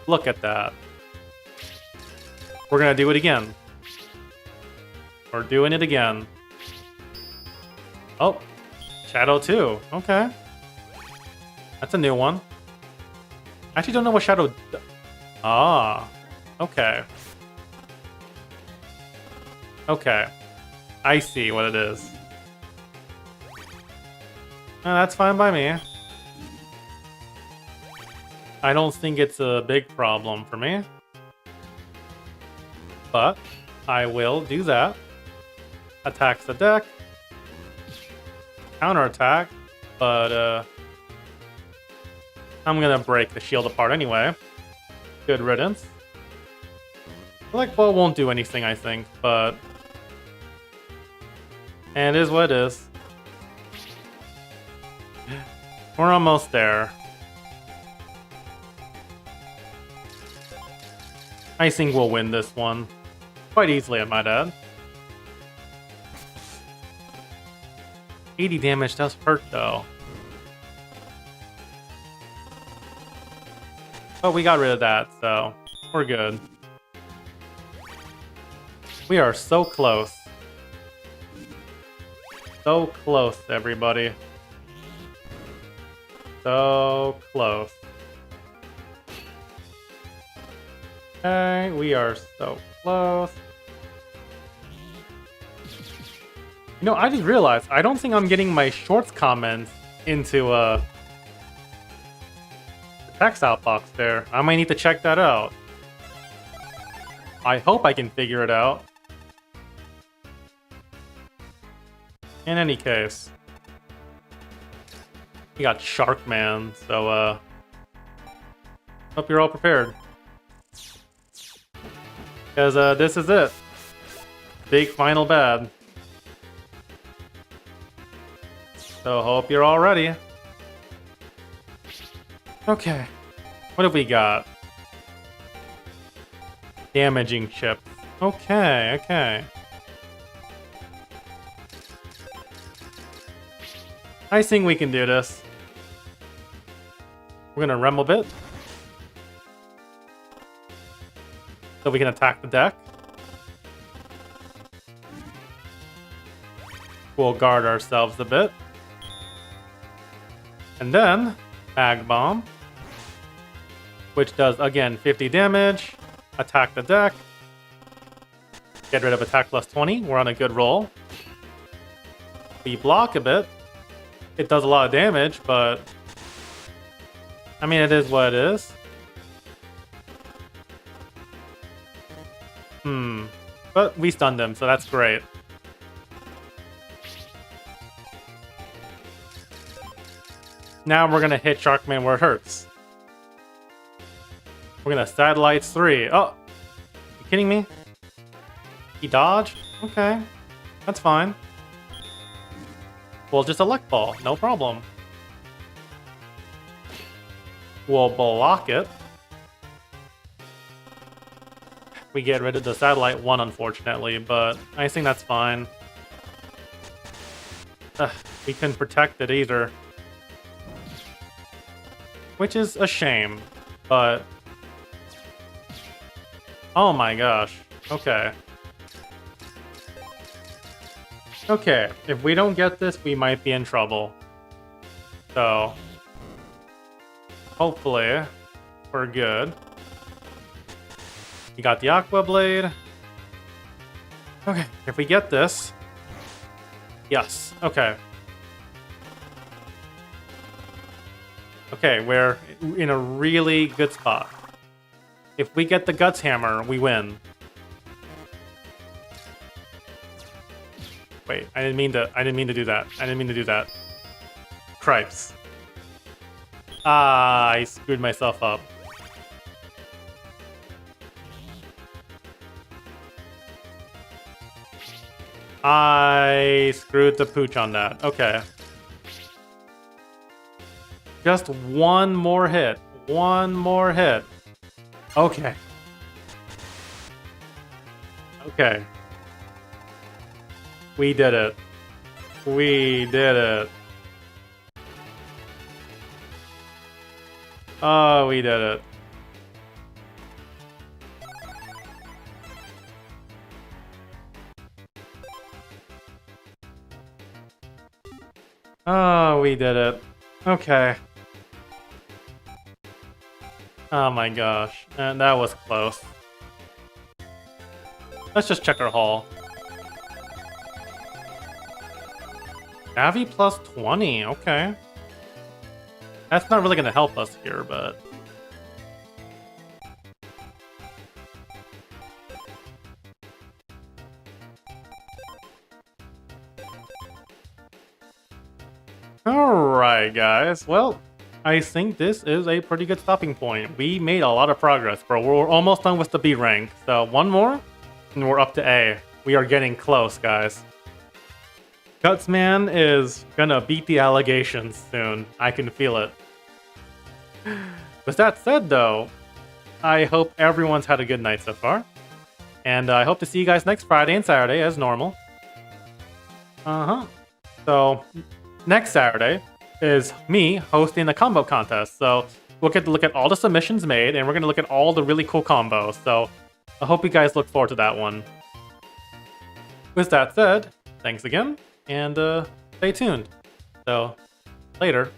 Look at that. We're gonna do it again. We're doing it again. Oh, Shadow 2. Okay. That's a new one. I actually don't know what Shadow... Ah. Okay. Okay. I see what it is. That's fine by me. I don't think it's a big problem for me. But I will do that. Attacks the deck. Counterattack. But I'm gonna break the shield apart anyway. Good riddance. Black Ball won't do anything, I think, but... And it is what it is. We're almost there. I think we'll win this one. Quite easily, I might add. 80 damage does hurt, though. But we got rid of that, so we're good. We are so close. So close, everybody. So close. Okay, we are so close. You know, I just realized I don't think I'm getting my shorts comments into the text outbox there. I might need to check that out. I hope I can figure it out. In any case, we got Sharkman, so hope you're all prepared. Because this is it. Big final bad. So hope you're all ready. Okay. What have we got? Damaging chip. Okay, okay. I think we can do this. We're gonna Rem a bit. So we can attack the deck. We'll guard ourselves a bit. And then, Mag Bomb. Which does, again, 50 damage. Attack the deck. Get rid of attack plus 20. We're on a good roll. We block a bit. It does a lot of damage, but... I mean, it is what it is. But we stunned him, so that's great. Now we're gonna hit Sharkman where it hurts. We're gonna Satellites 3. Oh! You kidding me? He dodged? Okay. That's fine. We'll just Elect Ball, no problem. We'll block it. We get rid of the Satellite 1, unfortunately, but I think that's fine. We couldn't protect it either. Which is a shame, but... Oh my gosh. Okay. Okay, if we don't get this, we might be in trouble. So... hopefully, we're good. You got the Aqua Blade. Okay, if we get this... Yes, okay. Okay, we're in a really good spot. If we get the Guts Hammer, we win. Wait, I didn't mean to do that. I didn't mean to do that. Cripes. Ah, I screwed myself up. I screwed the pooch on that. Okay. Just one more hit. One more hit. Okay. Okay. We did it. We did it. Oh, we did it. Oh, we did it. Okay. Oh my gosh. And that was close. Let's just check our haul. Navi plus 20, okay. That's not really gonna help us here, but... Alright, guys. Well, I think this is a pretty good stopping point. We made a lot of progress, bro. We're almost done with the B rank. So one more, and we're up to A. We are getting close, guys. Gutsman is gonna beat the allegations soon. I can feel it. With that said, though, I hope everyone's had a good night so far. And I hope to see you guys next Friday and Saturday as normal. So, next Saturday is me hosting the combo contest. So, we'll get to look at all the submissions made, and we're going to look at all the really cool combos. So, I hope you guys look forward to that one. With that said, thanks again, and stay tuned. So, later.